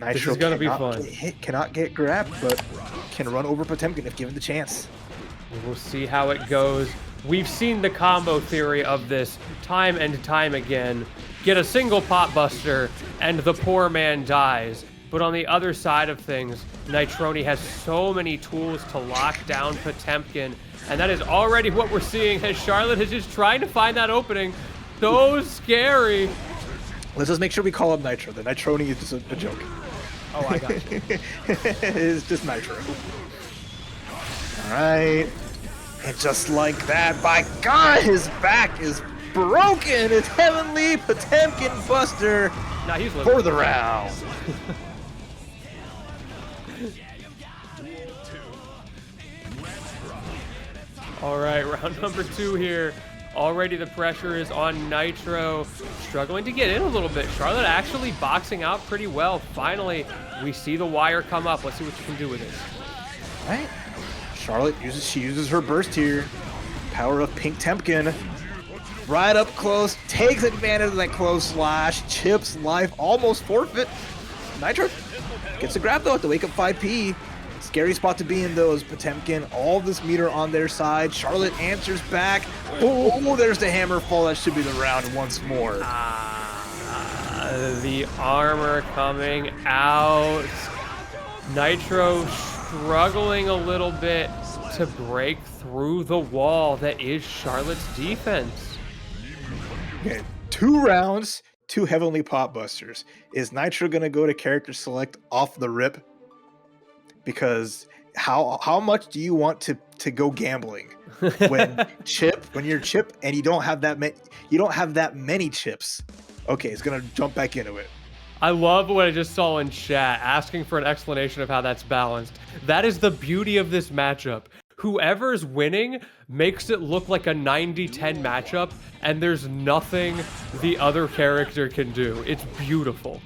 Nitro this is gonna be fun. Cannot get grabbed, but can run over Potemkin if given the chance. We'll see how it goes. We've seen the combo theory of this time and time again. Get a single pot buster, and the poor man dies. But on the other side of things, NitroNY has so many tools to lock down Potemkin, and that is already what we're seeing as Charlotte is just trying to find that opening. So scary. Let's just make sure we call him Nitro. The NitroNY is just a joke. Oh, I got you. It's just Nitro. All right. And just like that, by God, his back is broken. It's Heavenly Potemkin Buster He's for the round. All right, round number 2 here. Already the pressure is on Nitro, struggling to get in a little bit. Charlotte actually boxing out pretty well. Finally, we see the wire come up. Let's see what you can do with it. All right. Charlotte uses her burst here. Power of Pink Temkin. Right up close, takes advantage of that close slash. Chipp's life almost forfeit. Nitro gets a grab though at the wake up 5P. Scary spot to be in though is Potemkin. All this meter on their side. Charlotte answers back. Oh, there's the hammer fall. That should be the round once more. The armor coming out. Nitro struggling a little bit to break through the wall that is Charlotte's defense. Okay, 2 rounds, 2 Heavenly Pot Busters. Is Nitro gonna go to character select off the rip? Because how much do you want to go gambling when you're Chipp and you don't have that many chips? Okay, it's gonna jump back into it. I love what I just saw in chat, asking for an explanation of how that's balanced. That is the beauty of this matchup. Whoever's winning makes it look like a 90-10 matchup, and there's nothing the other character can do. It's beautiful.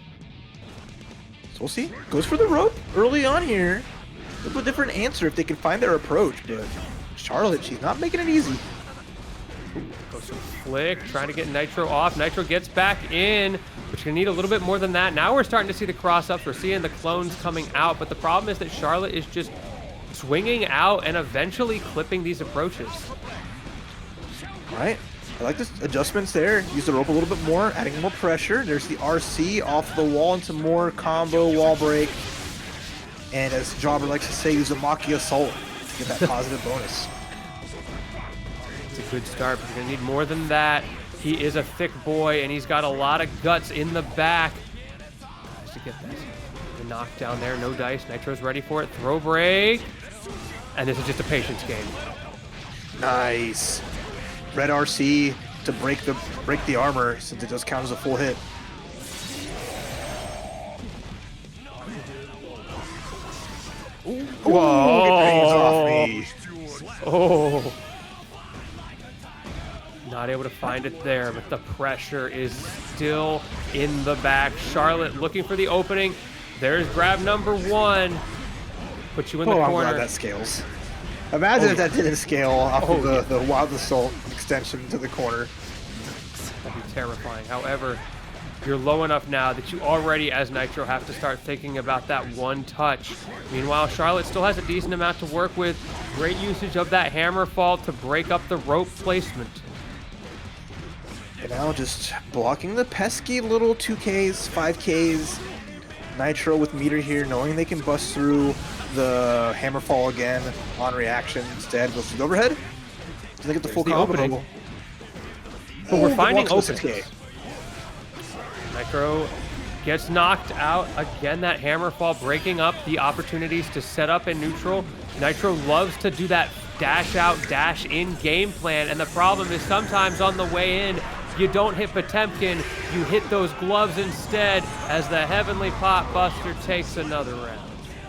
So we'll see. Goes for the rope early on here. A little different answer if they can find their approach, but Charlotte, she's not making it easy. Goes for flick, trying to get Nitro off. Nitro gets back in, but you're gonna need a little bit more than that. Now we're starting to see the cross-ups. We're seeing the clones coming out, but the problem is that Charlotte is just swinging out and eventually clipping these approaches. All right. I like this adjustments there. Use the rope a little bit more, adding more pressure. There's the RC off the wall into more combo wall break. And as Jobber likes to say, use a Maki Assault to get that positive bonus. It's a good start, but you're gonna need more than that. He is a thick boy, and he's got a lot of guts in the back. Tries to get that. The knockdown there, no dice. Nitro's ready for it. Throw break. And this is just a patience game. Nice. Red RC to break the armor since it does count as a full hit. Whoa! Get hands off me. Oh. Not able to find it there, but the pressure is still in the back. Charlotte looking for the opening. There's grab number 1. Put you in the corner. I'm glad that scales. Imagine if that didn't scale off of the Wild Assault extension to the corner. That'd be terrifying. However, you're low enough now that you already, as Nitro, have to start thinking about that one touch. Meanwhile, Charlotte still has a decent amount to work with. Great usage of that hammer fall to break up the rope placement. And now just blocking the pesky little 2Ks, 5Ks. Nitro with meter here, knowing they can bust through the hammer fall again on reaction. Instead, goes to the overhead. Doesn't get the full combo. But we're finding openings. Nitro gets knocked out. Again, that hammer fall breaking up the opportunities to set up in neutral. Nitro loves to do that dash out, dash in game plan. And the problem is sometimes on the way in, you don't hit Potemkin, you hit those gloves instead as the Heavenly Pot Buster takes another round.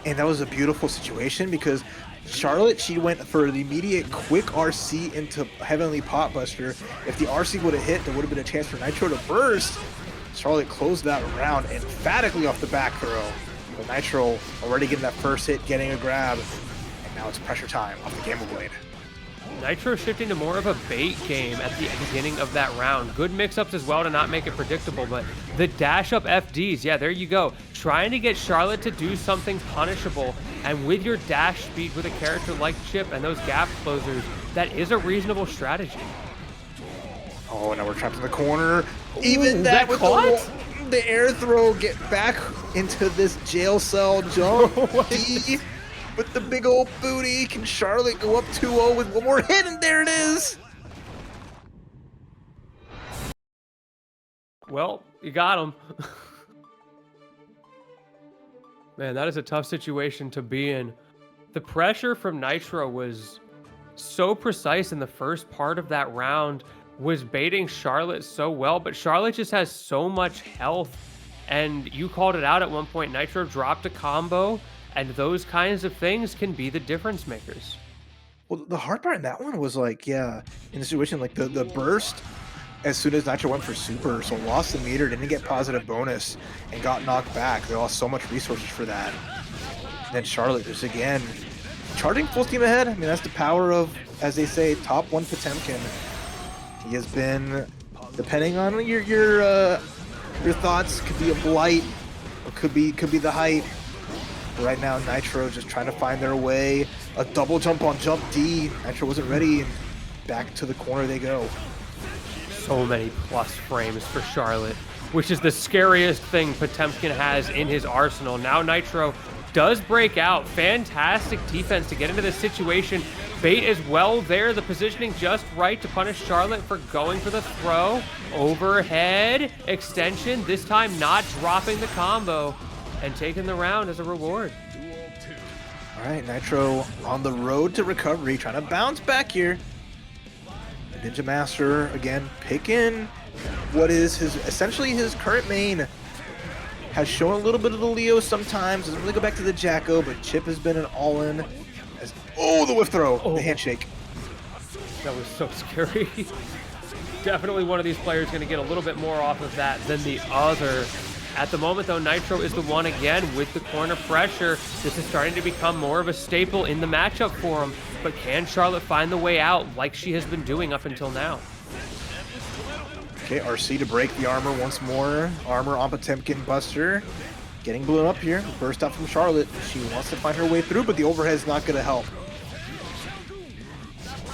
And that was a beautiful situation because Charlotte, she went for the immediate quick RC into Heavenly Pot Buster. If the RC would have hit, there would have been a chance for Nitro to burst. Charlotte closed that round emphatically off the back throw. But Nitro already getting that first hit, getting a grab. And now it's pressure time off the Gamma Blade. Nitro shifting to more of a bait game at the beginning of that round. Good mix-ups as well to not make it predictable, but the dash-up FDs, yeah, there you go. Trying to get Charlotte to do something punishable, and with your dash speed with a character like Chipp and those gap closers, that is a reasonable strategy. Oh, now we're trapped in the corner. Even that with the air throw, get back into this jail cell jump. D with the big old booty. Can Charlotte go up 2-0 with one more hit? And there it is. Well, you got him. Man, that is a tough situation to be in. The pressure from Nitro was so precise in the first part of that round, was baiting Charlotte so well, but Charlotte just has so much health. And you called it out at one point, Nitro dropped a combo, and those kinds of things can be the difference makers. Well, the hard part in that one was like, yeah, in the situation, like the burst, as soon as Nitro went for super, so lost the meter, didn't get positive bonus, and got knocked back. They lost so much resources for that. And then Charlotte just again, charging full steam ahead. I mean, that's the power of, as they say, top one Potemkin. He has been, depending on your thoughts, could be a blight, or could be the hype. Right now, Nitro just trying to find their way. A double jump on jump D. Nitro wasn't ready, and back to the corner they go. So many plus frames for Charlotte, which is the scariest thing Potemkin has in his arsenal. Now Nitro does break out. Fantastic defense to get into this situation. Bait as well there. The positioning just right to punish Charlotte for going for the throw. Overhead extension. This time not dropping the combo and taking the round as a reward. All right, Nitro on the road to recovery, trying to bounce back here. The Ninja Master again picking what is essentially his current main. Has shown a little bit of the Leo sometimes. Doesn't really go back to the Jacko, but Chipp has been an all-in. The whiff throw, the handshake. That was so scary. Definitely one of these players going to get a little bit more off of that than the other. At the moment, though, Nitro is the one again with the corner pressure. This is starting to become more of a staple in the matchup for him. But can Charlotte find the way out like she has been doing up until now? Okay, RC to break the armor once more. Armor on Potemkin Buster. Getting blown up here. Burst out from Charlotte. She wants to find her way through, but the overhead's not going to help.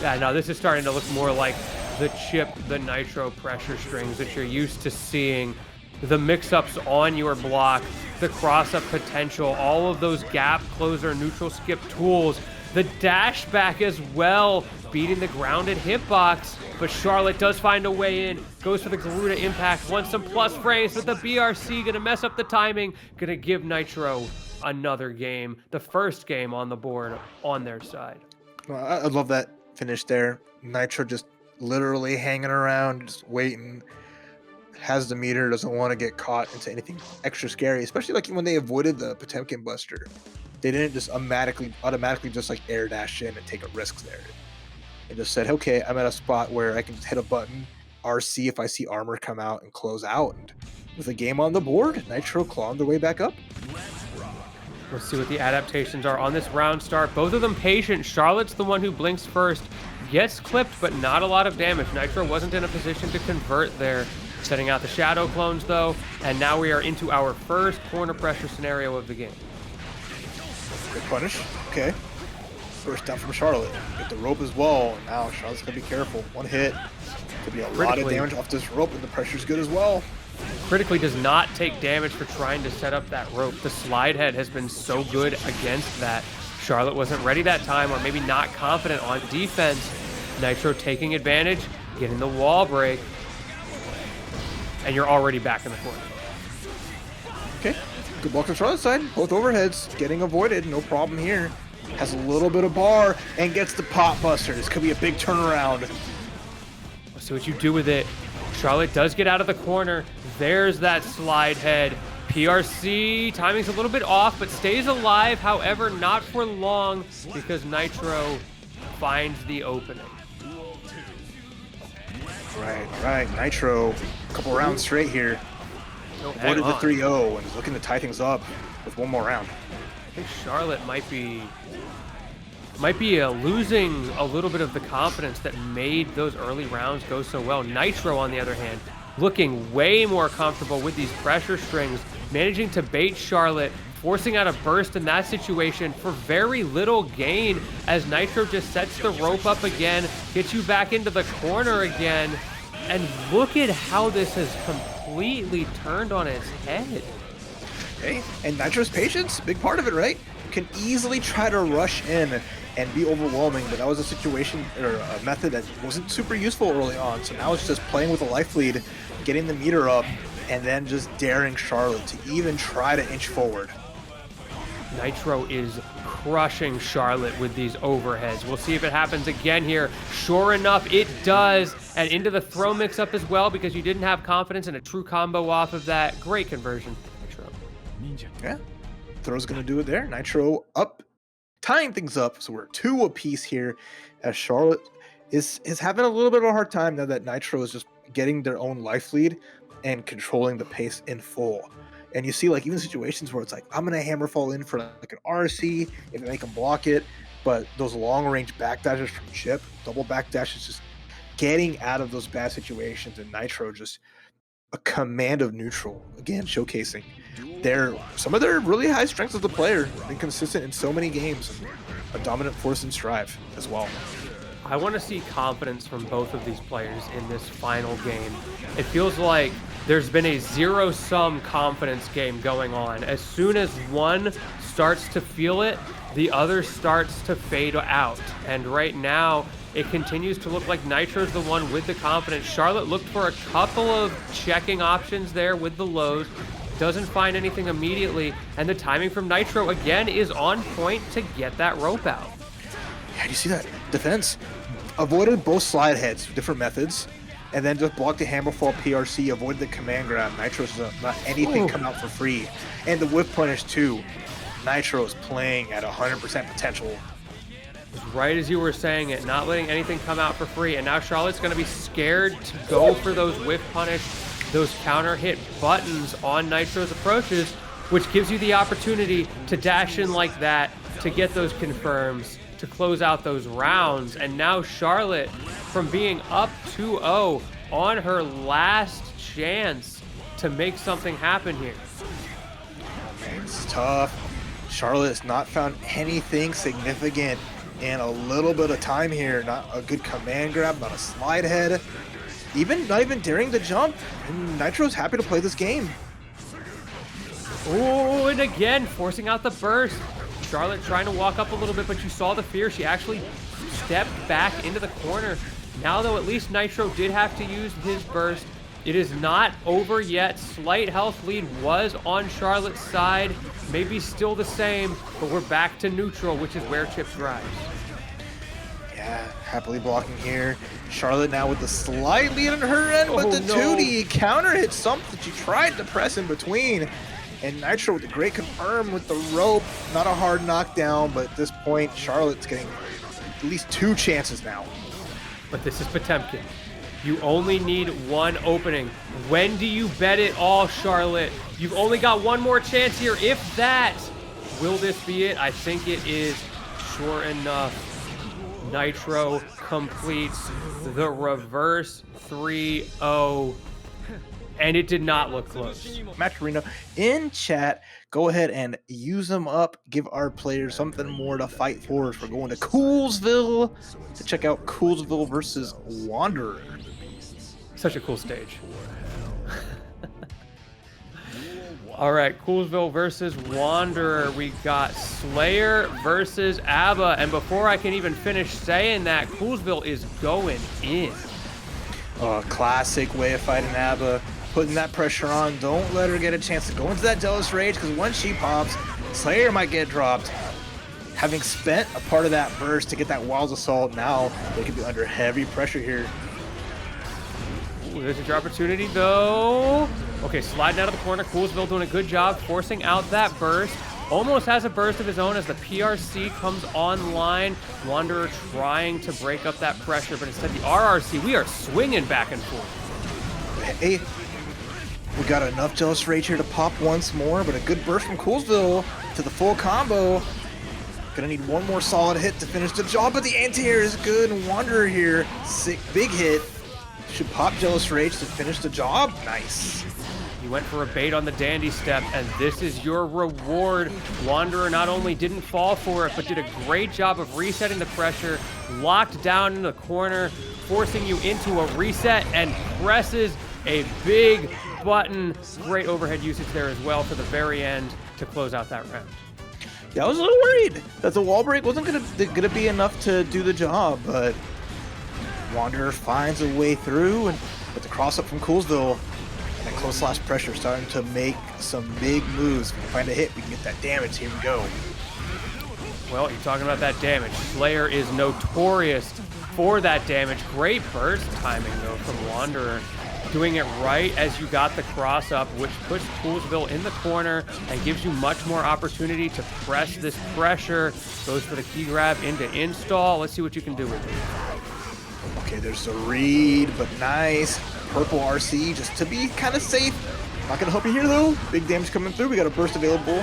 Yeah, no, this is starting to look more like the Chipp, the Nitro pressure strings that you're used to seeing. The mix-ups on your block, the cross-up potential, all of those gap closer, neutral skip tools, the dash back as well, beating the grounded hitbox. But Charlotte does find a way in, goes for the Garuda impact, wants some plus frames, but the BRC gonna mess up the timing, gonna give Nitro another game, the first game on the board on their side. Well, I love that finish there. Nitro just literally hanging around, just waiting. Has the meter, doesn't want to get caught into anything extra scary, especially like when they avoided the Potemkin Buster. They didn't just automatically just like air dash in and take a risk there. They just said, okay, I'm at a spot where I can just hit a button, RC if I see armor come out and close out. And with a game on the board, Nitro clawing their way back up. Let's see what the adaptations are on this round start. Both of them patient. Charlotte's the one who blinks first, gets clipped, but not a lot of damage. Nitro wasn't in a position to convert there. Setting out the shadow clones though, and now we are into our first corner pressure scenario of the game. Good punish. Okay. First down from Charlotte. Get the rope as well. And now Charlotte's gonna be careful. One hit. Could be a lot of damage off this rope, and the pressure's good as well. Critically does not take damage for trying to set up that rope. The slide head has been so good against that. Charlotte wasn't ready that time, or maybe not confident on defense. Nitro taking advantage, getting the wall break. And you're already back in the corner. Okay, good block on Charlotte's side. Both overheads getting avoided, no problem here. Has a little bit of bar and gets the pop buster. This could be a big turnaround. Let's see what you do with it. Charlotte does get out of the corner. There's that slide head. PRC, timing's a little bit off, but stays alive. However, not for long because Nitro finds the opening. Right. Nitro, a couple rounds straight here. Avoided the 3-0 and is looking to tie things up with one more round. I think Charlotte might be might be losing a little bit of the confidence that made those early rounds go so well. Nitro, on the other hand, looking way more comfortable with these pressure strings, managing to bait Charlotte, forcing out a burst in that situation for very little gain as Nitro just sets the rope up again, gets you back into the corner again, and look at how this has completely turned on its head. Hey, and Nitro's patience, big part of it, right? Can easily try to rush in and be overwhelming, but that was a situation or a method that wasn't super useful early on. So now it's just playing with a life lead, getting the meter up, and then just daring Charlotte to even try to inch forward. Nitro is crushing Charlotte with these overheads. We'll see if it happens again here. Sure enough, it does. And into the throw mix-up as well, because you didn't have confidence in a true combo off of that. Great conversion, Nitro. Yeah, throw's gonna do it there. Nitro up, tying things up. So we're 2 apiece here, as Charlotte is having a little bit of a hard time now that Nitro is just getting their own life lead and controlling the pace in full. And you see, like, even situations where it's like, I'm gonna hammer fall in for like an RC if they can block it, but those long range backdashes from Chipp, double backdashes, just getting out of those bad situations, and Nitro just a command of neutral, again showcasing some of their really high strengths as a player, been consistent in so many games, and a dominant force in Strive as well. I want to see confidence from both of these players in this final game. It feels like there's been a zero-sum confidence game going on. As soon as one starts to feel it, the other starts to fade out. And right now, it continues to look like Nitro's the one with the confidence. Charlotte looked for a couple of checking options there with the lows, doesn't find anything immediately, and the timing from Nitro again is on point to get that rope out. Yeah, you see that defense? Avoided both slide heads, different methods, and then just blocked the hammerfall PRC, avoided the command grab. Nitro's not anything come out for free. And the whip punish too. Nitro is playing at 100% potential. Right as you were saying it, not letting anything come out for free, and now Charlotte's going to be scared to go for those whiff punish, those counter hit buttons on Nitro's approaches, which gives you the opportunity to dash in like that, to get those confirms, to close out those rounds. And now Charlotte, from being up 2-0 on her last chance to make something happen here. It's tough. Charlotte has not found anything significant in a little bit of time here. Not a good command grab, not a slide head, not even daring to jump. And Nitro's happy to play this game. Oh, and again, forcing out the burst. Charlotte trying to walk up a little bit, but you saw the fear. She actually stepped back into the corner. Now, though, at least Nitro did have to use his burst. It is not over yet. Slight health lead was on Charlotte's side. Maybe still the same, but we're back to neutral, which is where Chipp thrives. Yeah, happily blocking here. Charlotte now with the slight lead on her end, but the 2D counter hit something. She tried to press in between. And Nitro with the great confirm with the rope. Not a hard knockdown, but at this point, Charlotte's getting at least 2 chances now. But this is Potemkin. You only need one opening. When do you bet it all, Charlotte? You've only got one more chance here, if that. Will this be it? I think it is. Sure enough, Nitro completes the reverse 3-0. And it did not look close. Match Arena in chat. Go ahead and use them up. Give our players something more to fight for as we're going to Coolsville to check out Coolsville versus Wanderer. Such a cool stage. All right, Coolsville versus Wanderer. We got Slayer versus A.B.A. And before I can even finish saying that, Coolsville is going in. Classic way of fighting A.B.A. Putting that pressure on. Don't let her get a chance to go into that Jealous Rage, because once she pops, Slayer might get dropped. Having spent a part of that burst to get that Wild's Assault, now they could be under heavy pressure here. Ooh, there's your opportunity, though. Okay, sliding out of the corner. Coolsville doing a good job forcing out that burst. Almost has a burst of his own as the PRC comes online. Wanderer trying to break up that pressure, but instead the RRC, we are swinging back and forth. Hey, we got enough Jealous Rage here to pop once more, but a good burst from Coolsville to the full combo. Gonna need one more solid hit to finish the job, but the anti-air is good. And Wanderer here, sick, big hit. Should pop Jealous Rage to finish the job. Nice. You went for a bait on the dandy step, and this is your reward. Wanderer not only didn't fall for it, but did a great job of resetting the pressure, locked down in the corner, forcing you into a reset, and presses a big button. Great overhead usage there as well for the very end to close out that round. Yeah, I was a little worried that the wall break wasn't gonna be enough to do the job, but Wanderer finds a way through, and with the cross up from Coolsville and that close slash pressure starting to make some big moves. If we can find a hit, we can get that damage. Here we go. Well, you're talking about that damage. Slayer is notorious for that damage. Great burst timing though from Wanderer. Doing it right as you got the cross up, which puts Coolsville in the corner and gives you much more opportunity to press this pressure. Goes for the key grab into install. Let's see what you can do with it. Okay, there's the read, but nice. Purple RC just to be kind of safe. Not gonna help you here though. Big damage coming through. We got a burst available,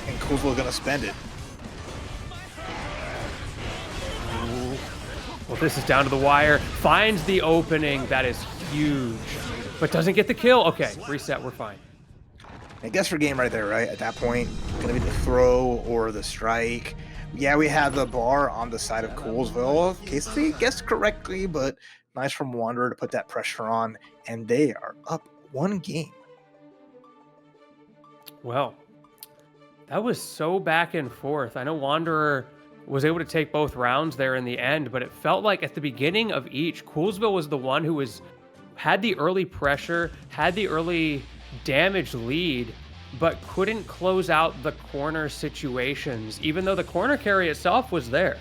and Coolsville gonna spend it. Well, this is down to the wire. Finds the opening. That is huge, but doesn't get the kill. Okay, reset. We're fine. I guess for game right there, right? At that point, gonna be the throw or the strike. Yeah, we have the bar on the side of Coolsville. Kiske guessed correctly, but nice from Wanderer to put that pressure on, and they are up one game. Well, that was so back and forth. I know Wanderer was able to take both rounds there in the end, but it felt like at the beginning of each, Coolsville was the one who had the early pressure, had the early damage lead, but couldn't close out the corner situations, even though the corner carry itself was there.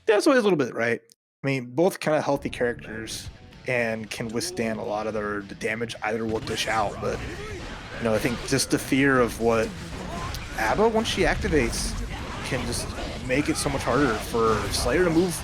That's always a little bit, right? I mean, both kind of healthy characters and can withstand a lot of the damage either will dish out, but you know, I think just the fear of what A.B.A, once she activates, can just make it so much harder for Slayer to move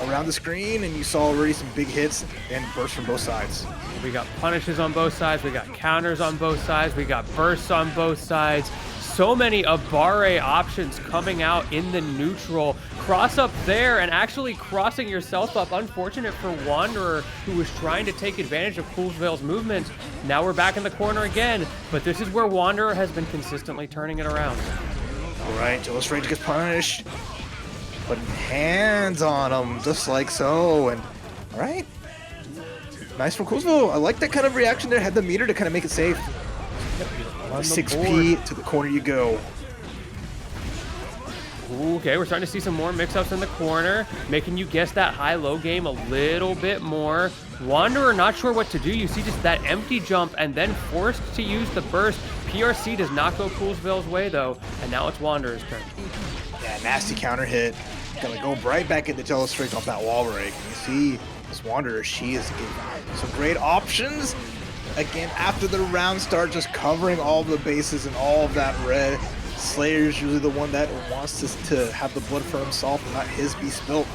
around the screen, and you saw already some big hits and bursts from both sides. We got punishes on both sides, we got counters on both sides, we got bursts on both sides. So many A.B.A options coming out in the neutral. Cross up there and actually crossing yourself up. Unfortunate for Wanderer, who was trying to take advantage of Coolsville's movement. Now we're back in the corner again, but this is where Wanderer has been consistently turning it around. All right, Jealous Rage gets punished. Putting hands on him, just like so. And all right, nice from Coolsville. I like that kind of reaction there. Had the meter to kind of make it safe. 6P to the corner you go. Okay, we're starting to see some more mix-ups in the corner, making you guess that high-low game a little bit more. Wanderer not sure what to do. You see just that empty jump and then forced to use the burst. PRC does not go Coolsville's way, though, and now it's Wanderer's turn. Yeah, nasty counter hit. Gonna go right back into Jealous Rage off that wall break. You see this Wanderer, she is giving some great options. Again, after the round start, just covering all the bases and all of that red. Slayer's usually the one that wants to have the blood for himself and not his be spilt.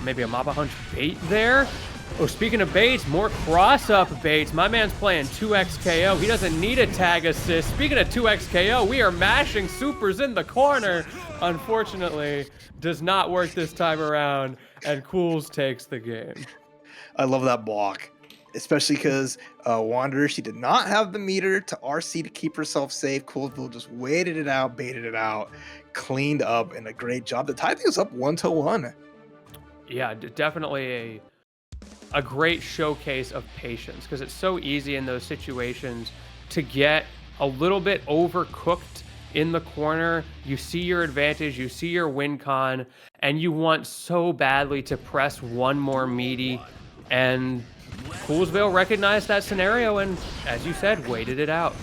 Maybe a Maba Hunch bait there. Oh, speaking of baits, more cross-up baits. My man's playing 2x KO. He doesn't need a tag assist. Speaking of 2x KO, we are mashing supers in the corner. Unfortunately, does not work this time around, and Cools takes the game. I love that block, especially because Wanderer, she did not have the meter to RC to keep herself safe. Coolsville just waited it out, baited it out, cleaned up, and a great job. The tie thing is up 1-1. Yeah, definitely a great showcase of patience, because it's so easy in those situations to get a little bit overcooked in the corner. You see your advantage, you see your win con, and you want so badly to press one more meaty. And Coolsville recognized that scenario and, as you said, waited it out.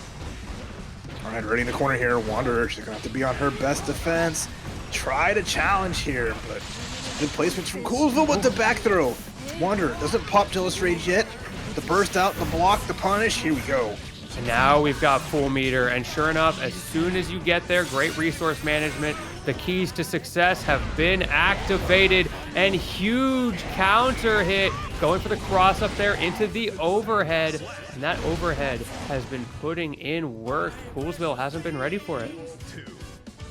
All right, ready in the corner here. Wanderer, she's going to have to be on her best defense. Try to challenge here, but good placements from Coolsville with the back throw. Wanderer doesn't pop Jealous Rage yet. The burst out, the block, the punish. Here we go. And now we've got full meter, and sure enough, as soon as you get there, great resource management, the keys to success have been activated, and huge counter hit going for the cross up there into the overhead, and that overhead has been putting in work. Coolsville hasn't been ready for it.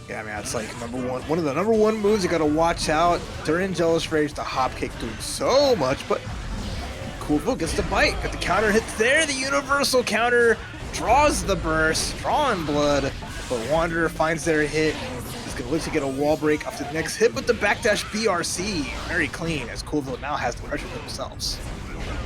Yeah, man, it's like one of the number one moves you gotta watch out during Jealous Rage. The hop kick doing so much, but Coolsville gets the bite. Got the counter hits there. The universal counter draws the burst, drawing blood, but Wanderer finds their hit. He's gonna look to get a wall break after the next hit with the backdash BRC. Very clean, as Coolsville now has the pressure for themselves.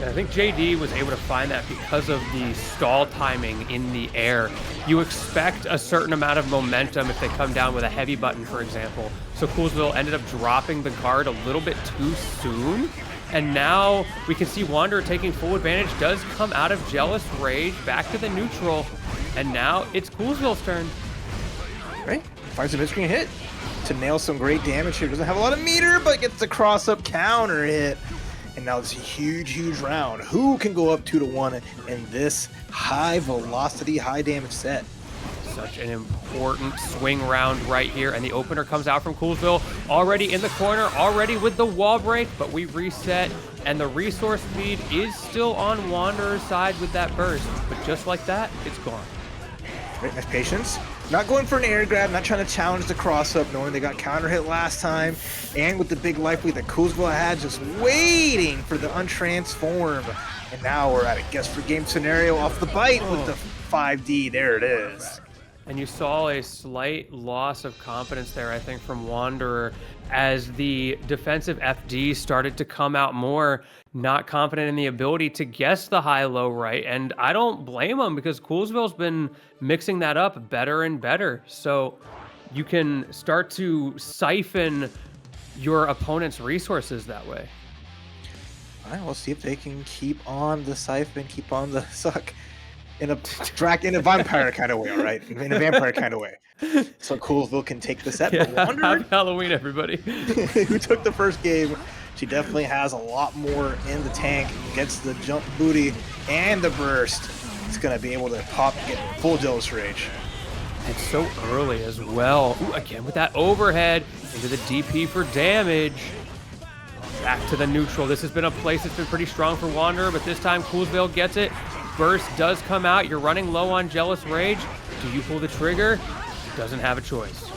I think JD was able to find that because of the stall timing in the air. You expect a certain amount of momentum if they come down with a heavy button, for example. So Coolsville ended up dropping the guard a little bit too soon. And now we can see Wanderer taking full advantage, does come out of Jealous Rage, back to the neutral. And now it's Coolsville's turn. Right, finds a mid-screen hit to nail some great damage here. Doesn't have a lot of meter, but gets the cross-up counter hit. And now it's a huge, huge round. Who can go up 2-1 in this high velocity, high damage set? Such an important swing round right here. And the opener comes out from Coolsville, already in the corner, already with the wall break, but we reset. And the resource lead is still on Wanderer's side with that burst. But just like that, it's gone. Great, nice patience. Not going for an air grab, not trying to challenge the cross-up, knowing they got counter hit last time. And with the big life lead that Coolsville had, just waiting for the untransform. And now we're at a guess for game scenario off the bite with the 5D. There it is. And you saw a slight loss of confidence there, I think, from Wanderer as the defensive FD started to come out more, not confident in the ability to guess the high-low right. And I don't blame them because Coolsville's been mixing that up better and better. So you can start to siphon your opponent's resources that way. All right, we'll see if they can keep on the siphon, keep on the suck. In a vampire kind of way, all right? In a vampire kind of way. So Coolsville can take the set. Yeah, But Wanderer, happy Halloween, everybody. who took the first game, she definitely has a lot more in the tank. Gets the jump booty and the burst. It's going to be able to pop and get full Jealous Rage. And so early as well. Ooh, again with that overhead into the DP for damage. Back to the neutral. This has been a place that's been pretty strong for Wanderer, but this time Coolsville gets it. Burst does come out. You're running low on Jealous Rage. Do you pull the trigger? Doesn't have a choice.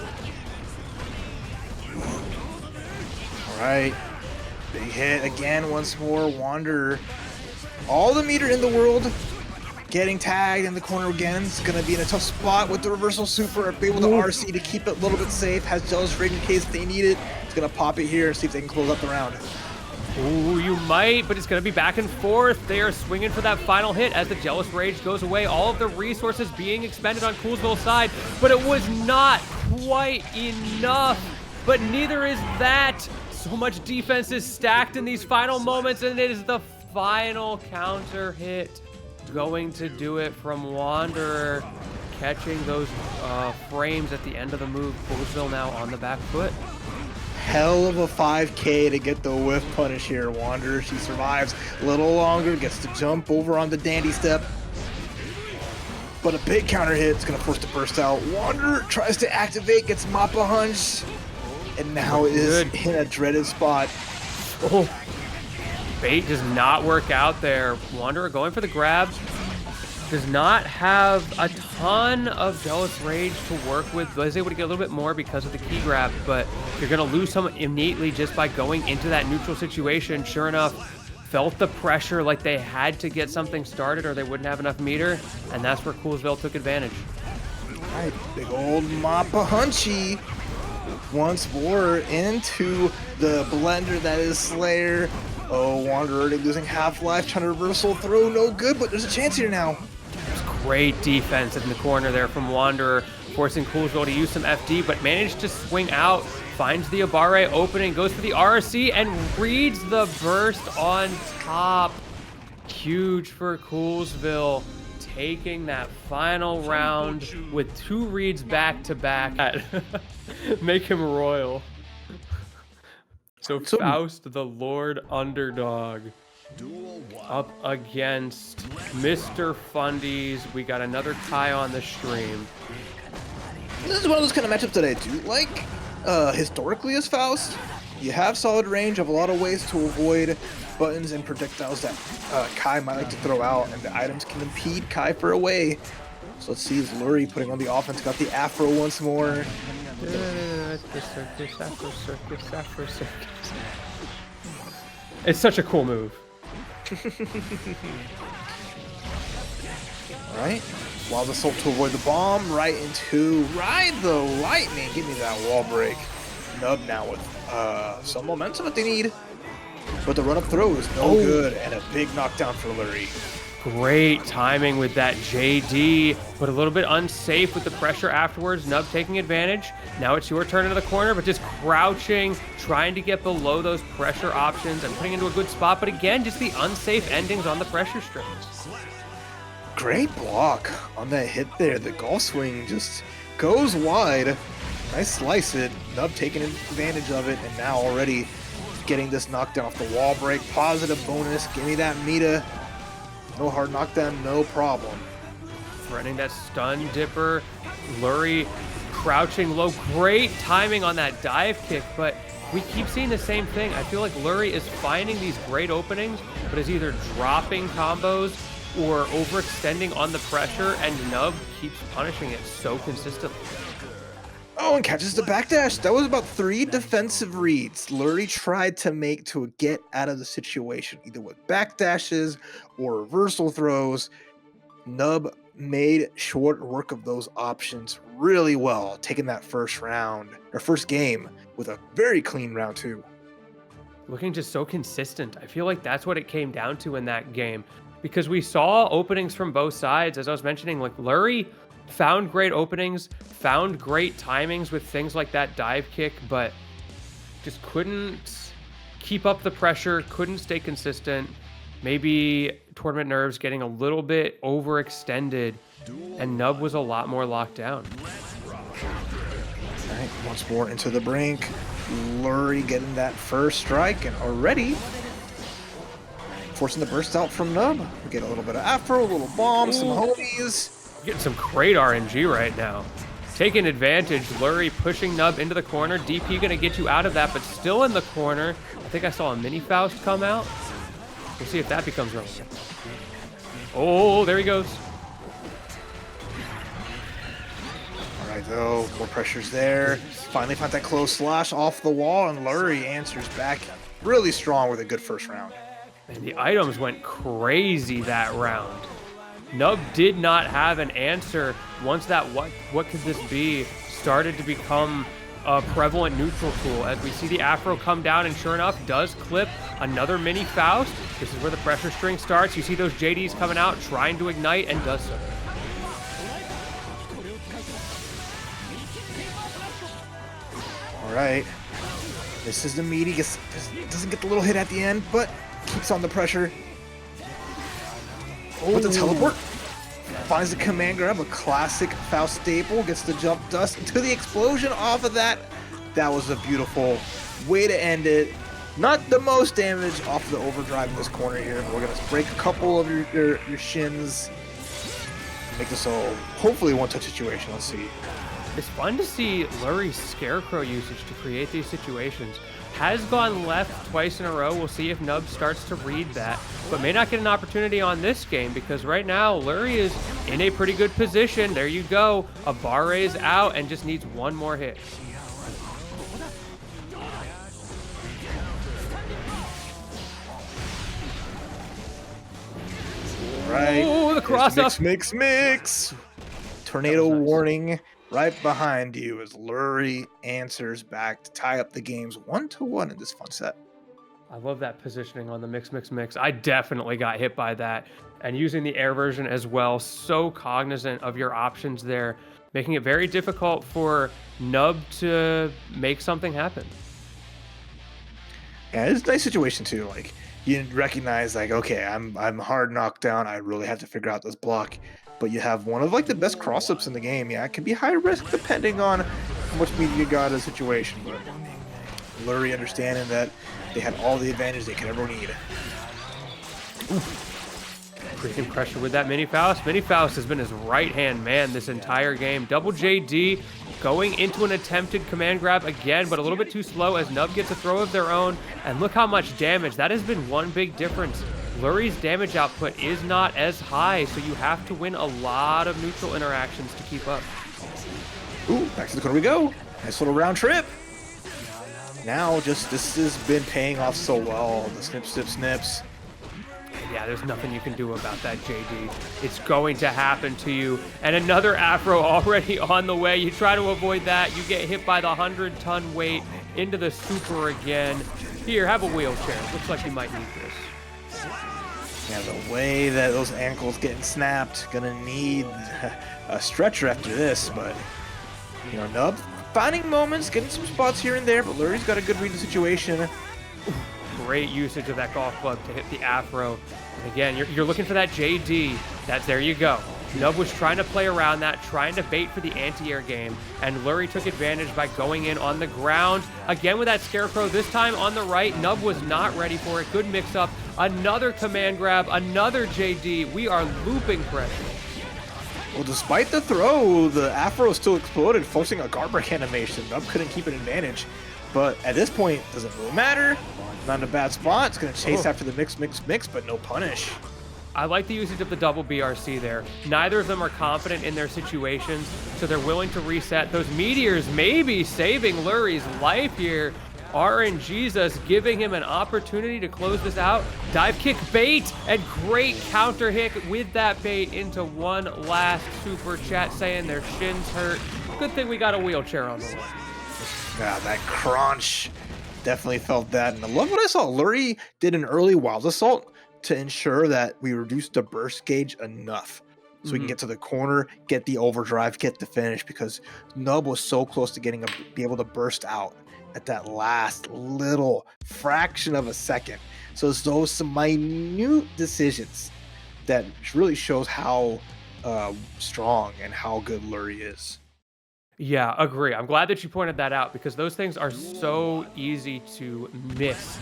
All right. Big hit again once more. Wanderer. All the meter in the world. Getting tagged in the corner again. It's going to be in a tough spot with the reversal super. Able to RC to keep it a little bit safe. Has Jealous Rage in case they need it. It's going to pop it here and see if they can close up the round. Ooh, you might, but it's going to be back and forth. They are swinging for that final hit as the Jealous Rage goes away. All of the resources being expended on Coolsville's side, but it was not quite enough. But neither is that. So much defense is stacked in these final moments, and it is the final counter hit going to do it from Wanderer, catching those frames at the end of the move. Coolsville now on the back foot. Hell of a 5K to get the whiff punish here. Wanderer, she survives a little longer, gets to jump over on the dandy step. But a big counter hit is going to force the burst out. Wanderer tries to activate, gets Mappa Hunch, and now is in a dreaded spot. Oh, bait does not work out there. Wanderer going for the grab. Does not have a ton of Jealous Rage to work with. Was able to get a little bit more because of the key grab, but you're going to lose some innately just by going into that neutral situation. Sure enough, felt the pressure like they had to get something started or they wouldn't have enough meter, and that's where Coolsville took advantage. All right, big old Mappa Hunchy once more into the blender that is Slayer. Oh, Wanderer already losing half-life, trying to reversal throw, no good, but there's a chance here now. Great defense in the corner there from Wanderer, forcing Coolsville to use some FD, but managed to swing out, finds the A.B.A opening, goes for the RC, and reads the burst on top. Huge for Coolsville, taking that final round with 2 reads back-to-back. Make him royal. So Faust, the Lord Underdog. Up against Mr. Fundies. We got another Kai on the stream. This is one of those kind of matchups that I do like. Historically as Faust, you have solid range of a lot of ways to avoid buttons and projectiles that Kai might like to throw out, and the items can impede Kai for a way. So let's see, is Lurry putting on the offense, got the afro once more. It's such a cool move. Alright, Wild Assault to avoid the bomb, right into Ride the Lightning. Give me that wall break. Nub now with some momentum that they need. But the run-up throw is no good, and a big knockdown for Lurry. Great timing with that JD, but a little bit unsafe with the pressure afterwards. Nub taking advantage. Now it's your turn into the corner, but just crouching, trying to get below those pressure options and putting into a good spot. But again, just the unsafe endings on the pressure strings. Great block on that hit there. The golf swing just goes wide. Nice slice it. Nub taking advantage of it, and now already getting this knockdown off the wall break. Positive bonus. Give me that Mita. No hard knockdown, no problem. Threatening that stun dipper. Lurry crouching low. Great timing on that dive kick, but we keep seeing the same thing. I feel like Lurry is finding these great openings, but is either dropping combos or overextending on the pressure, and Nub keeps punishing it so consistently. Oh, and catches the backdash. That was about 3 defensive reads Lurry tried to make to get out of the situation, either with backdashes or reversal throws. Nub made short work of those options really well, taking that first round, or first game, with a very clean round 2. Looking just so consistent. I feel like that's what it came down to in that game, because we saw openings from both sides. As I was mentioning, like Lurry found great openings, found great timings with things like that dive kick, but just couldn't keep up the pressure, couldn't stay consistent. Maybe tournament nerves getting a little bit overextended, and Nub was a lot more locked down. All right, once more into the brink. Lurry getting that first strike, and already forcing the burst out from Nub. We get a little bit of afro, a little bomb, some homies. Getting some great RNG right now. Taking advantage, Lurry pushing Nub into the corner. DP gonna get you out of that, but still in the corner. I think I saw a mini Faust come out. We'll see if that becomes relevant. Oh, there he goes. All right, though, more pressure's there. Finally found that close slash off the wall, and Lurry answers back really strong with a good first round. And the items went crazy that round. Nub did not have an answer once that what could this be started to become a prevalent neutral tool, as we see the afro come down, and sure enough does clip another mini Faust. This is where the pressure string starts. You see those JDs coming out, trying to ignite, and does so. All right, this is the meaty. Doesn't get the little hit at the end, but keeps on the pressure. With the teleport, finds the command grab, a classic Faust staple, gets the jump dust into the explosion off of that. That was a beautiful way to end it. Not the most damage off the overdrive in this corner here, but we're gonna break a couple of your shins. Make this a hopefully one-touch situation. Let's see. It's fun to see Lurry's Scarecrow usage to create these situations. Has gone left twice in a row. We'll see if Nub starts to read that, but may not get an opportunity on this game, because right now Lurry is in a pretty good position. There you go. A bar raise out and just needs one more hit. All right. Oh, the cross up. Mix. Tornado nice. Warning. Right behind you as Lurry answers back to tie up the games 1-1 in this fun set. I love that positioning on the mix. I definitely got hit by that. And using the air version as well, so cognizant of your options there, making it very difficult for Nub to make something happen. Yeah, it's a nice situation too. Like, you recognize, like, okay, I'm hard knocked down. I really have to figure out this block. But you have one of like the best cross-ups in the game. Yeah, it can be high risk depending on how much media you got in a situation. But Lurry understanding that they had all the advantage they could ever need. Creating pressure with that Mini Faust. Mini Faust has been his right-hand man this entire game. Double JD going into an attempted command grab again, but a little bit too slow as Nub gets a throw of their own. And look how much damage. That has been one big difference. Lurry's damage output is not as high, so you have to win a lot of neutral interactions to keep up. Ooh, back to the corner we go. Nice little round trip. Now, just this has been paying off so well. The snip, snip, snips. Yeah, there's nothing you can do about that, JD. It's going to happen to you. And another Afro already on the way. You try to avoid that. You get hit by the 100-ton weight into the super again. Here, have a wheelchair. Looks like you might need this. Yeah, the way that those ankles getting snapped, gonna need a stretcher after this, but you know, Nub finding moments, getting some spots here and there, but Lurry's got a good read of the situation. Great usage of that golf club to hit the Afro. And again, you're looking for that JD. There you go. Nub was trying to play around that, trying to bait for the anti-air game, and Lurry took advantage by going in on the ground. Again with that Scarecrow, this time on the right. Nub was not ready for it. Good mix-up. Another command grab, another JD. We are looping pressure. Well, despite the throw, the Afro still exploded, forcing a guard break animation. Nub couldn't keep an advantage. But at this point, doesn't really matter. Not in a bad spot. It's going to chase after the mix, but no punish. I like the usage of the double BRC there. Neither of them are confident in their situations, so they're willing to reset. Those meteors maybe saving Lurry's life here. RNGesus giving him an opportunity to close this out. Dive kick bait and great counter hit with that bait into one last super chat saying their shins hurt. Good thing we got a wheelchair on the way. Yeah, that crunch. Definitely felt that. And I love what I saw. Lurry did an early Wild Assault to ensure that we reduced the burst gauge enough. So we can get to the corner, get the overdrive, get the finish, because Nub was so close to be able to burst out at that last little fraction of a second. So it's those some minute decisions that really shows how strong and how good Lurry is. Yeah, agree. I'm glad that you pointed that out because those things are so easy to miss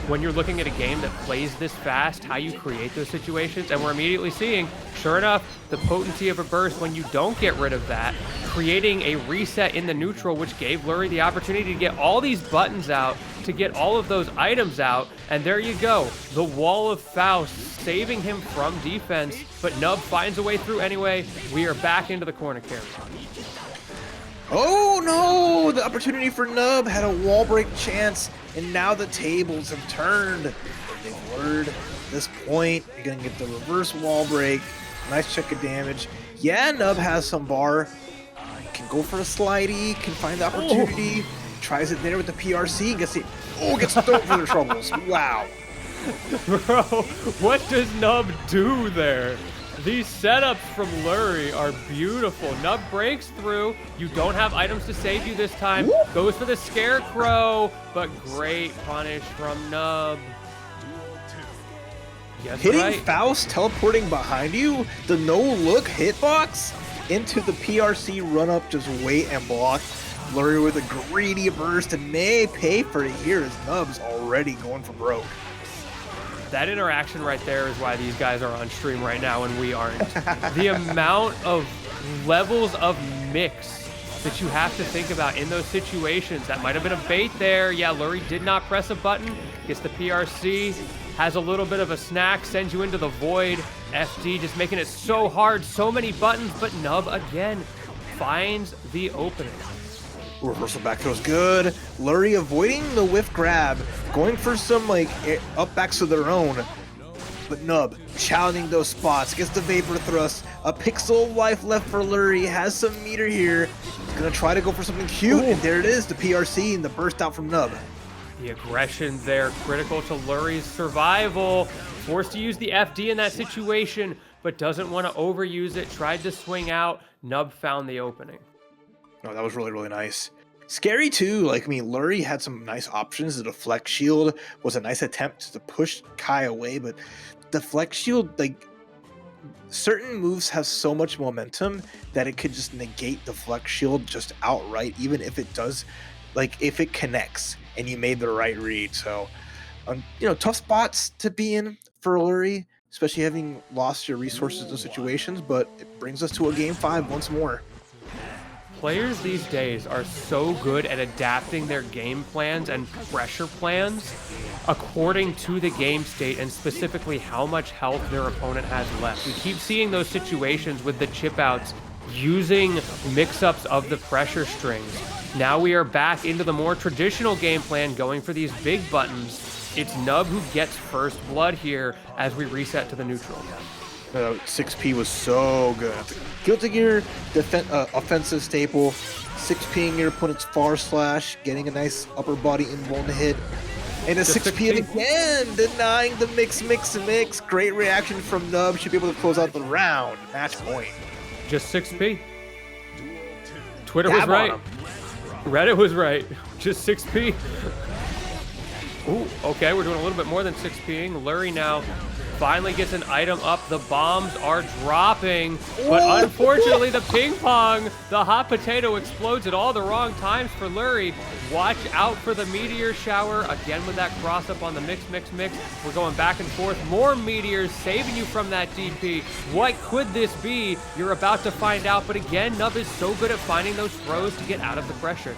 when you're looking at a game that plays this fast, how you create those situations. And we're immediately seeing, sure enough, the potency of a burst when you don't get rid of that, creating a reset in the neutral, which gave Lurry the opportunity to get all these buttons out, to get all of those items out. And there you go, the wall of Faust saving him from defense, but Nub finds a way through anyway. We are back into the corner carry. Oh no! The opportunity for Nub had a wall break chance, and now the tables have turned. They've learned at this point. You're gonna get the reverse wall break. Nice check of damage. Yeah, Nub has some bar. Can go for a slidey, can find the opportunity. Tries it there with the PRC, gets it. Oh, gets thrown for the troubles. Wow. Bro, what does Nub do there? These setups from Lurry are beautiful. Nub breaks through. You don't have items to save you this time. Whoop. Goes for the Scarecrow, but great punish from Nub. Yes, Hitting right. Faust, teleporting behind you, the no-look hitbox into the PRC run-up, just wait and block. Lurry with a greedy burst and may pay for it here as Nub's already going for broke. That interaction right there is why these guys are on stream right now and we aren't. The amount of levels of mix that you have to think about in those situations. That might have been a bait there. Yeah, Lurry did not press a button. Gets the PRC, has a little bit of a snack, sends you into the void. FD just making it so hard, so many buttons, but Nub again finds the opening. Reversal back throws good. Lurry avoiding the whiff grab, going for some like up backs of their own. But Nub challenging those spots, gets the vapor thrust. A pixel of life left for Lurry, has some meter here. He's gonna try to go for something cute, and there it is, the PRC and the burst out from Nub. The aggression there, critical to Lurry's survival. Forced to use the FD in that situation, but doesn't want to overuse it. Tried to swing out. Nub found the opening. Oh, that was really, really nice. Scary too, like, I mean, Lurry had some nice options. The deflect shield was a nice attempt to push Kai away, but deflect shield, like, certain moves have so much momentum that it could just negate deflect shield just outright, even if it does, like, if it connects and you made the right read. So, you know, tough spots to be in for Lurry, especially having lost your resources in situations, but it brings us to a game 5 once more. Players these days are so good at adapting their game plans and pressure plans according to the game state and specifically how much health their opponent has left. We keep seeing those situations with the chip outs using mix-ups of the pressure strings. Now we are back into the more traditional game plan, going for these big buttons. It's Nub who gets first blood here as we reset to the neutral. 6P was so good. Guilty Gear offensive staple. 6Ping your opponent's far slash, getting a nice upper body in one hit. And a 6P again, denying the mix. Great reaction from Nub. Should be able to close out the round. Match point. Just 6P. Twitter was right. Reddit was right. Just 6P. Ooh, okay, we're doing a little bit more than 6Ping. Lurry now finally gets an item up. The bombs are dropping, but unfortunately the ping pong, the hot potato explodes at all the wrong times for Lurry. Watch out for the meteor shower. Again with that cross up on the mix. We're going back and forth. More meteors saving you from that DP. What could this be? You're about to find out, but again, Nub is so good at finding those throws to get out of the pressure.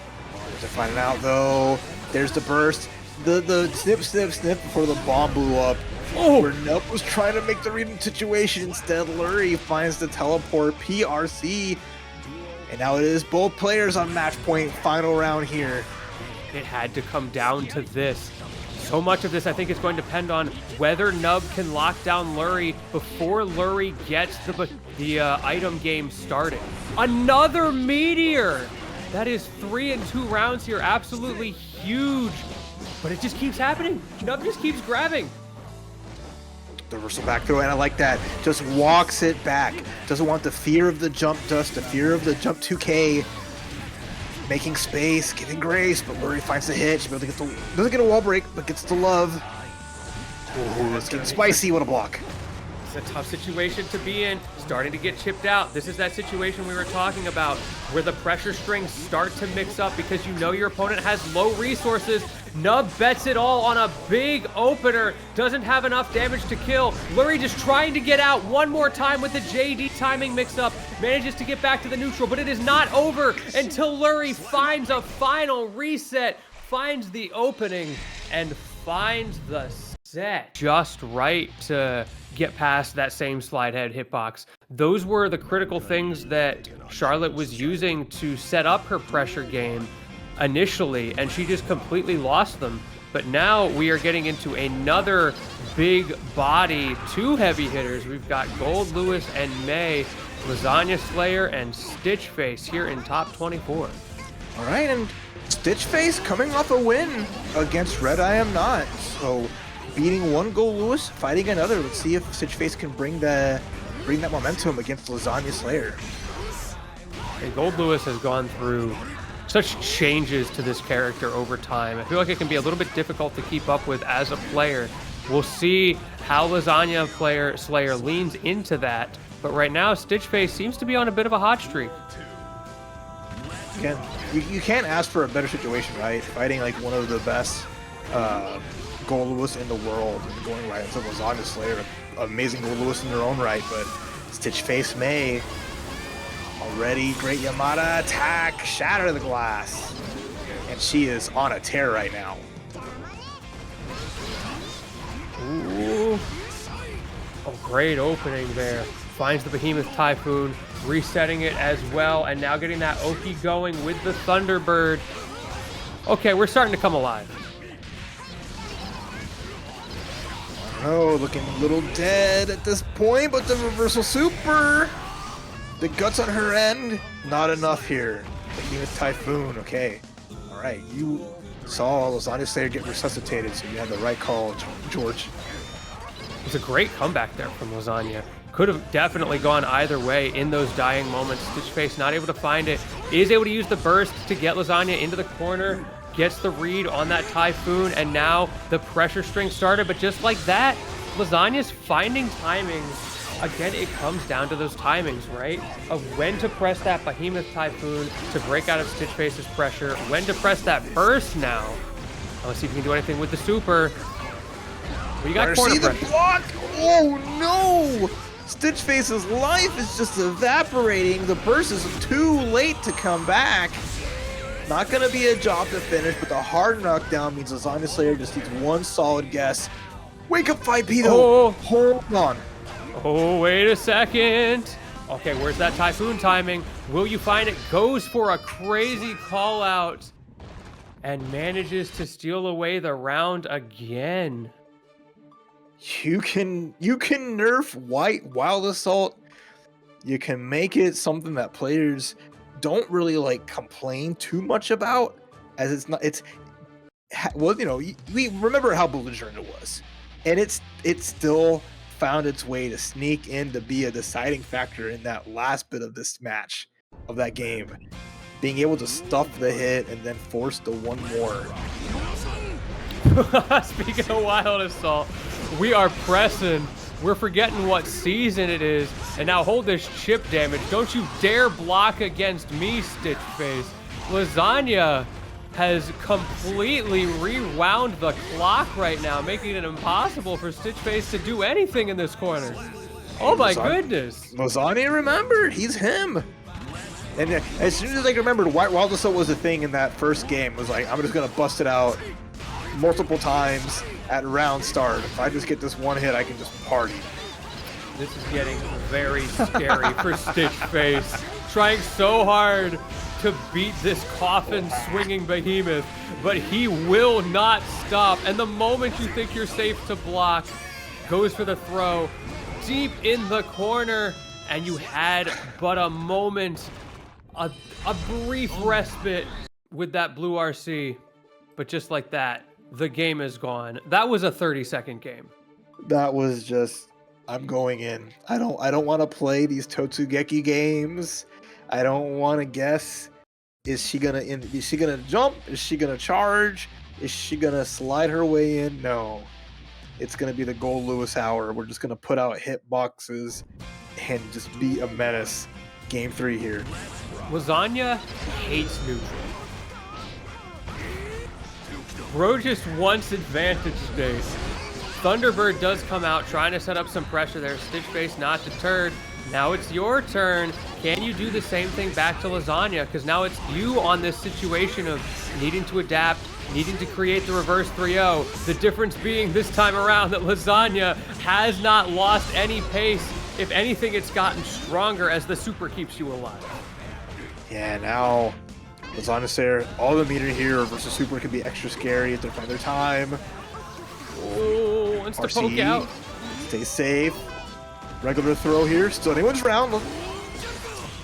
To find it out though, there's the burst. The snip before the bomb blew up. Oh, where Nub was trying to make the reading situation. Instead, Lurry finds the teleport PRC. And now it is both players on match point. Final round here. It had to come down to this. So much of this, I think, is going to depend on whether Nub can lock down Lurry before Lurry gets the item game started. Another meteor! That is 3 in 2 rounds here. Absolutely huge. But it just keeps happening. Nub just keeps grabbing. The reversal back throw, and I like that. Just walks it back. Doesn't want the fear of the jump dust, the fear of the jump 2K. Making space, giving grace, but Lurry finds the hit. She's able to get doesn't get a wall break, but gets the love. Ooh, it's getting spicy. What a block. It's a tough situation to be in, starting to get chipped out. This is that situation we were talking about where the pressure strings start to mix up because you know your opponent has low resources. Nub bets it all on a big opener, doesn't have enough damage to kill. Lurry just trying to get out one more time with the JD timing mix-up, manages to get back to the neutral, but it is not over until Lurry finds a final reset, finds the opening, and finds the set just right to get past that same slide head hitbox. Those were the critical things that Charlotte was using to set up her pressure game initially, and she just completely lost them. But now we are getting into another big body, 2 heavy hitters. We've got Goldlewis and May, Lasagna Slayer and StitchFace here in top 24. All right, and StitchFace coming off a win against RedIAmNot. So beating one Goldlewis, fighting another. Let's see if StitchFace can bring that momentum against Lasagna Slayer. And Goldlewis has gone through such changes to this character over time. I feel like it can be a little bit difficult to keep up with as a player. We'll see how Lasagna Slayer leans into that. But right now, StitchFace seems to be on a bit of a hot streak. Again, you can't ask for a better situation, right? Fighting like one of the best Goldlewis in the world and going right into Lasagna Slayer. Amazing Goldlewis in their own right, but StitchFace May already great Yamada attack, shatter the glass. And she is on a tear right now. Ooh. Oh, great opening there. Finds the Behemoth Typhoon, resetting it as well, and now getting that Oki going with the Thunderbird. Okay, we're starting to come alive. Oh, looking a little dead at this point, but the reversal super. The guts on her end, not enough here. Behemoth Typhoon, okay. All right, you saw Lasagna Slayer get resuscitated, so you had the right call, George. It was a great comeback there from Lasagna. Could have definitely gone either way in those dying moments. StitchFace not able to find it, is able to use the burst to get Lasagna into the corner, gets the read on that Typhoon, and now the pressure string started, but just like that, Lasagna's finding timings. Again, it comes down to those timings, right? Of when to press that Behemoth Typhoon to break out of StitchFace's pressure, when to press that burst now. Let's see if we can do anything with the super. Well, you got corner See the pressure. block. Oh no! StitchFace's life is just evaporating. The burst is too late to come back. Not gonna be a job to finish, but the hard knockdown means Lasagna Slayer just needs one solid guess. Wake up 5P though. Oh. Hold on. Oh, wait a second. Okay, where's that Typhoon timing? Will you find it? Goes for a crazy call out and manages to steal away the round again. You can nerf White Wild Assault. You can make it something that players don't really like complain too much about, as well, you know, we remember how belligerent it was, and it's still found its way to sneak in to be a deciding factor in that last bit of this match, of that game, being able to stuff the hit and then force the one more. Speaking of Wild Assault, we are pressing. We're forgetting what season it is. And now hold this chip damage. Don't you dare block against me, StitchFace. Lasagna has completely rewound the clock right now, making it impossible for StitchFace to do anything in this corner. Oh my goodness. Lasagna remembered. He's him. And as soon as I remembered White Wild Assault was a thing in that first game, it was like, I'm just going to bust it out multiple times at round start. If I just get this one hit, I can just party. This is getting very scary for StitchFace. Trying so hard to beat this coffin swinging behemoth, but he will not stop. And the moment you think you're safe to block, goes for the throw deep in the corner, and you had but a moment, a brief respite with that blue RC, but just like that, the game is gone. That was a 30-second game. That was just, I'm going in. I don't want to play these Totsugeki games. I don't want to guess. Is she gonna jump? Is she gonna charge? Is she gonna slide her way in? No. It's gonna be the Goldlewis hour. We're just gonna put out hitboxes and just be a menace. Game 3 here. Lasagna hates neutral. Bro just wants advantage space. Thunderbird does come out, trying to set up some pressure there. StitchFace not deterred. Now it's your turn. Can you do the same thing back to Lasagna? Because now it's you on this situation of needing to adapt, needing to create the reverse 3-0. The difference being this time around that Lasagna has not lost any pace. If anything, it's gotten stronger as the super keeps you alive. Yeah, now Lasagna Slayer, all the meter here versus super can be extra scary if they find their time. Oh, wants to poke out. Stay safe. Regular throw here. Still anyone's round.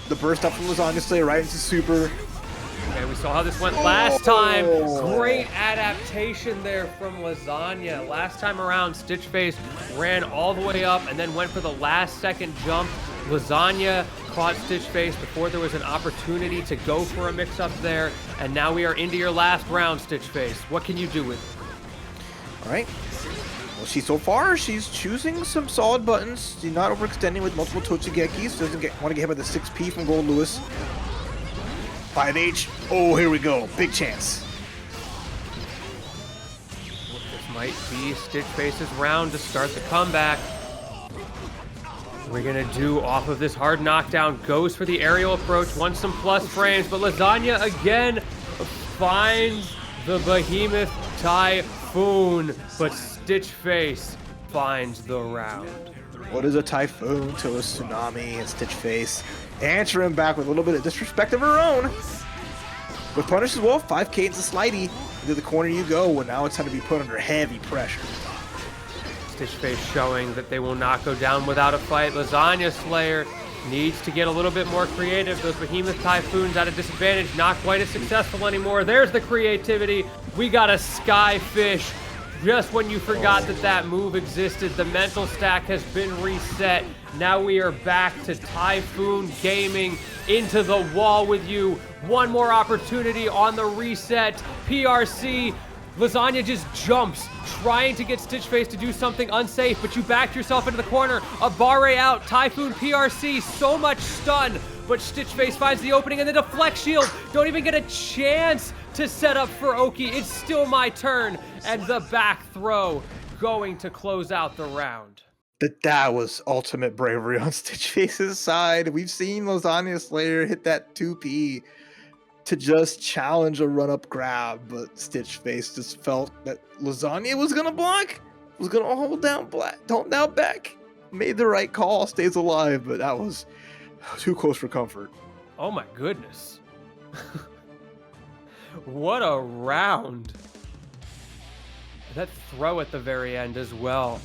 The burst up from Lasagna Slayer right into super. Okay, we saw how this went last time. Great adaptation there from Lasagna. Last time around, StitchFace ran all the way up and then went for the last second jump. Lasagna caught StitchFace before there was an opportunity to go for a mix-up there. And now we are into your last round, StitchFace. What can you do with it? All right. Well, so far, she's choosing some solid buttons. She's not overextending with multiple Totsugekis. Doesn't want to get hit by the 6P from Goldlewis. 5H. Oh, here we go. Big chance. This might be StitchFace's round to start the comeback. We're gonna do off of this hard knockdown. Goes for the aerial approach. Wants some plus frames, but Lasagna again finds the behemoth Typhoon, but StitchFace finds the round. What is a typhoon to a tsunami? And StitchFace answering back with a little bit of disrespect of her own. With punish as well, 5K into slidey. Into the corner you go, when now it's time to be put under heavy pressure. StitchFace showing that they will not go down without a fight. Lasagna Slayer needs to get a little bit more creative. Those Behemoth Typhoons at a disadvantage, not quite as successful anymore. There's the creativity. We got a Skyfish. Just when you forgot that move existed, the mental stack has been reset. Now we are back to Typhoon Gaming, into the wall with you. One more opportunity on the reset. PRC, Lasagna just jumps, trying to get StitchFace to do something unsafe, but you backed yourself into the corner. A.B.A out, Typhoon PRC, so much stun, but StitchFace finds the opening and the deflect shield. Don't even get a chance to set up for Oki. It's still my turn, and the back throw going to close out the round. That was ultimate bravery on StitchFace's side. We've seen Lasagna Slayer hit that 2P to just challenge a run-up grab, but StitchFace just felt that Lasagna was gonna block, was gonna hold down back, made the right call, stays alive, but that was too close for comfort. Oh my goodness. What a round. That throw at the very end as well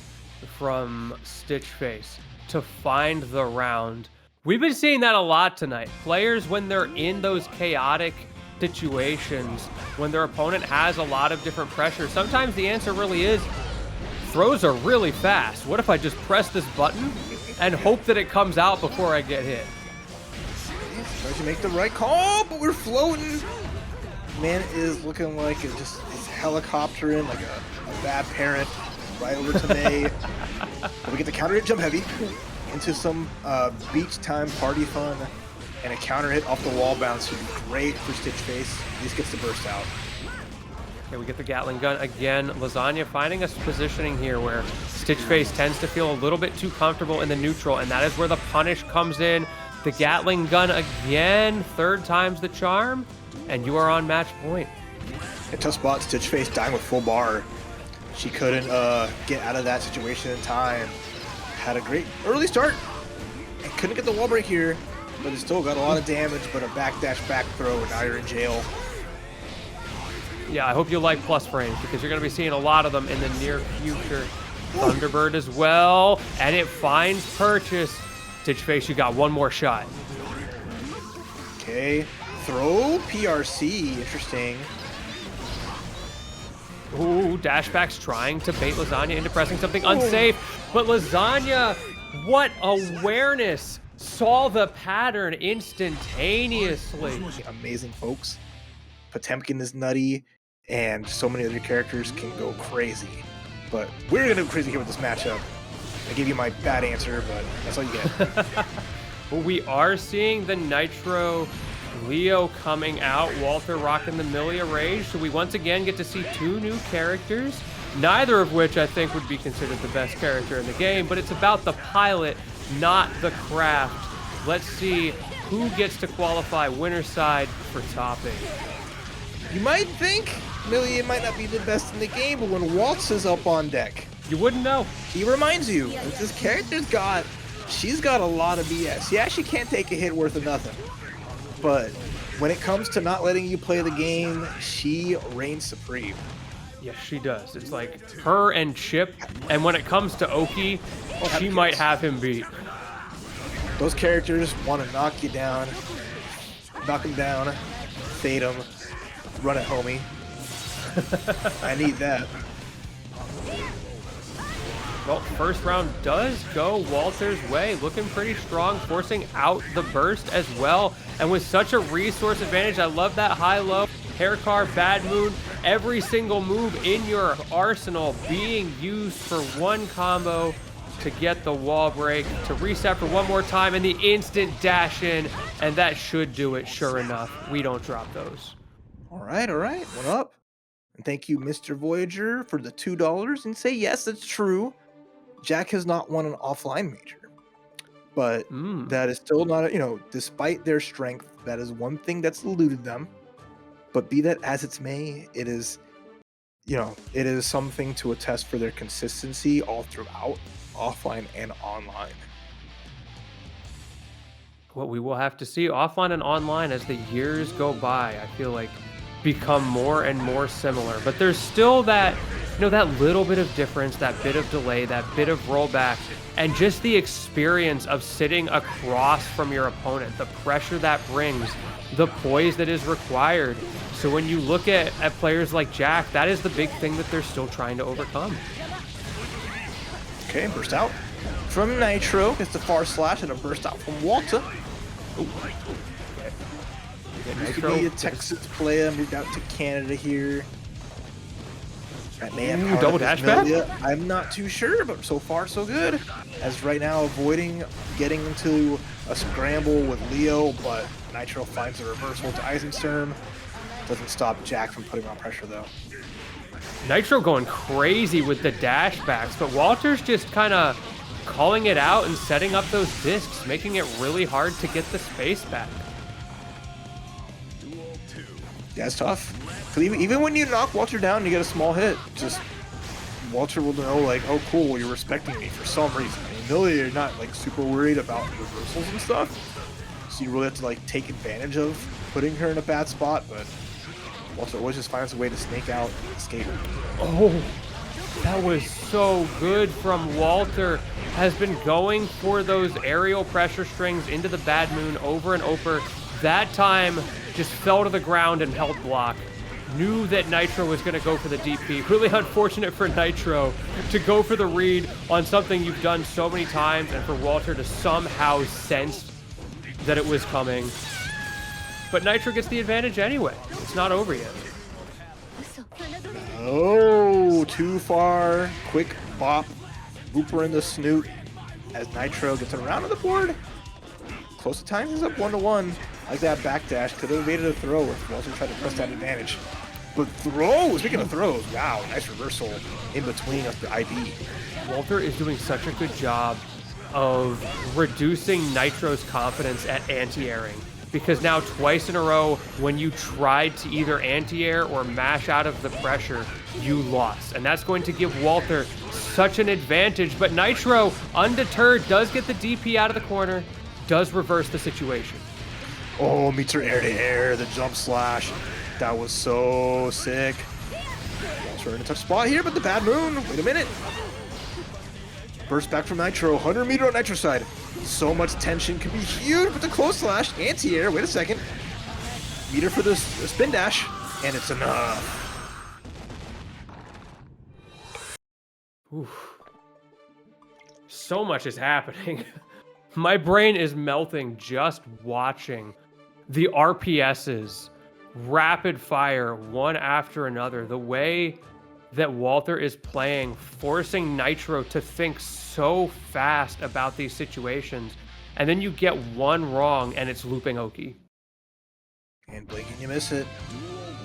from StitchFace to find the round. We've been seeing that a lot tonight. Players, when they're in those chaotic situations, when their opponent has a lot of different pressure, sometimes the answer really is, throws are really fast. What if I just press this button and hope that it comes out before I get hit? Tries to make the right call, but we're floating. Man is looking like it's just he's helicoptering like a bad parent right over to May. But we get the counter hit jump heavy into some beach time party fun, and a counter hit off the wall bounce would be great for StitchFace. He just gets the burst out. Okay, we get the Gatling gun again. Lasagna finding us positioning here where StitchFace tends to feel a little bit too comfortable in the neutral, and that is where the punish comes in. The Gatling gun again, third time's the charm, and you are on match point. A tough spot, StitchFace dying with full bar. She couldn't get out of that situation in time. Had a great early start and couldn't get the wall break here, but it still got a lot of damage, but a backdash back throw, and now you're in jail. Yeah, I hope you like plus frames because you're going to be seeing a lot of them in the near future. Thunderbird as well, and it finds purchase. StitchFace, you got one more shot. Okay, throw PRC, interesting. Ooh, Dashback's trying to bait Lasagna into pressing something unsafe, but Lasagna, what awareness, saw the pattern instantaneously. Amazing, folks. Potemkin is nutty, and so many other characters can go crazy. But we're going to go crazy here with this matchup. I gave you my bad answer, but that's all you get. Well, we are seeing the Nitro Leo coming out. Walter rocking the Millia Rage. So we once again get to see two new characters, neither of which I think would be considered the best character in the game, but it's about the pilot, not the craft. Let's see who gets to qualify winner's side for topping. You might think Millia might not be the best in the game, but when Waltz is up on deck, you wouldn't know. He reminds you that this character's she's got a lot of BS. Yeah, she can't take a hit worth of nothing. But when it comes to not letting you play the game, she reigns supreme. Yes, she does. It's like her and Chipp, and when it comes to Oki, she might have him beat. Those characters want to knock you down, knock him down, fade him, run it, homie. I need that. Well, first round does go Walter's way, looking pretty strong, forcing out the burst as well. And with such a resource advantage, I love that high-low, hair carve, bad moon, every single move in your arsenal being used for one combo to get the wall break, to reset for one more time, and the instant dash in, and that should do it, sure enough. We don't drop those. All right, one up. And thank you, Mr. Voyager, for the $2, and say, yes, it's true. Jack has not won an offline major, but that is still not, despite their strength, that is one thing that's eluded them. But be that as it may, it is something to attest for their consistency all throughout, offline and online. What we will have to see offline and online as the years go by, I feel like become more and more similar, but there's still that that little bit of difference, that bit of delay, that bit of rollback, and just the experience of sitting across from your opponent, the pressure that brings, the poise that is required. So when you look at players like Jack, that is the big thing that they're still trying to overcome. Okay, burst out from Nitro. Gets the far slash and a burst out from Walter. Nitro, be a Texas player, moved out to Canada here. That may have double dash back? I'm not too sure, but so far so good. As right now avoiding getting into a scramble with Leo, but Nitro finds a reversal to Eisenstern. Doesn't stop Jack from putting on pressure though. Nitro going crazy with the dash backs, but Walter's just kind of calling it out and setting up those discs, making it really hard to get the space back. Yeah, it's tough. Because even when you knock Walter down, you get a small hit. Just Walter will know, like, oh, cool, you're respecting me for some reason. I mean, Millia, you're not like super worried about reversals and stuff, so you really have to like take advantage of putting her in a bad spot. But Walter always just finds a way to snake out and escape. Oh, that was so good from Walter. Has been going for those aerial pressure strings into the Bad Moon over and over. That time just fell to the ground and held block. Knew that Nitro was going to go for the DP. Really unfortunate for Nitro to go for the read on something you've done so many times, and for Walter to somehow sense that it was coming. But Nitro gets the advantage anyway. It's not over yet. Oh, too far. Quick bop. Booper in the snoot as Nitro gets around on the board. Close to time, he's up 1-1. Like that backdash, could have evaded a throw if Walter tried to press that advantage. But throws, speaking of throws, wow, nice reversal in between of the IB. Walter is doing such a good job of reducing Nitro's confidence at anti-airing. Because now twice in a row, when you tried to either anti-air or mash out of the pressure, you lost. And that's going to give Walter such an advantage. But Nitro, undeterred, does get the DP out of the corner, does reverse the situation. Oh, meets her air to air, the jump slash. That was so sick. Walter in a tough spot here, but the Bad Moon, wait a minute. Burst back from Nitro, 100 meter on Nitro side. So much tension, could be huge, but the close slash, anti-air, wait a second. Meter for the spin dash, and it's enough. Oof. So much is happening. My brain is melting just watching the RPSs rapid fire one after another. The way that Walter is playing, forcing Nitro to think so fast about these situations, and then you get one wrong and it's looping Oki. And blink and you miss it.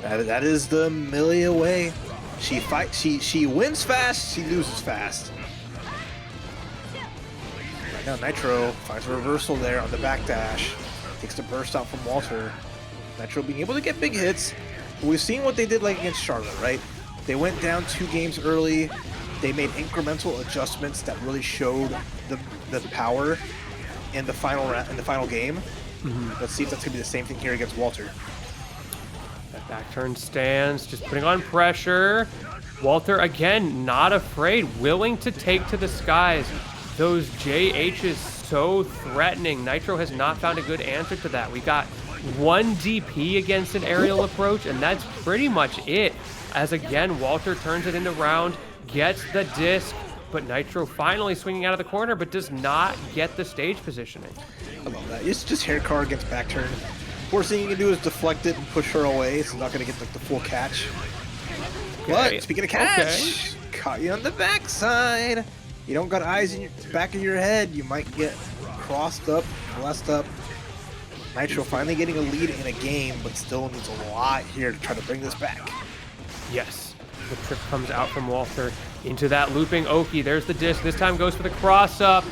That is the Millia way. She wins fast, she loses fast. Right now Nitro finds a reversal there on the backdash. Takes the burst out from Walter. Nitro being able to get big hits. We've seen what they did like against Charlotte, right? They went down 2 games early. They made incremental adjustments that really showed the power in the final game. Let's see if that's gonna be the same thing here against Walter. That back turn stance, just putting on pressure. Walter again, not afraid, willing to take to the skies. Those JHs so threatening. Nitro has not found a good answer to that. We got 1 DP against an aerial approach, and that's pretty much it. As again, Walter turns it into round, gets the disc, but Nitro finally swinging out of the corner, but does not get the stage positioning. I love that. It's just hair car against back turn. Worst thing you can do is deflect it and push her away. It's not going to get like the full catch. Okay. But speaking of catch, caught you on the backside. You don't got eyes in the back of your head. You might get crossed up, blessed up. Nitro finally getting a lead in a game, but still needs a lot here to try to bring this back. Yes, the trip comes out from Walter into that looping Oki. There's the disc. This time goes for the cross up.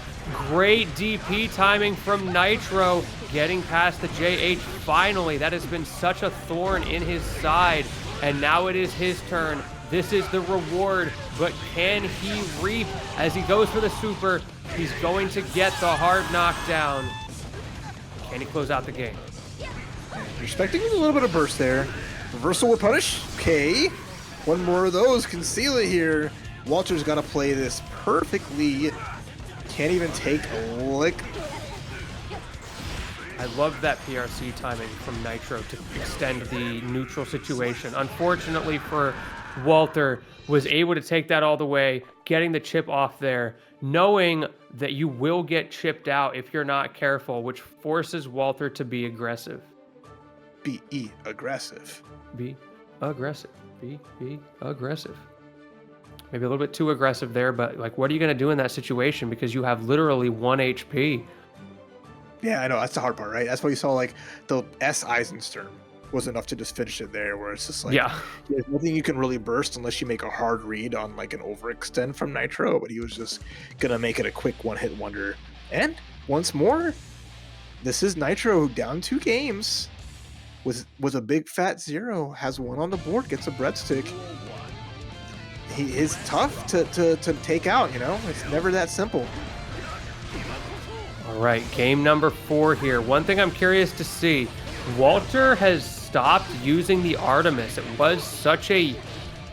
Great DP timing from Nitro, getting past the JH finally. That has been such a thorn in his side, and now it is his turn. This is the reward, but can he reap as he goes for the super? He's going to get the hard knockdown. Can he close out the game? You're expecting a little bit of burst there. Reversal with punish. Okay. One more of those. Conceal it here. Walter's got to play this perfectly. Can't even take a lick. I love that PRC timing from Nitro to extend the neutral situation. Unfortunately for Walter, was able to take that all the way, getting the chip off there, knowing that you will get chipped out if you're not careful, which forces Walter to be aggressive. Be aggressive. Be aggressive. Be aggressive. Maybe a little bit too aggressive there, but like, what are you going to do in that situation? Because you have literally 1 HP. Yeah, I know. That's the hard part, right? That's why you saw like the S Eisensturm. was enough to just finish it there, where it's just like, Yeah. there's nothing you can really burst unless you make a hard read on like an overextend from Nitro, but he was just gonna make it a quick one-hit wonder. And once more, this is Nitro down 2 games with a big fat 0, has 1 on the board, gets a breadstick. He is tough to take out, you know? It's never that simple. All right, game number 4 here. One thing I'm curious to see, Walter has stopped using the Artemis. It was such a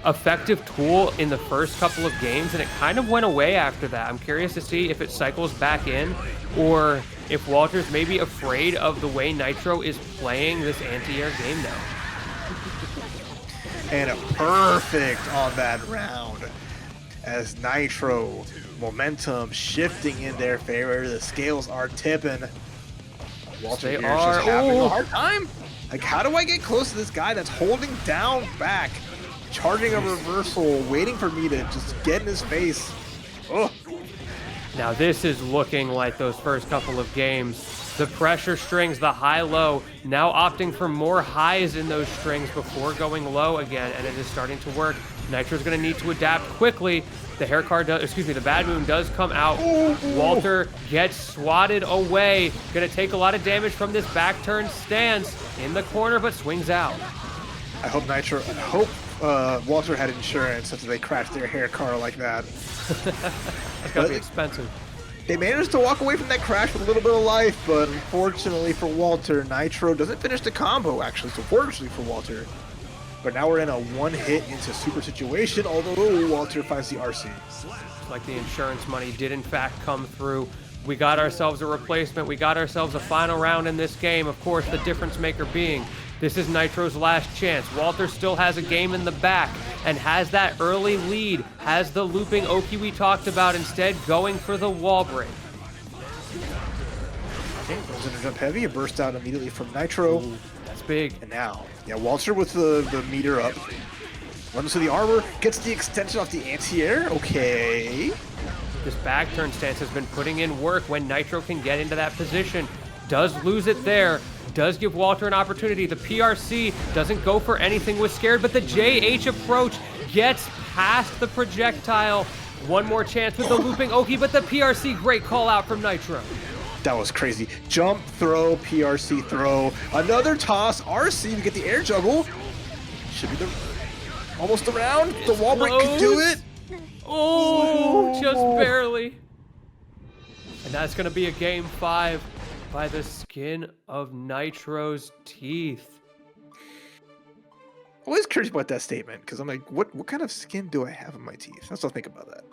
effective tool in the first couple of games, and it kind of went away after that. I'm curious to see if it cycles back in, or if Walter's maybe afraid of the way Nitro is playing this anti-air game now. And a perfect on that round as Nitro momentum shifting in their favor. The scales are tipping. Walter here is just having a hard time. Like, how do I get close to this guy that's holding down back, charging a reversal, waiting for me to just get in his face? Ugh. Now this is looking like those first couple of games. The pressure strings, the high-low, now opting for more highs in those strings before going low again, and it is starting to work. Nitro's going to need to adapt quickly. The hair card does, excuse me, the bad moon does come out. Walter gets swatted away. Going to take a lot of damage from this back turn stance in the corner, but swings out. I hope Walter had insurance after they crashed their hair car like that. That's got to be expensive. They managed to walk away from that crash with a little bit of life, but unfortunately for Walter, Nitro doesn't finish the combo, actually, so fortunately for Walter. But now we're in a one-hit into super situation, although Walter finds the RC. Like the insurance money did in fact come through. We got ourselves a replacement. We got ourselves a final round in this game. Of course, the difference maker being this is Nitro's last chance. Walter still has a game in the back and has that early lead, has the looping Oki we talked about, instead going for the wall break. Okay, goes into jump heavy, it burst out immediately from Nitro. Ooh, that's big. And now, yeah, Walter with the meter up. Runs to the armor, gets the extension off the anti-air. Okay. This back turn stance has been putting in work when Nitro can get into that position. Does lose it there. Does give Walter an opportunity. The PRC doesn't go for anything with Scared, but the JH approach gets past the projectile. One more chance with the looping Oki, but the PRC, great call out from Nitro. That was crazy. Jump, throw, PRC, throw. Another toss, RC to get the air juggle. Should be almost around. The wall break could do it. Oh, just barely. And that's going to be a game 5 by the skin of Nitro's teeth. I'm always curious about that statement, because I'm like, what kind of skin do I have in my teeth? Let's not think about that.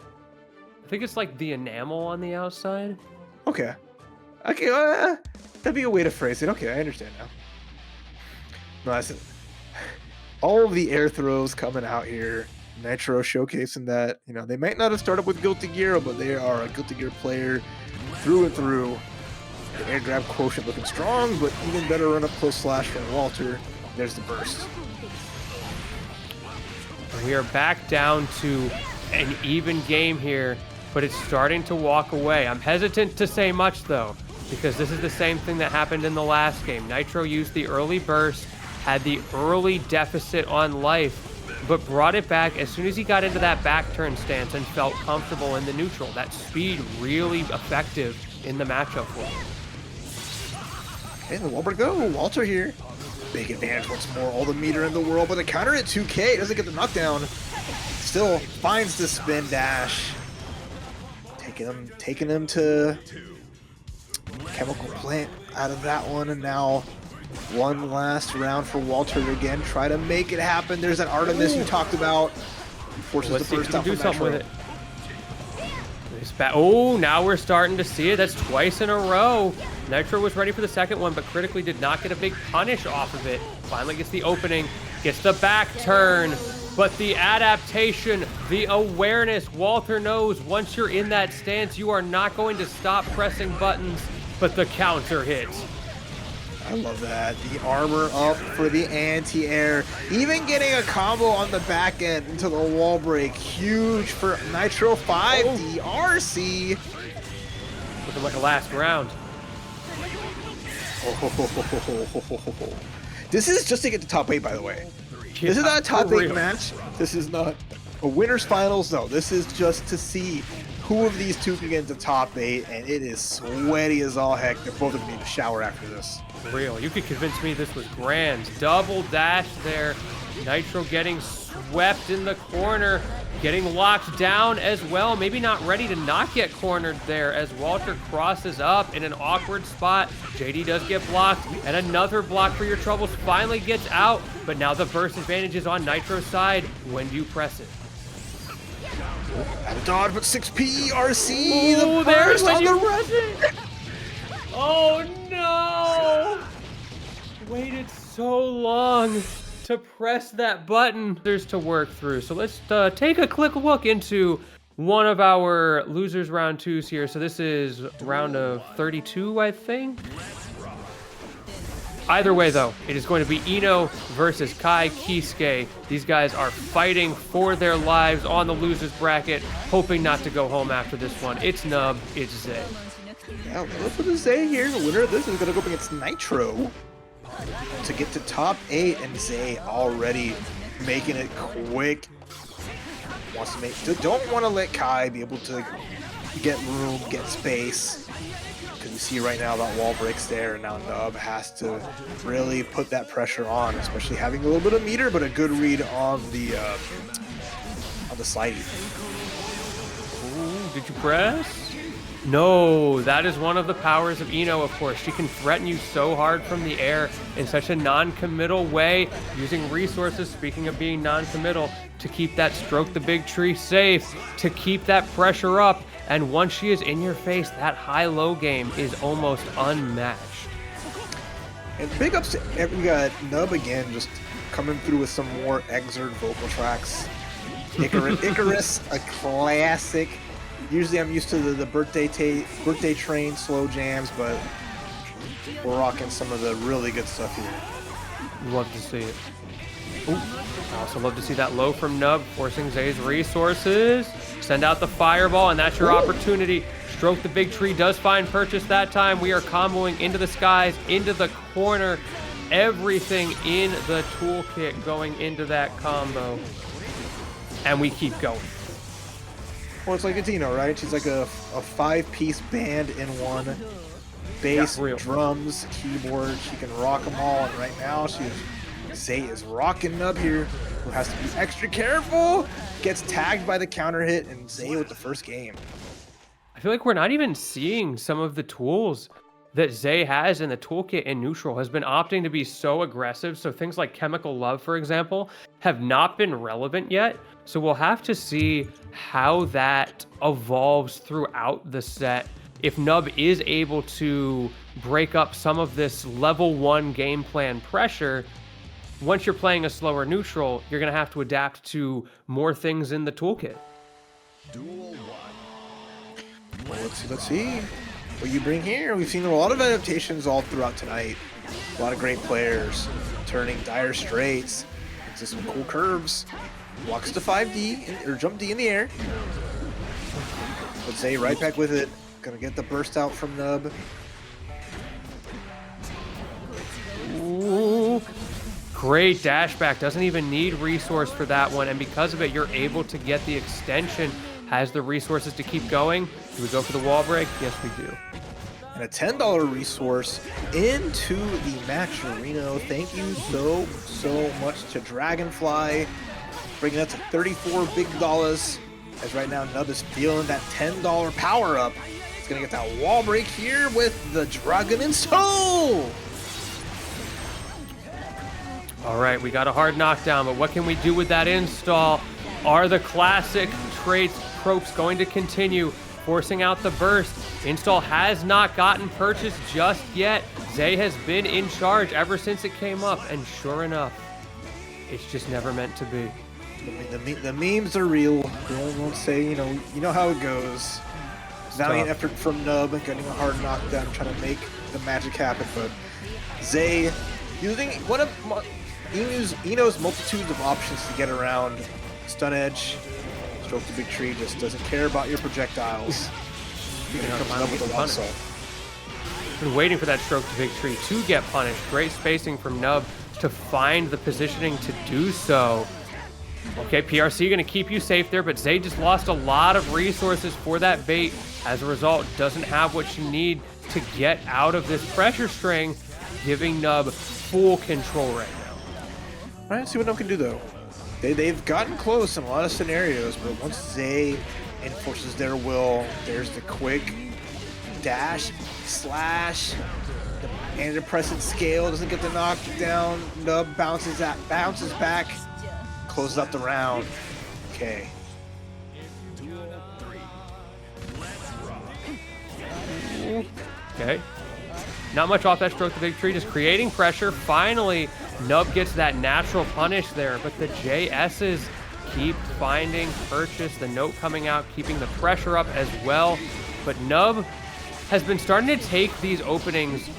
I think it's like the enamel on the outside. Okay. Okay, that'd be a way to phrase it. Okay, I understand now. No, that's it. All of the air throws coming out here. Nitro showcasing that, you know, they might not have started with Guilty Gear, but they are a Guilty Gear player through and through. The air grab quotient looking strong, but even better run up close slash from Walter. There's the burst. We are back down to an even game here, but it's starting to walk away. I'm hesitant to say much though, because this is the same thing that happened in the last game. Nitro used the early burst, had the early deficit on life, but brought it back as soon as he got into that back turn stance and felt comfortable in the neutral. That speed really effective in the matchup for him. Okay, the Walter go. Walter here. Big advantage once more. All the meter in the world, but the counter at 2K doesn't get the knockdown. Still finds the spin dash. Taking him to chemical plant out of that one, and now one last round for Walter to again try to make it happen. There's that Artemis you talked about. Forces Let's the see if burst he can out do from something Nitro. with it. Oh, now we're starting to see it. That's twice in a row. Nitro was ready for the second one, but critically did not get a big punish off of it. Finally gets the opening, gets the back turn, but the adaptation, the awareness, Walter knows once you're in that stance, you are not going to stop pressing buttons, but the counter hits. I love that. The armor up for the anti-air. Even getting a combo on the back end into the wall break. Huge for Nitro 5 DRC. Looking like a last round. This is just to get to top 8, by the way. This is not a top 8 match. This is not a winner's finals. No, this is just to see who of these two can get into top 8, and it is sweaty as all heck. They're both going to need a shower after this. Real. You could convince me this was grand. Double dash there. Nitro getting swept in the corner, getting locked down as well. Maybe not ready to not get cornered there as Walter crosses up in an awkward spot. JD does get blocked, and another block for your troubles finally gets out. But now the burst advantage is on Nitro's side. When do you press it? Out of dodge, but 6P, RC, Oh, the there's burst when on you the press it. Oh no! Waited so long to press that button. There's to work through. So let's take a quick look into one of our losers round 2s here. So this is round of 32, I think. Either way, though, it is going to be Eno versus Kai Kiske. These guys are fighting for their lives on the losers bracket, hoping not to go home after this one. It's Nub, it's Zaye. Yeah, look for the Zaye here. The winner of this is going to go up against Nitro to get to top 8, and Zaye already making it quick. Wants to make. Don't want to let Kai be able to get room, get space. Because you see right now that wall breaks there, and now Nub has to really put that pressure on, especially having a little bit of meter, but a good read on the slidey. Ooh, did you press? No, that is one of the powers of Eno, of course. She can threaten you so hard from the air in such a non-committal way, using resources, speaking of being non-committal, to keep that stroke the big tree safe, to keep that pressure up. And once she is in your face, that high-low game is almost unmatched. And big ups to we got Nub again, just coming through with some more Exert vocal tracks. Icarus, a classic. Usually I'm used to the birthday train slow jams, but we're rocking some of the really good stuff here. Love to see it. Ooh. I also love to see that low from Nub, forcing Zaye's resources. Send out the fireball, and that's your opportunity. Stroke the big tree does find purchase that time. We are comboing into the skies, into the corner. Everything in the toolkit going into that combo. And we keep going. Well, it's like a Dino, right? She's like a 5-piece band in one. Bass, Yeah, drums, keyboard. She can rock them all. And right now, Zaye is rocking Nub here, who has to be extra careful. Gets tagged by the counter hit, and Zaye with the first game. I feel like we're not even seeing some of the tools that Zaye has in the toolkit in neutral. Has been opting to be so aggressive. So things like Chemical Love, for example, have not been relevant yet. So we'll have to see how that evolves throughout the set. If Nub is able to break up some of this level 1 game plan pressure, once you're playing a slower neutral, you're going to have to adapt to more things in the toolkit. Well, let's see what you bring here. We've seen a lot of adaptations all throughout tonight. A lot of great players turning dire straights into some cool curves. Walks to 5D, or jump D in the air. Let's say right back with it. Gonna get the burst out from Nub. Ooh. Great dash back. Doesn't even need resource for that one. And because of it, you're able to get the extension. Has the resources to keep going. Do we go for the wall break? Yes, we do. And a $10 resource into the match, Reno. Thank you so much to Dragonfly. Bringing that to 34 big dollars. As right now, Nub is feeling that $10 power up. He's gonna get that wall break here with the Dragon Install. All right, we got a hard knockdown, but what can we do with that install? Are the classic traits tropes going to continue, forcing out the burst? Install has not gotten purchased just yet. Zaye has been in charge ever since it came up, and sure enough, it's just never meant to be. The memes are real. We won't say, you know how it goes. Valiant effort from Nub, getting a hard knockdown, trying to make the magic happen, but Zaye using one of Eno's multitudes of options to get around. Stun Edge, Stroke the Big Tree, just doesn't care about your projectiles. Been waiting for that Stroke the Big Tree to get punished. Great spacing from Nub to find the positioning to do so. Okay, PRC gonna keep you safe there, but Zaye just lost a lot of resources for that bait. As a result, doesn't have what you need to get out of this pressure string, giving Nub full control right now. All right, see what Nub can do though. They've gotten close in a lot of scenarios, but once Zaye enforces their will, there's the quick dash, slash, the antidepressant scale doesn't get the knockdown. Nub bounces back, closes up the round. Okay. Okay. Not much off that stroke to victory, just creating pressure. Finally, Nub gets that natural punish there, but the JS's keep finding purchase. The note coming out, keeping the pressure up as well. But Nub has been starting to take these openings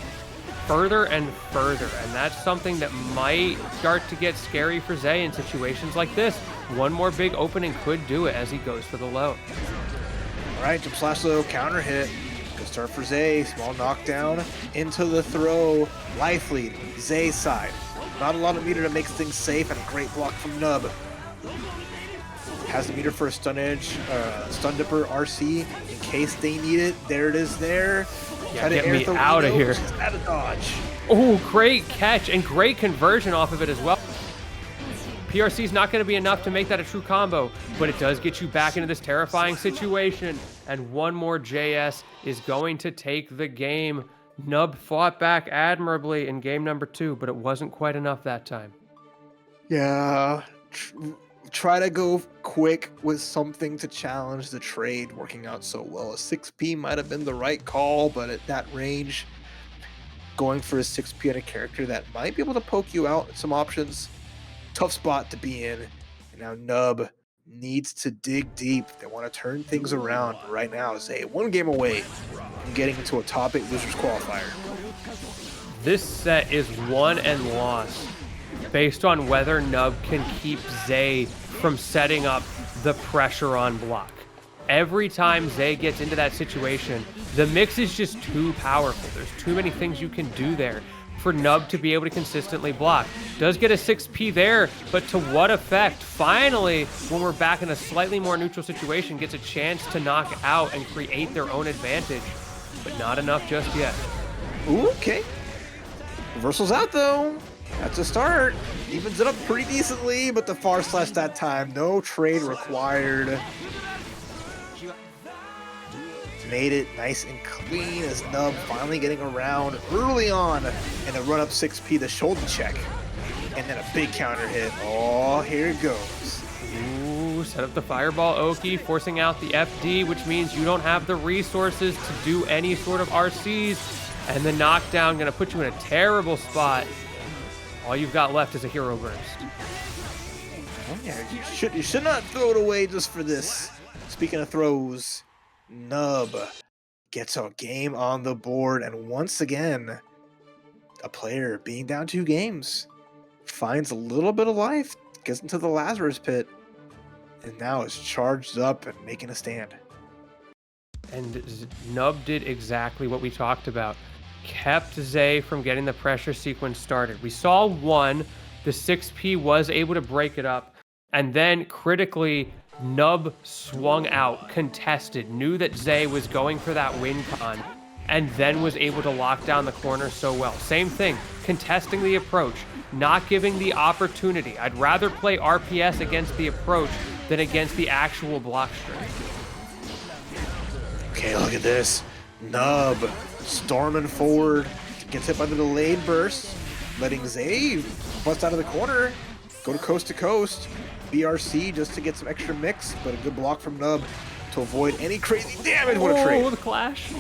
further and further, and that's something that might start to get scary for Zaye in situations like this. One more big opening could do it as he goes for the low. All right, jump slash low, counter hit. Good start for Zaye. Small knockdown into the throw. Life lead, Zaye's side. Not a lot of meter to make things safe, and a great block from Nub. Has the meter for a stun edge, stun dipper RC in case they need it. There it is there. Yeah, get me out of here. Out of dodge. Oh, great catch and great conversion off of it as well. PRC is not going to be enough to make that a true combo, but it does get you back into this terrifying situation. And one more JS is going to take the game. Nub fought back admirably in game number 2, but it wasn't quite enough that time. Yeah. Try to go quick with something to challenge the trade working out so well. A 6P might have been the right call, but at that range, going for a 6P on a character that might be able to poke you out some options, tough spot to be in. And now Nub needs to dig deep. They want to turn things around. But right now, Zaye one game away from getting into a top 8 losers qualifier. This set is won and lost based on whether Nub can keep Zaye from setting up the pressure on block. Every time Zaye gets into that situation, the mix is just too powerful. There's too many things you can do there for Nub to be able to consistently block. Does get a 6P there, but to what effect? Finally, when we're back in a slightly more neutral situation, gets a chance to knock out and create their own advantage, but not enough just yet. Ooh, okay. Reversal's out though. That's a start. Evens it up pretty decently, but the far slash that time. No trade required. Made it nice and clean as Nub finally getting around early on in a run-up 6P, the shoulder check. And then a big counter hit. Oh, here it goes. Ooh, set up the Fireball Oki, forcing out the FD, which means you don't have the resources to do any sort of RCs. And the knockdown gonna put you in a terrible spot. All you've got left is a hero burst. Oh, yeah, you should not throw it away just for this. Speaking of throws, Nub gets a game on the board, and once again, a player being down 2 games finds a little bit of life, gets into the Lazarus pit, and now is charged up and making a stand. And Nub did exactly what we talked about. Kept Zaye from getting the pressure sequence started. We saw one, the 6P was able to break it up, and then critically, Nub swung out, contested, knew that Zaye was going for that win con, and then was able to lock down the corner so well. Same thing, contesting the approach, not giving the opportunity. I'd rather play RPS against the approach than against the actual block string. Okay, look at this. Nub storming forward, gets hit by the delayed burst, letting Zaye bust out of the corner, go to coast, BRC just to get some extra mix, but a good block from Nub to avoid any crazy damage. What a trade. Oh, the clash.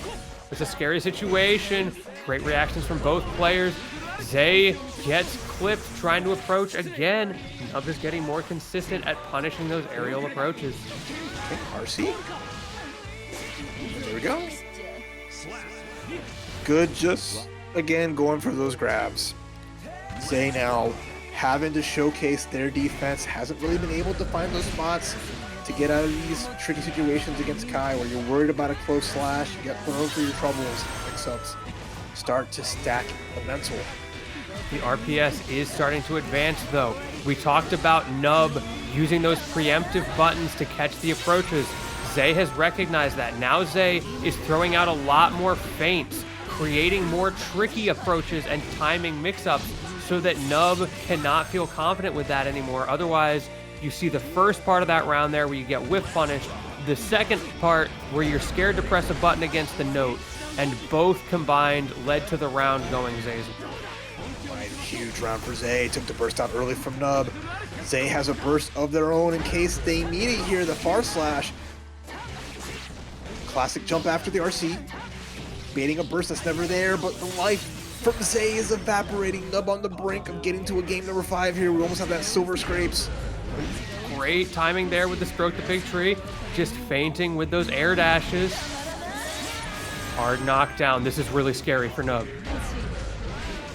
It's a scary situation. Great reactions from both players. Zaye gets clipped, trying to approach again. Nub is getting more consistent at punishing those aerial approaches. Okay, RC. There we go. Good, just again going for those grabs. Zaye now having to showcase their defense, hasn't really been able to find those spots to get out of these tricky situations against Kai where you're worried about a close slash, you get thrown for your troubles, mix-ups start to stack the mental. The RPS is starting to advance, though. We talked about Nub using those preemptive buttons to catch the approaches. Zaye has recognized that. Now Zaye is throwing out a lot more feints, creating more tricky approaches and timing mix-ups so that Nub cannot feel confident with that anymore. Otherwise, you see the first part of that round there where you get whiff punished, the second part where you're scared to press a button against the note, and both combined led to the round going Zaye's way. Right, huge round for Zaye. Took the burst out early from Nub. Zaye has a burst of their own in case they need it here. The far slash. Classic jump after the RC. Baiting a burst that's never there, but the life from Zaye is evaporating. Nub on the brink of getting to a game number 5 here. We almost have that silver scrapes. Great timing there with the stroke the big tree. Just feinting with those air dashes. Hard knockdown. This is really scary for Nub.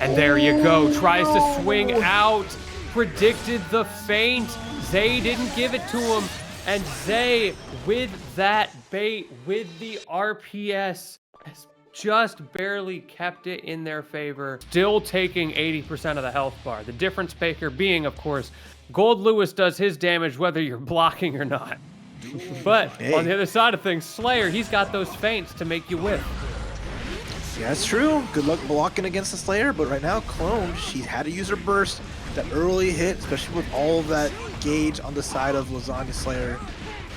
And there you go. Tries to swing out. Predicted the feint. Zaye didn't give it to him. And Zaye, with that bait, with the RPS, has just barely kept it in their favor. Still taking 80% of the health bar. The difference maker being, of course, Goldlewis does his damage whether you're blocking or not. But on the other side of things, Slayer, he's got those feints to make you whiff. Yeah, that's true. Good luck blocking against the Slayer, but right now, Clone, she had to use her burst. That early hit, especially with all of that gauge on the side of Lasagna Slayer.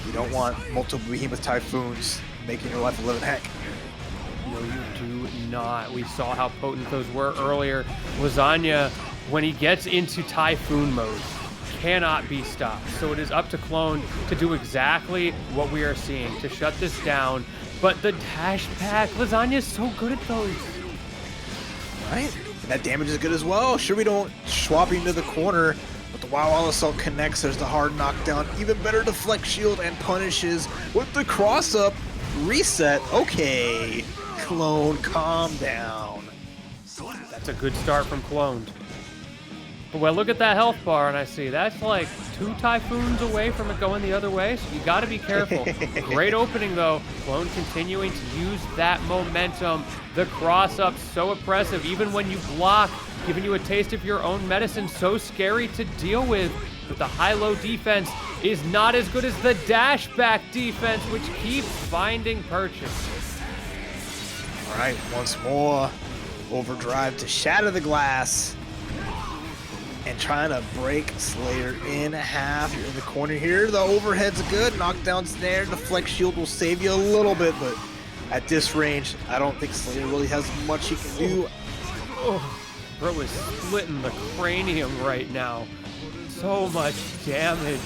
You don't want multiple Behemoth Typhoons making your life a living heck. No, you do not. We saw how potent those were earlier. Lasagna, when he gets into Typhoon mode, cannot be stopped. So it is up to Clone to do exactly what we are seeing, to shut this down. But the dash pack, Lasagna is so good at those. Right? And that damage is good as well. Sure, we don't swap into the corner, but the Wow Assault connects. There's the hard knockdown. Even better deflect shield and punishes with the cross-up reset. Okay, Clone, calm down. That's a good start from Clone. But well, look at that health bar, and I see that's like 2 Typhoons away from it going the other way, so you got to be careful. Great opening, though. Clone continuing to use that momentum. The cross-up, so oppressive, even when you block, giving you a taste of your own medicine, so scary to deal with. But the high-low defense is not as good as the dash-back defense, which keeps finding purchase. All right, once more, overdrive to shatter the glass. And trying to break Slayer in half. You're in the corner here. The overhead's good. Knockdown snare. The flex shield will save you a little bit, but at this range, I don't think Slayer really has much he can do. Oh, bro is splitting the cranium right now. So much damage.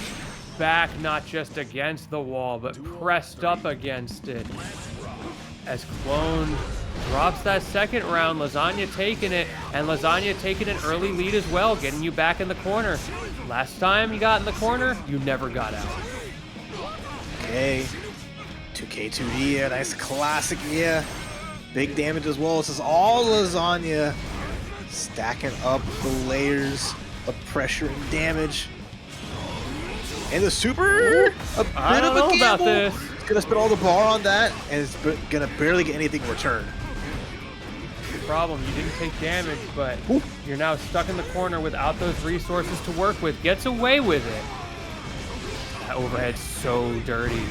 Back, not just against the wall, but pressed up against it. As Clone drops that second round, Lasagna taking it, and Lasagna taking an early lead as well, getting you back in the corner. Last time you got in the corner, you never got out. Okay, 2K2D, a nice classic, yeah. Big damage as well. This is all Lasagna stacking up the layers of pressure and damage. And the super, a bit I don't of a know about gamble. this. It's gonna spend all the bar on that, and it's gonna barely get anything in return. Problem, you didn't take damage, but you're now stuck in the corner without those resources to work with. Gets away with it. That overhead's so dirty.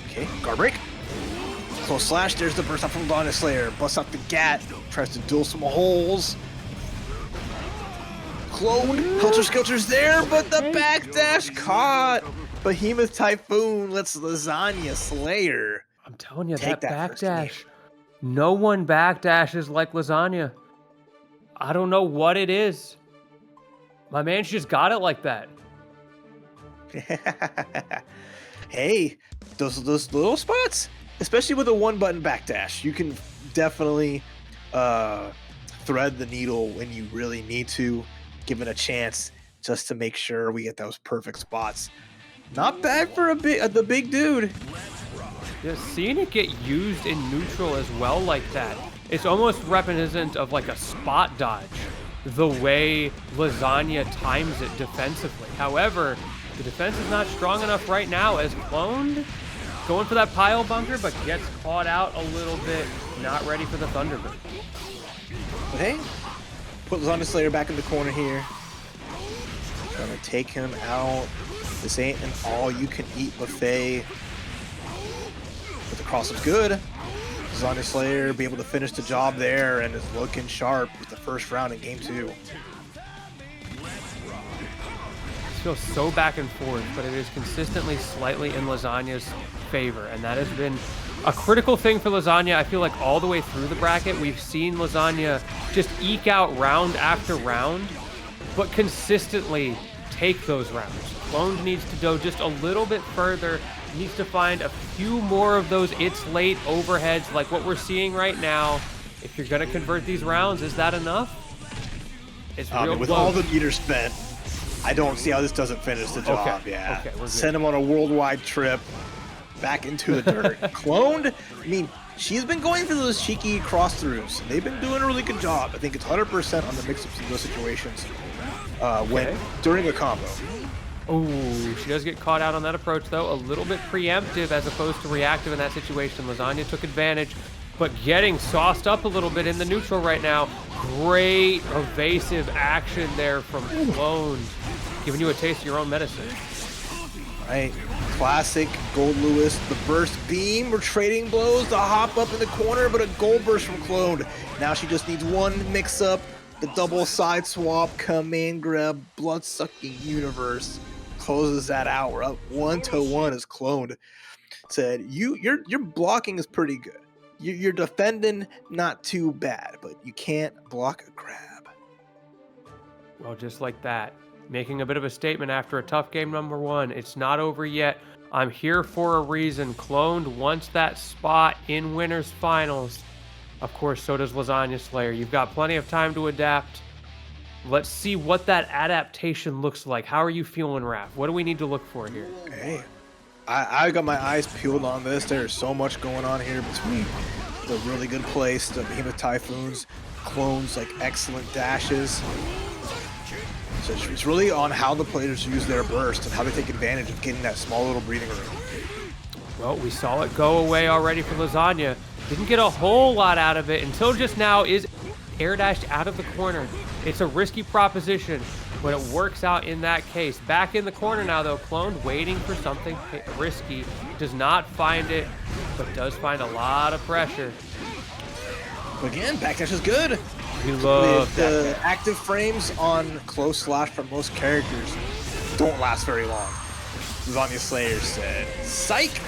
Okay, guard break. Close slash, there's the burst up from Lasagna Slayer. Busts out the gat, tries to duel some holes. Clone, Helter Skelter's there, but the backdash caught. Behemoth Typhoon lets Lasagna Slayer. I'm telling you, Take that that first game. backdash. No one backdashes like Lasagna. I don't know what it is. My man's just got it like that. Hey, those little spots, especially with a 1-button backdash, you can definitely thread the needle when you really need to, give it a chance just to make sure we get those perfect spots. Not bad for the big dude. Yeah, seeing it get used in neutral as well like that, it's almost reminiscent of like a spot dodge, the way Lasagna times it defensively. However, the defense is not strong enough right now as Cloned, going for that pile bunker, but gets caught out a little bit, not ready for the Thunderbird. But hey, Put Lasagna Slayer back in the corner here. Trying to take him out. This ain't an all-you-can-eat buffet. But the cross is good. Lasagna Slayer be able to finish the job there and is looking sharp with the first round in game 2. This feels so back and forth, but it is consistently slightly in Lasagna's favor, and that has been a critical thing for Lasagna. I feel like all the way through the bracket, we've seen Lasagna just eke out round after round, but consistently take those rounds. Clone needs to go just a little bit further, needs to find a few more of those it's late overheads like what we're seeing right now. If you're going to convert these rounds, is that enough? It's real with close. all the meters spent, I don't see how this doesn't finish the job. Okay. Yeah. Okay, we're good. Send him on a worldwide trip back into the dirt. Cloned, I mean, she's been going for those cheeky cross-throughs. They've been doing a really good job. I think it's 100% on the mix-ups in those situations when during a combo. Oh, she does get caught out on that approach, though. A little bit preemptive as opposed to reactive in that situation. Lasagna took advantage, but getting sauced up a little bit in the neutral right now. Great evasive action there from Clone, giving you a taste of your own medicine. Right, classic Goldlewis, the burst beam. We're trading blows, the hop up in the corner, but a gold burst from Clone. Now she just needs one mix-up, the double side swap, command grab, blood-sucking universe. Closes that out. We're up 1-1 as Cloned said. Your blocking is pretty good. You're defending not too bad, but you can't block a grab. Well, just like that, making a bit of a statement after a tough game number 1. It's not over yet. I'm here for a reason. Cloned wants that spot in winners finals. Of course, so does Lasagna Slayer. You've got plenty of time to adapt. Let's see what that adaptation looks like. How are you feeling, Raph? What do we need to look for here? Hey, I got my eyes peeled on this. There's so much going on here between the really good place, the Behemoth Typhoons, Clones, like excellent dashes. So it's really on how the players use their burst and how they take advantage of getting that small little breathing room. Well, we saw it go away already for Lasagna. Didn't get a whole lot out of it until just now is air dashed out of the corner. It's a risky proposition, but it works out in that case. Back in the corner now, though. Clone waiting for something risky. Does not find it, but does find a lot of pressure. Again, backdash is good. We love the active frames on close slash for most characters don't last very long. Lasagna Slayer said, "Psych!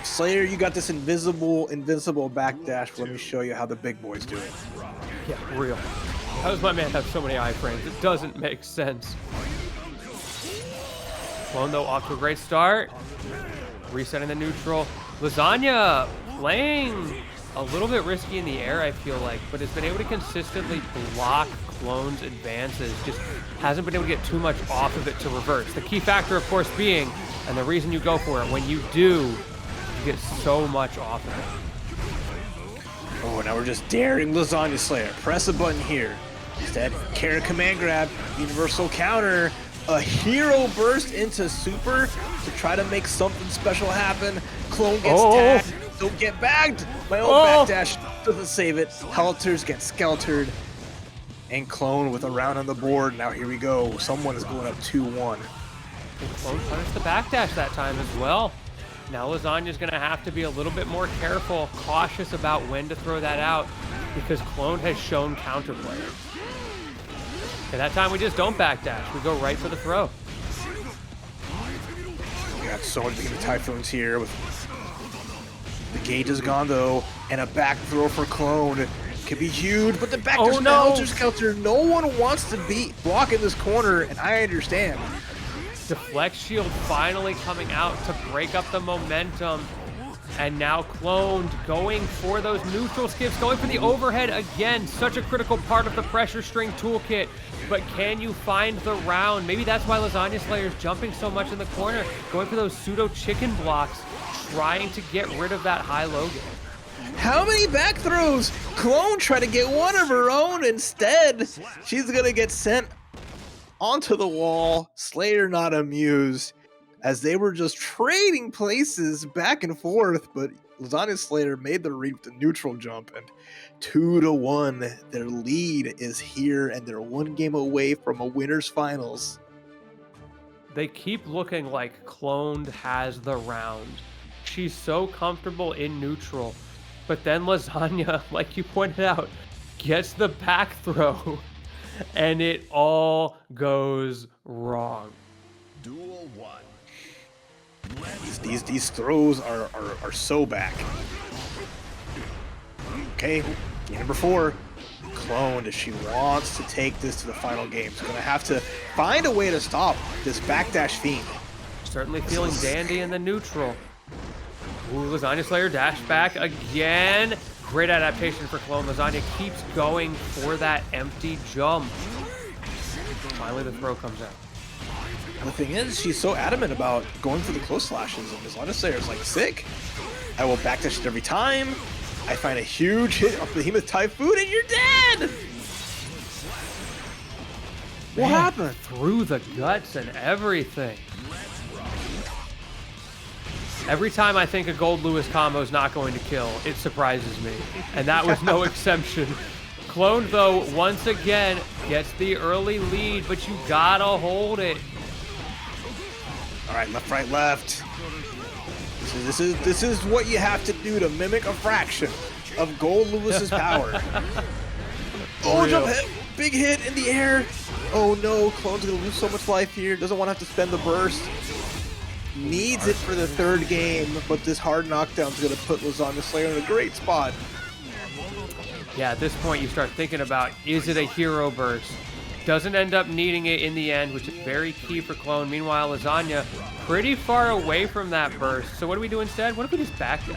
Slayer, you got this invincible backdash. Let me show you how the big boys do it." Yeah, real. How does my man have so many iframes? It doesn't make sense. Clone, though, off to a great start. Resetting the neutral. Lasagna playing a little bit risky in the air, I feel like, but has been able to consistently block Clone's advances. Just hasn't been able to get too much off of it to reverse. The key factor, of course, being, and the reason you go for it, when you do, you get so much off of it. Oh, now we're just daring Lasagna Slayer. Press a button here. Instead, Kara command grab, universal counter, a hero burst into super to try to make something special happen. Clone gets tagged. Don't get bagged. My own backdash doesn't save it. Helters get skeltered. And Clone with a round on the board. Now here we go. Someone is going up 2-1. Clone punished the backdash that time as well. Now Lasagna's going to have to be a little bit more careful, cautious about when to throw that out, because Clone has shown counterplay. Okay, that time we just don't backdash. We go right for the throw. We got so much Behemoth Typhoons here. The gauge is gone, though, and a back throw for Clone. Could be huge, but the back Skelter. No one wants to be blocking this corner, and I understand. Deflect shield finally coming out to break up the momentum. And now Cloned going for those neutral skips, going for the overhead again. Such a critical part of the pressure string toolkit. But can you find the round? Maybe that's why Lasagna Slayer's jumping so much in the corner, going for those pseudo chicken blocks, trying to get rid of that high-low game. How many back throws? Clone tried to get one of her own. Instead, she's going to get sent onto the wall. Slayer not amused, as they were just trading places back and forth, but Lasagna Slayer made the read with the neutral jump, and 2-1. Their lead is here, and they're 1 game away from a winner's finals. They keep looking like Cloned has the round. She's so comfortable in neutral, but then Lasagna, like you pointed out, gets the back throw, and it all goes wrong. Duel 1. These throws are so back. Okay, game number 4. Cloned, if she wants to take this to the final game, she's gonna have to find a way to stop this backdash fiend. Certainly feeling dandy in the neutral. Ooh, Lasagna Slayer dash back again. Great adaptation for Clone. Lasagna keeps going for that empty jump. Finally, the throw comes out. The thing is, she's so adamant about going for the close slashes, and Lasagna Slayer's like, sick. I will backdash it every time. I find a huge hit off the Behemoth Typhoon, and you're dead! What happened? Through the guts and everything. Every time I think a Goldlewis combo is not going to kill, it surprises me. And that was no exception. Clone, though, once again, gets the early lead, but you gotta hold it. All right, left, right, left. This is what you have to do to mimic a fraction of Goldlewis's power. Oh, jump hit, big hit in the air. Oh no, Clone's gonna lose so much life here. Doesn't want to have to spend the burst. Needs it for the 3rd game, but this hard knockdown's gonna put Lasagna Slayer in a great spot. Yeah, at this point you start thinking about, is it a hero burst? Doesn't end up needing it in the end, which is very key for Clone. Meanwhile, Lasagna pretty far away from that burst. So what do we do instead? What if we just backdash?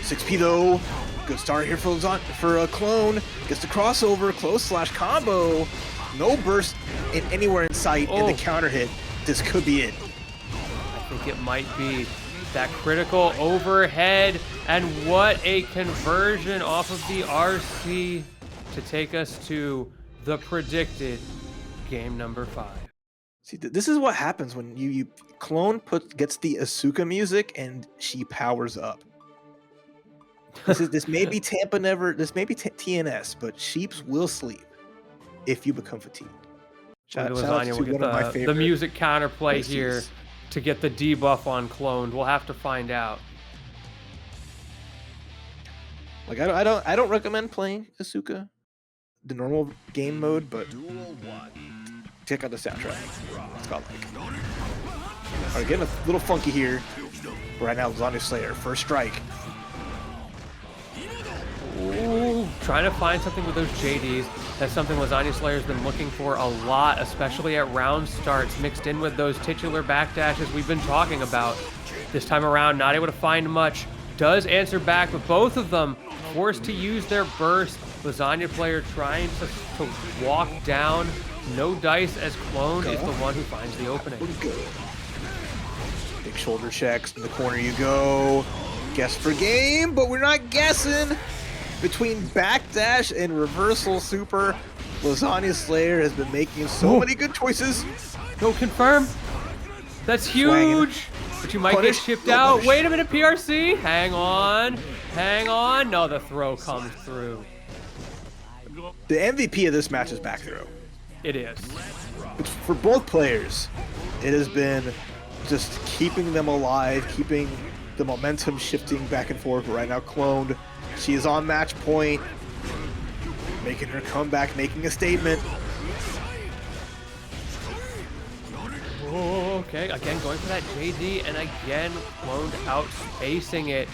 6P though, good start here for Clone. Gets the crossover, close slash combo. No burst anywhere in sight in the counter hit. This could be it. I think it might be that critical overhead, and what a conversion off of the RC to take us to the predicted game number 5. See, this is what happens when you Clone gets the Asuka music and she powers up. This may be TNS, but sheeps will sleep if you become fatigued. Shout out to one of my favorite the music counterplay OCs here to get the debuff on Cloned. We'll have to find out. Like I don't recommend playing Asuka, the normal game mode, but check out the soundtrack. It's got like. All right, getting a little funky here. Right now, Lasagna Slayer, first strike. Ooh, trying to find something with those JDs. That's something Lasagna Slayer's been looking for a lot, especially at round starts, mixed in with those titular backdashes we've been talking about. This time around, not able to find much. Does answer back, but both of them forced to use their burst. Lasagna Player trying to walk down. No dice, as Clone is the one who finds the opening. Big shoulder checks. In the corner you go. Guess for game, but we're not guessing. Between backdash and reversal super, Lasagna Slayer has been making so many good choices. Go confirm. That's huge. But you might get shipped out. Wait a minute, PRC. Hang on. Hang on. No, the throw comes through. The MVP of this match is back throw. It is. For both players, it has been just keeping them alive, keeping the momentum shifting back and forth. Right now, Cloned, she is on match point, making her comeback, making a statement. Oh, okay, again going for that JD, and again Cloned outspacing it.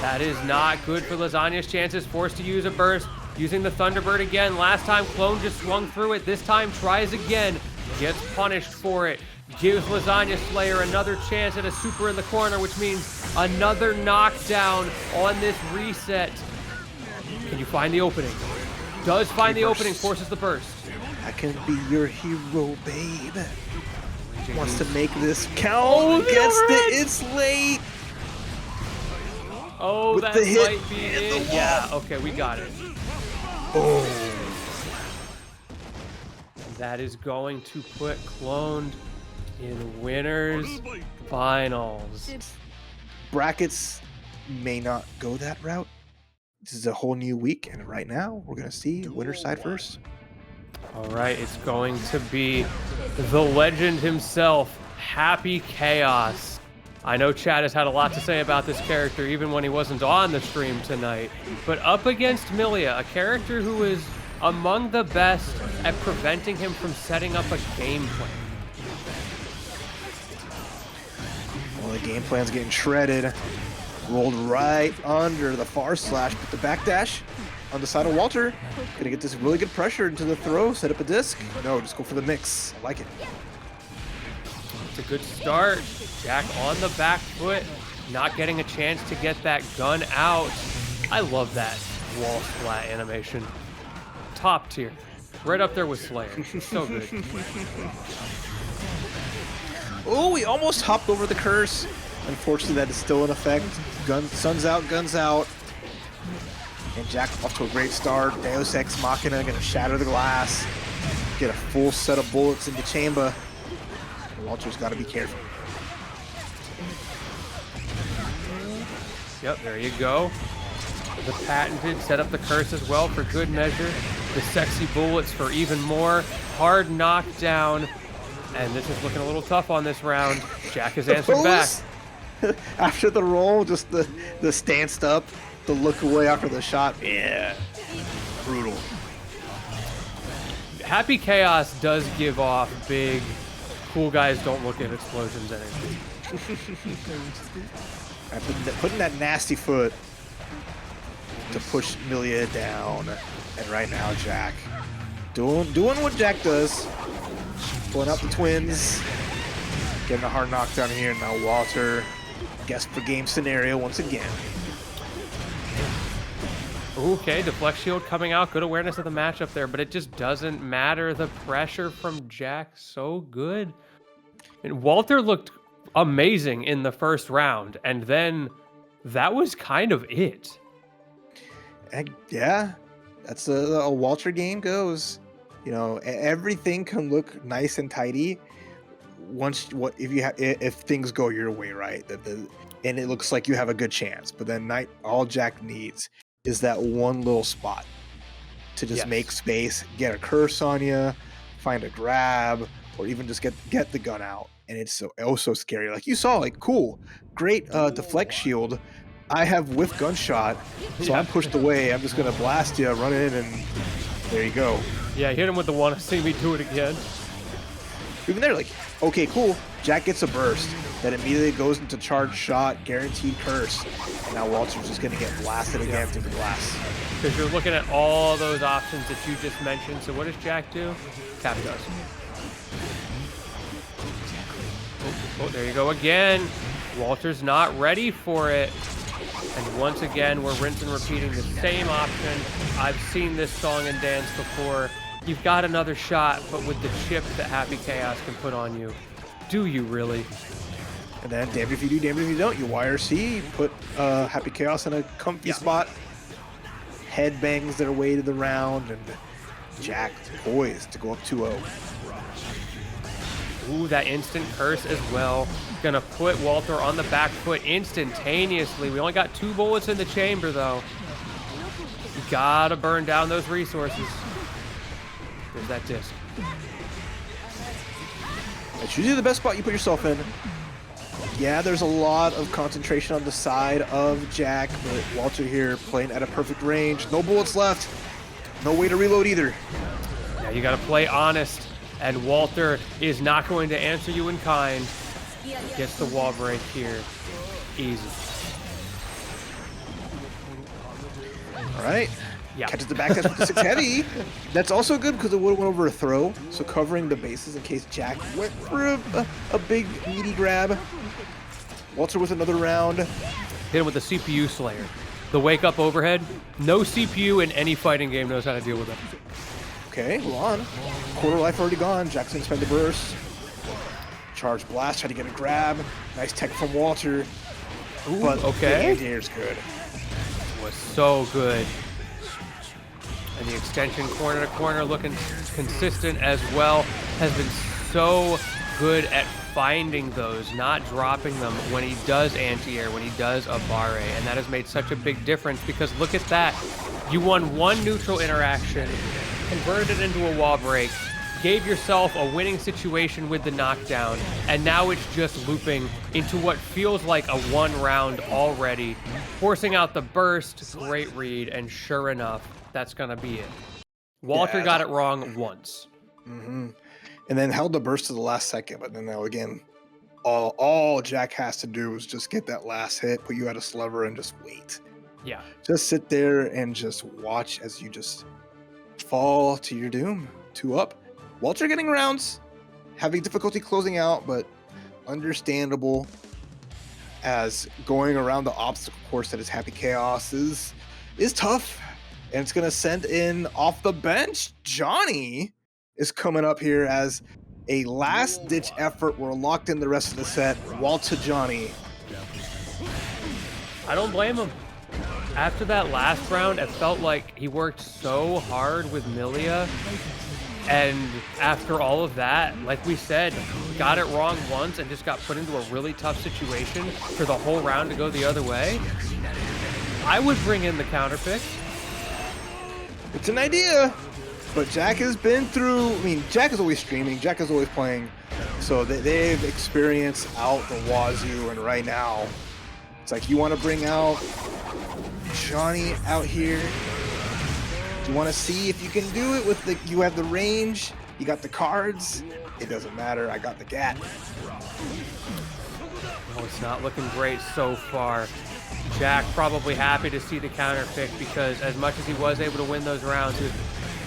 That is not good for Lasagna's chances. Forced to use a burst, using the Thunderbird again. Last time Clone just swung through it. This time tries again, gets punished for it. Gives Lasagna Slayer another chance at a super in the corner, which means another knockdown on this reset. Can you find the opening? Does find the opening, forces the burst. I can be your hero, babe. Wants to make this count. Gets it's late. Oh, that might be it. Yeah, okay, we got it. Oh. That is going to put Cloned in winners finals. brackets may not go that route. This is a whole new week, and right now we're going to see winner's side first. All right, it's going to be the legend himself, Happy Chaos. I know Chad has had a lot to say about this character even when he wasn't on the stream tonight, but up against Millia, a character who is among the best at preventing him from setting up a game plan. Well, the game plan's getting shredded. Rolled right under the far slash, put the backdash on the side of Walter. Gonna get this really good pressure into the throw, set up a disc. No, just go for the mix. I like it. It's a good start. Jack on the back foot, not getting a chance to get that gun out. I love that wall splat animation. Top tier. Right up there with Slayer. So good. Oh, he almost hopped over the curse. Unfortunately, that is still in effect. Sun's out, guns out. And Jack off to a great start. Deus Ex Machina gonna shatter the glass. Get a full set of bullets into chamber. Walter's gotta be careful. Yep, there you go. The patented set up the curse as well for good measure. The sexy bullets for even more. Hard knockdown. And this is looking a little tough on this round. Jack has answered back. After the roll, just the stanced up, the look away after the shot. Yeah, brutal. Happy Chaos does give off big, cool guys don't look at explosions energy. Putting that nasty foot to push Millia down. And right now, Jack doing what Jack does. Pulling out the twins. Getting a hard knockdown here. Now Walter, guess for game scenario once again. Okay, deflect shield coming out. Good awareness of the matchup there, but it just doesn't matter. The pressure from Jack, so good. And Walter looked amazing in the first round, and then that was kind of it. And yeah, that's a Walter game goes. You know, everything can look nice and tidy if things go your way, right? And it looks like you have a good chance. But then all Jack needs is that one little spot to just make space, get a curse on you, find a grab, or even just get the gun out. And it's so scary. Like you saw, like cool, great deflect shield. I have whiff gunshot, so I'm pushed away. I'm just gonna blast you, run in, and there you go. Yeah, hit him with the wanna see me do it again. Even there, like, okay, cool. Jack gets a burst that immediately goes into charge shot, guaranteed curse. And now Walter's just gonna get blasted again through the glass. Because you're looking at all those options that you just mentioned. So what does Jack do? Tap does. Oh, there you go again. Walter's not ready for it. And once again, we're rinse and repeating the same option. I've seen this song and dance before. You've got another shot, but with the chip that Happy Chaos can put on you. Do you really? And then, damned if you do, damned if you don't. You YRC, put Happy Chaos in a comfy spot. Head bangs their way to the round, and Jack poised to go up 2-0. Ooh, that instant curse as well. Gonna put Walter on the back foot instantaneously. We only got 2 bullets in the chamber, though. You gotta burn down those resources. There's that disc. It's usually the best spot you put yourself in. Yeah, there's a lot of concentration on the side of Jack, but Walter here playing at a perfect range. No bullets left. No way to reload either. Yeah, you gotta play honest. And Walter is not going to answer you in kind. Gets the wall break here. Easy. All right. Yeah. Catches the back dash with the 6 heavy. That's also good because it would have went over a throw. So covering the bases in case Jack went for a big meaty grab. Walter with another round. Hit him with the CPU Slayer. The wake up overhead. No CPU in any fighting game knows how to deal with it. Okay, hold on. Quarter life already gone. Jack's gonna spend the burst. Charge blast, try to get a grab. Nice tech from Walter. Ooh, but okay. The anti-air's good. Was so good. And the extension corner to corner looking consistent as well. Has been so good at finding those, not dropping them when he does anti-air, when he does A.B.A, and that has made such a big difference because look at that. You won one neutral interaction, converted it into a wall break, gave yourself a winning situation with the knockdown, and now it's just looping into what feels like a 1 round already, forcing out the burst, great read, and sure enough, that's gonna be it. Walter got it wrong once. And then held the burst to the last second, but then now again, all Jack has to do is just get that last hit, put you at a sliver, and just wait. Yeah. Just sit there and just watch as you just fall to your doom. 2 up. Walter getting rounds, having difficulty closing out, but understandable as going around the obstacle course that is Happy Chaos is tough. And it's going to send in off the bench. Johnny is coming up here as a last-ditch effort. We're locked in the rest of the set. Walter Johnny. I don't blame him. After that last round, it felt like he worked so hard with Millia. And after all of that, like we said, got it wrong once and just got put into a really tough situation for the whole round to go the other way. I would bring in the counter pick. It's an idea, but Jack has been through, I mean, Jack is always streaming, Jack is always playing, so they've experienced out the wazoo, and right now, it's like you want to bring out Johnny out here. Do you want to see if you can do it with the, you have the range, you got the cards, it doesn't matter, I got the gat. Oh, it's not looking great so far. Jack probably happy to see the counter pick because as much as he was able to win those rounds, it was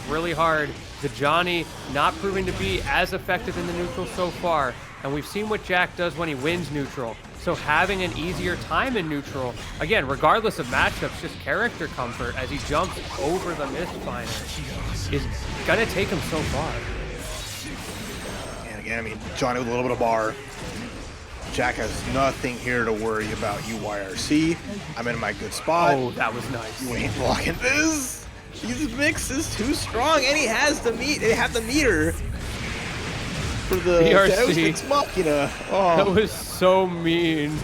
really hard. The Johnny not proving to be as effective in the neutral so far, and we've seen what Jack does when he wins neutral. So having an easier time in neutral, again, regardless of matchups, just character comfort as he jumps over the misfiner is gonna take him so far. And again, I mean, Johnny with a little bit of bar. Jack has nothing here to worry about. UYRC. I'm in my good spot. Oh, that was nice. You ain't blocking this. His mix is too strong, and he has the meat. They have the meter for the Deus Ex Machina. Oh. That was so mean.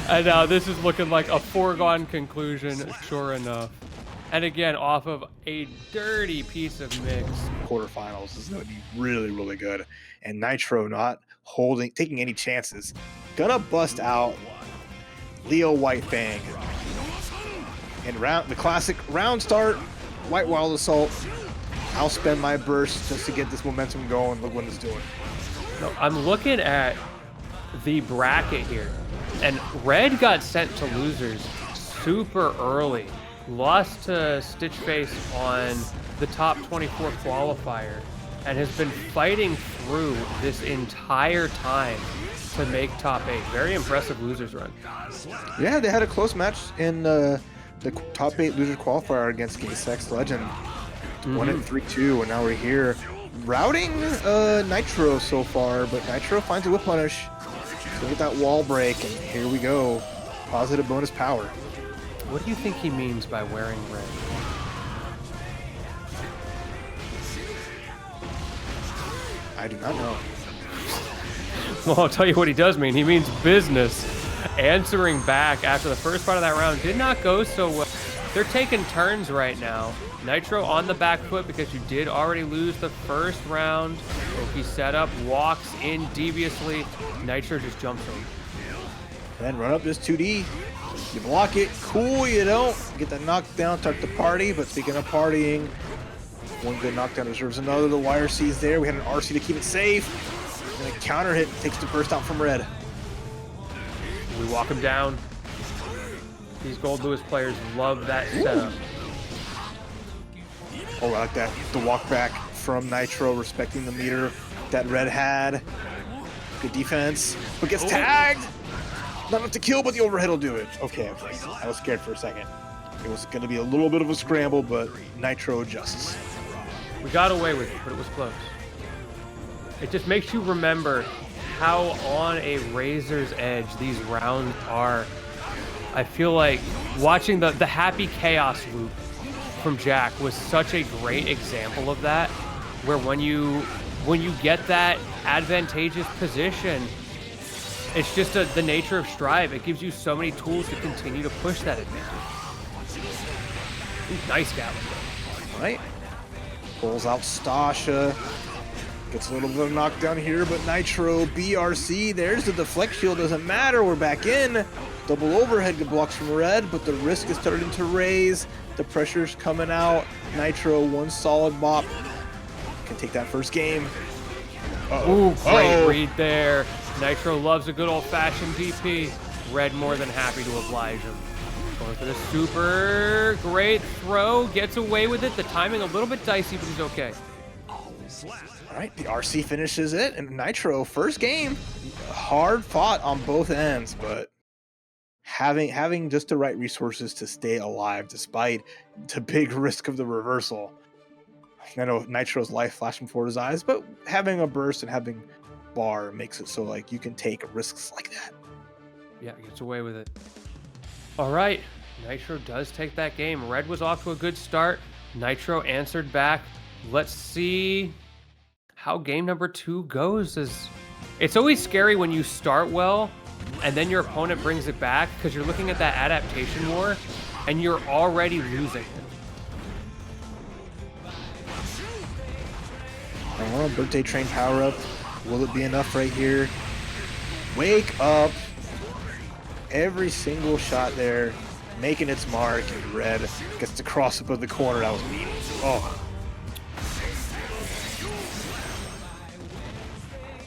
And now this is looking like a foregone conclusion, sure enough. And again, off of a dirty piece of mix. Quarterfinals is going to be really, really good. And Nitro not taking any chances. Gonna bust out Leo Whitefang. And the classic round start, White Wild Assault. I'll spend my burst just to get this momentum going. Look what it's doing. No, I'm looking at the bracket here. And Red got sent to losers super early. Lost to StitchFace on the top 24 qualifier and has been fighting through this entire time to make top 8. Very impressive losers run. Yeah, they had a close match in the top 8 loser qualifier against ggst Legend. Won it 3-2, and now we're here routing Nitro so far, but Nitro finds a whip punish. Look at that wall break, and here we go. Positive bonus power. What do you think he means by wearing red? I do not know. Well, I'll tell you what he does mean. He means business. Answering back after the first part of that round did not go so well. They're taking turns right now. Nitro on the back foot because you did already lose the first round. Oki setup, walks in deviously. Nitro just jumps him. Then run up this 2D. You block it, cool, you don't. Get the knockdown, start the party, but speaking of partying, one good knockdown deserves another. The YRC's there. We had an RC to keep it safe. And a counter hit takes the burst out from Red. We walk him down. These Goldlewis players love that setup. Oh, I like that. The walk back from Nitro, respecting the meter that Red had. Good defense, but gets tagged. Not enough to kill, but the overhead will do it. Okay. I was scared for a second. It was going to be a little bit of a scramble, but Nitro adjusts. We got away with it, but it was close. It just makes you remember how on a razor's edge these rounds are. I feel like watching the Happy Chaos loop from Jack was such a great example of that, where when you when you get that advantageous position, it's just the nature of Strive. It gives you so many tools to continue to push that advantage. Ooh, nice Gatling. Right. Pulls out Stasha. Gets a little bit of knockdown here, but Nitro, BRC, there's the deflect shield, doesn't matter, we're back in. Double overhead blocks from Red, but the risk is starting to raise. The pressure's coming out. Nitro, one solid bop. Can take that first game. Ooh, great read there. Nitro loves a good old-fashioned DP. Red more than happy to oblige him. Going for the super great throw, gets away with it. The timing a little bit dicey, but he's okay. All right, the RC finishes it, and Nitro, first game, hard fought on both ends, but having just the right resources to stay alive despite the big risk of the reversal. I know Nitro's life flashing before his eyes, but having a burst and having bar makes it so like you can take risks like that. Yeah, gets away with it. All right, Nitro does take that game. Red was off to a good start. Nitro answered back. Let's see how game number 2 goes. It's always scary when you start well and then your opponent brings it back because you're looking at that adaptation war and you're already losing. Birthday train power up. Will it be enough right here? Wake up. Every single shot there, making its mark, and Red gets to cross up of the corner. That was mean. Oh.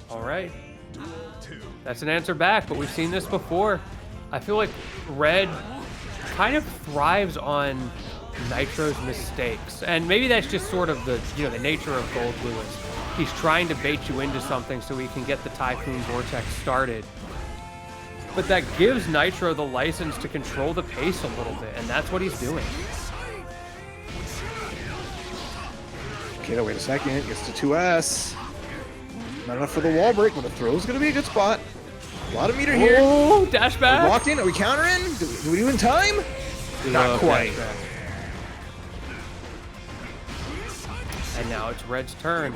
All right. That's an answer back, but we've seen this before. I feel like Red kind of thrives on Nitro's mistakes. And maybe that's just sort of the nature of Goldlewis. He's trying to bait you into something so he can get the Typhoon Vortex started. But that gives Nitro the license to control the pace a little bit, and that's what he's doing. Okay, now wait a second. Gets to 2S. Not enough for the wall break, but the throw is going to be a good spot. A lot of meter here. Oh, dash back. Are we locked in? Are we countering? Do we do in time? Not quite. And now it's Red's turn.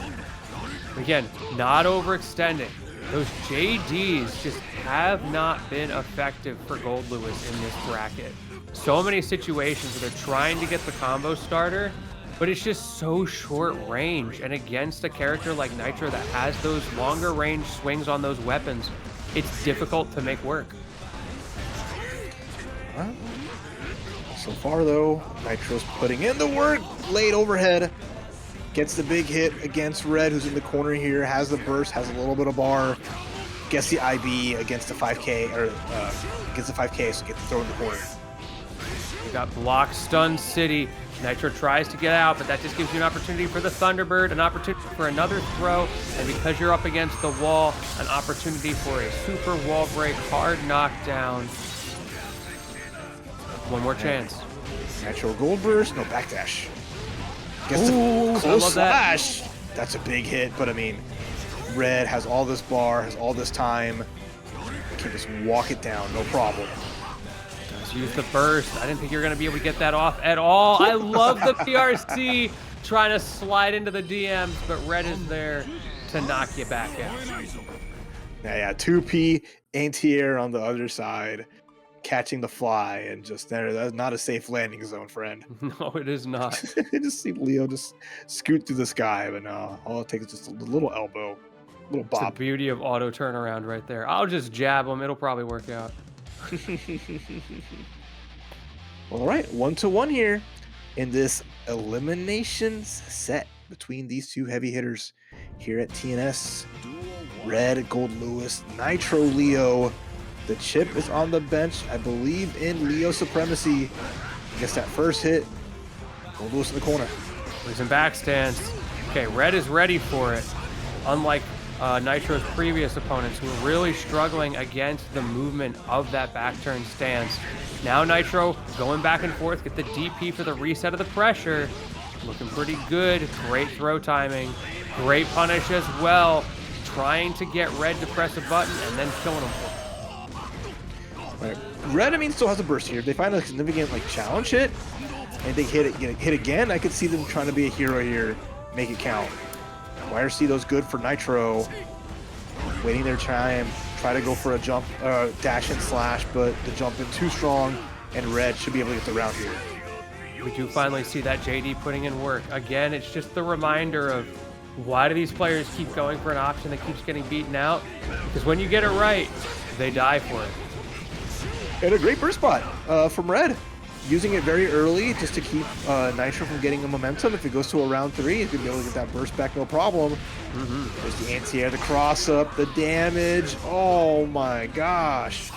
Again, not overextending. Those JDs just have not been effective for Goldlewis in this bracket. So many situations where they're trying to get the combo starter, but it's just so short range. And against a character like Nitro that has those longer range swings on those weapons, it's difficult to make work. So far, though, Nitro's putting in the work. Late overhead. Gets the big hit against Red, who's in the corner here. Has the burst, has a little bit of bar. Gets the IB against the 5K, or against the 5K, so get the throw in the corner. We got block stun city. Nitro tries to get out, but that just gives you an opportunity for the Thunderbird, an opportunity for another throw, and because you're up against the wall, an opportunity for a super wall break, hard knockdown. One more chance. Nitro gold burst, no backdash. Gets Ooh, the close slash. That's a big hit, but I mean, Red has all this bar, has all this time. Can just walk it down, no problem. Does use the burst. I didn't think you were going to be able to get that off at all. I love the PRC trying to slide into the DMs, but Red is there to knock you back out. Yeah, 2P anti-air on the other side. Catching the fly and just there. That's not a safe landing zone, friend. No, it is not. Just see Leo just scoot through the sky, but no, all it takes is just a little elbow, little bop. It's the beauty of auto turnaround right there. I'll just jab him. It'll probably work out. All right, 1-1 here in this eliminations set between these two heavy hitters here at TNS. Red, Goldlewis, Nitro, Leo. The Chipp is on the bench, I believe in Leo supremacy. Gets that first hit. Goldlewis in the corner. He's in back stance. Okay, Red is ready for it. Unlike Nitro's previous opponents who were really struggling against the movement of that back turn stance. Now Nitro going back and forth, get the DP for the reset of the pressure. Looking pretty good. Great throw timing. Great punish as well. Trying to get Red to press a button and then killing him. Right. Red, I mean, still has a burst here. If they find a significant challenge hit and they hit again, I could see them trying to be a hero here, make it count. YRC, those good for Nitro. Waiting their time. Try to go for a jump, dash and slash, but the jump in too strong, and Red should be able to get the round here. We do finally see that JD putting in work. Again, it's just the reminder of why do these players keep going for an option that keeps getting beaten out? Because when you get it right, they die for it. And a great burst spot from Red. Using it very early just to keep Nitro from getting the momentum. If it goes to a round 3, he's going to be able to get that burst back, no problem. There's the anti-air, the cross-up, the damage. Oh my gosh.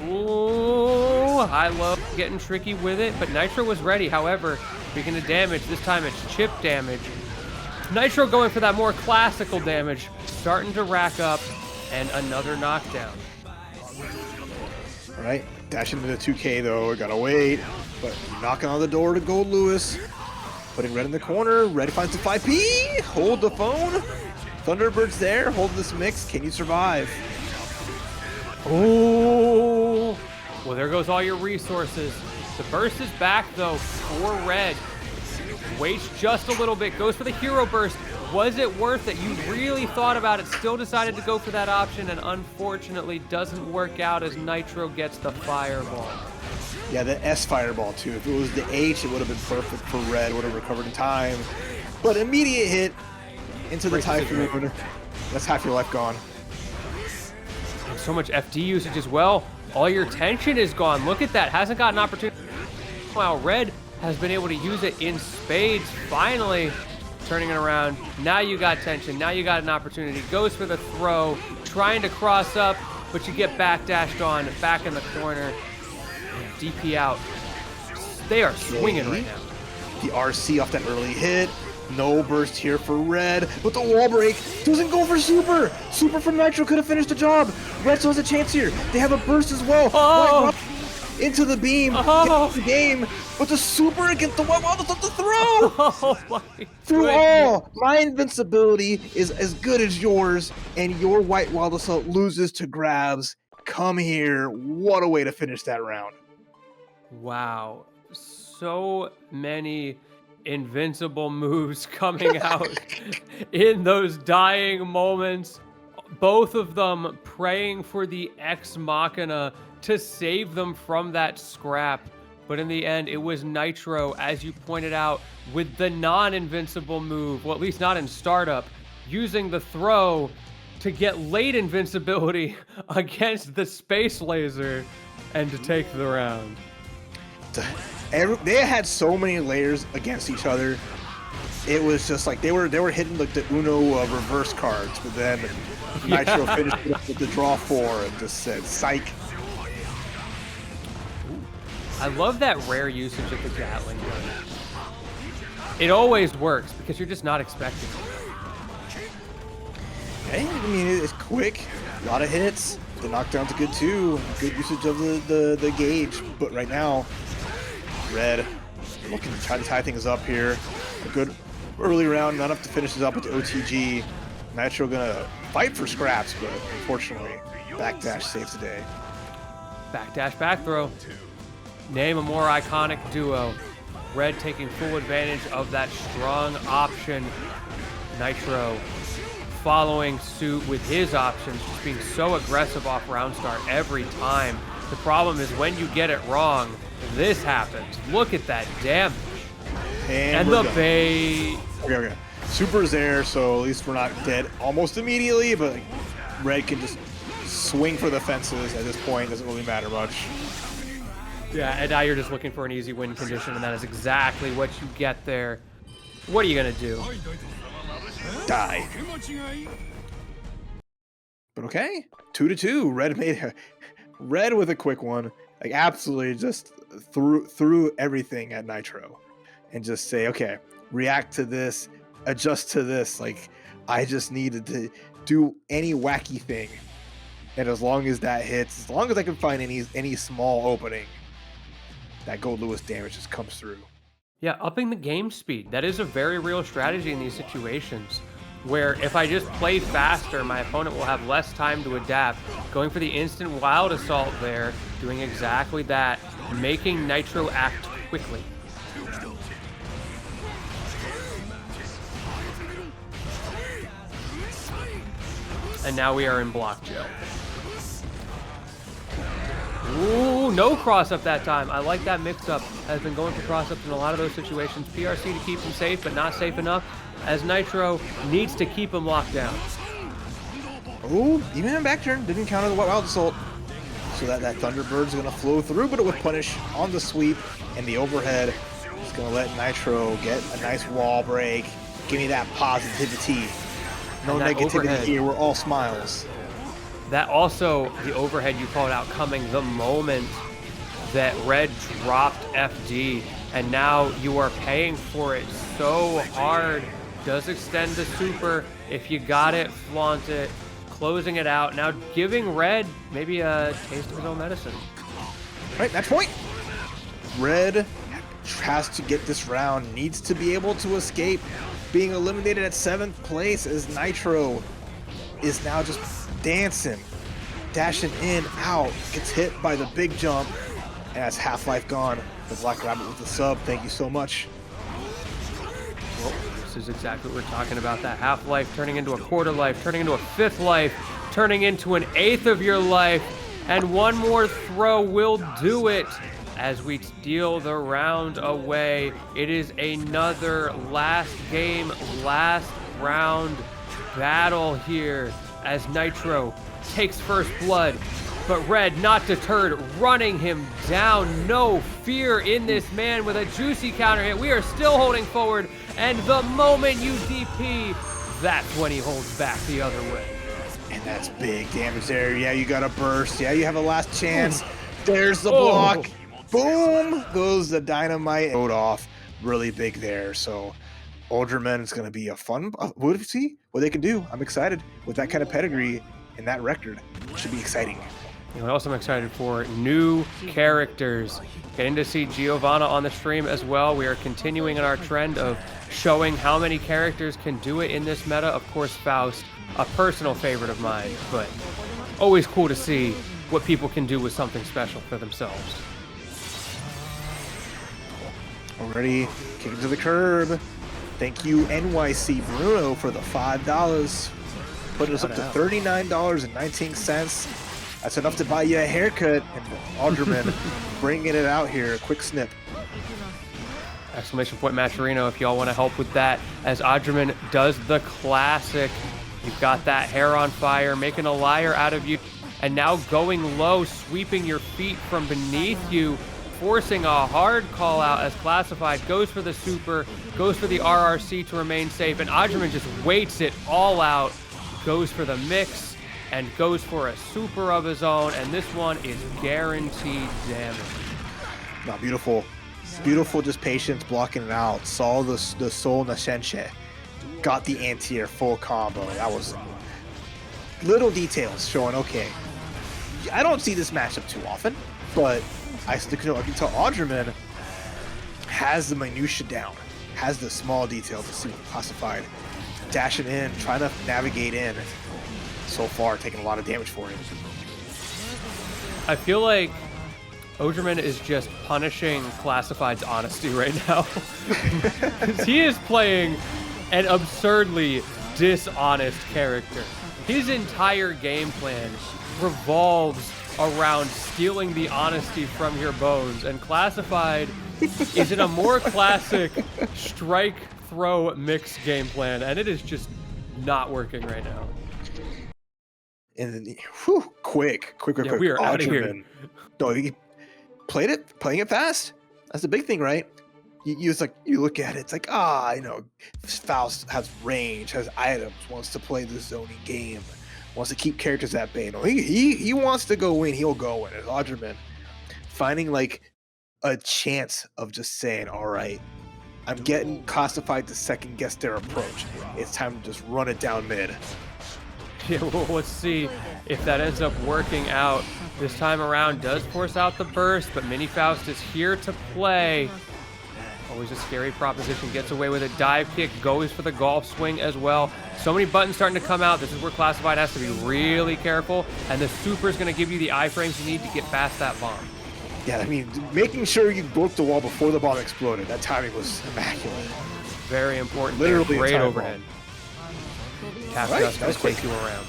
Ooh, I love getting tricky with it, but Nitro was ready. However, speaking of damage, this time it's Chipp damage. Nitro going for that more classical damage, starting to rack up, and another knockdown. All right, dashing into the 2K though, gotta wait. But knocking on the door to Goldlewis. Putting Red in the corner, Red finds the 5P, hold the phone. Thunderbird's there, hold this mix, can you survive? Oh, well, there goes all your resources. The burst is back, though, for Red. Waits just a little bit, goes for the hero burst. Was it worth it? You really thought about it, still decided to go for that option, and unfortunately doesn't work out as Nitro gets the fireball. Yeah, the S fireball, too. If it was the H, it would have been perfect for Red, would have recovered in time. But immediate hit into the Typhoon. That's half your life gone. So much FD usage as well. All your tension is gone. Look at that. Hasn't got an opportunity. Wow, Red has been able to use it in spades. Finally turning it around. Now you got tension. Now you got an opportunity. Goes for the throw. Trying to cross up, but you get backdashed on. Back in the corner. DP out. They are swinging right now. The RC off that early hit. No burst here for Red, but the wall break doesn't go for Super. Super from Nitro could have finished the job. Red still has a chance here. They have a burst as well. Oh. Into the beam, gets the game, but the Super against the White Wild Assault to throw. Oh my Through goodness. all, my invincibility is as good as yours, and your White Wild Assault loses to grabs. Come here. What a way to finish that round. Wow. So many invincible moves coming out in those dying moments. Both of them praying for the Ex Machina to save them from that scrap. But in the end, it was Nitro, as you pointed out, with the non-invincible move, well, at least not in startup, using the throw to get late invincibility against the space laser and to take the round. They had so many layers against each other. It was just like they were hitting like the Uno reverse cards, but then Nitro finished it up with the draw 4 and just said psych. I love that rare usage of the Gatling gun. It always works because you're just not expecting it. Hey, I mean, it's quick, a lot of hits. The knockdowns are good too. Good usage of the gauge, but right now, Red looking to try to tie things up here. A good early round, not enough to finish this up with the OTG. Nitro gonna fight for scraps, but unfortunately, backdash saves the day. Backdash back throw. Name a more iconic duo. Red taking full advantage of that strong option. Nitro following suit with his options, just being so aggressive off round start every time. The problem is when you get it wrong, this happens. Look at that damage. And the bait. Okay. Super's there, so at least we're not dead almost immediately, but like, Red can just swing for the fences at this point. Doesn't really matter much. Yeah, and now you're just looking for an easy win condition, and that is exactly what you get there. What are you gonna do? Die. But okay, 2-2. Red with a quick one. Like absolutely just threw everything at Nitro, and just say, okay, react to this, adjust to this. Like I just needed to do any wacky thing, and as long as that hits, as long as I can find any small opening, that Goldlewis damage just comes through. Yeah, upping the game speed. That is a very real strategy in these situations, where if I just play faster, my opponent will have less time to adapt. Going for the instant wild assault there, doing exactly that, making Nitro act quickly. and now we are in block jail. Ooh, no cross-up that time. I like that mix-up. Has been going for cross-ups in a lot of those situations. PRC to keep him safe, but not safe enough, as Nitro needs to keep him locked down. Ooh, even in back turn, didn't counter the Wild Assault. So that Thunderbird's going to flow through, but it would punish on the sweep, and the overhead is going to let Nitro get a nice wall break. Give me that positivity. No negativity overhead here, we're all smiles. That also, the overhead you called out coming the moment that Red dropped FD, and now you are paying for it so hard. Does extend the super. If you got it, flaunt it. Closing it out, now giving Red maybe a taste of his own medicine. Right, match point. Red has to get this round, needs to be able to escape being eliminated at 7th place, as Nitro is now just dancing, dashing in, out, gets hit by the big jump, and has Half-Life gone. The Black Rabbit with the sub, thank you so much. Well, this is exactly what we're talking about. That half-life turning into a quarter life, turning into a 5th life, turning into an 1/8 of your life, and one more throw will do it as we steal the round away. It is another last game, last round battle here as Nitro takes first blood. But Red, not deterred, running him down. No fear in this man with a juicy counter hit. We are still holding forward, and the moment you DP, that's when he holds back the other way. And that's big damage there. Yeah, you got a burst. Yeah, you have a last chance. There's the block. Boom goes the dynamite. Rode off really big there. So Odriman is going to be a fun. We'll see what they can do. I'm excited with that kind of pedigree and that record. It should be exciting. You know what else I'm excited for? New characters. Getting to see Giovanna on the stream as well. We are continuing in our trend of showing how many characters can do it in this meta. Of course, Faust, a personal favorite of mine, but always cool to see what people can do with something special for themselves. Already kicking to the curb. Thank you, NYC Bruno, for the $5. Putting us up to $39.19. That's enough to buy you a haircut. And Odriman bringing it out here. A quick snip. Exclamation point Matcherino if y'all want to help with that, as Odriman does the classic. You've got that hair on fire, making a liar out of you, and now going low, sweeping your feet from beneath you, forcing a hard call out as Classified goes for the super, goes for the RRC to remain safe, and Odriman just waits it all out, goes for the mix, and goes for a super of his own, and this one is guaranteed damage. Now, beautiful. Beautiful, just patience blocking it out. Saw the Soul Nascenche. Got the anti-air full combo. That was little details showing, okay, I don't see this matchup too often, but I can tell Odriman has the minutia down, has the small details to see Classified. Dashing in, trying to navigate in. So far, taking a lot of damage for him. I feel like Odriman is just punishing Classified's honesty right now. He is playing an absurdly dishonest character. His entire game plan revolves around stealing the honesty from your bones, and Classified is in a more classic strike throw mix game plan, and it is just not working right now. And then, whew, quick. We are out of here. No, he playing it fast. That's the big thing, right? You look at it, it's like, you know, Faust has range, has items, wants to play the zoning game, wants to keep characters at bay. No, he wants to go in, he'll go in. As Odriman finding like a chance of just saying, all right, I'm getting Classified to second guess their approach. It's time to just run it down mid. Yeah, well, let's see if that ends up working out. This time around does force out the burst, but Mini Faust is here to play. Always a scary proposition, gets away with a dive kick, goes for the golf swing as well. So many buttons starting to come out. This is where Classified has to be really careful, and the super is going to give you the iframes you need to get past that bomb. Yeah, I mean, making sure you broke the wall before the bomb exploded. That timing was immaculate. Very important. Literally great a overhead. Tap just going to take you around.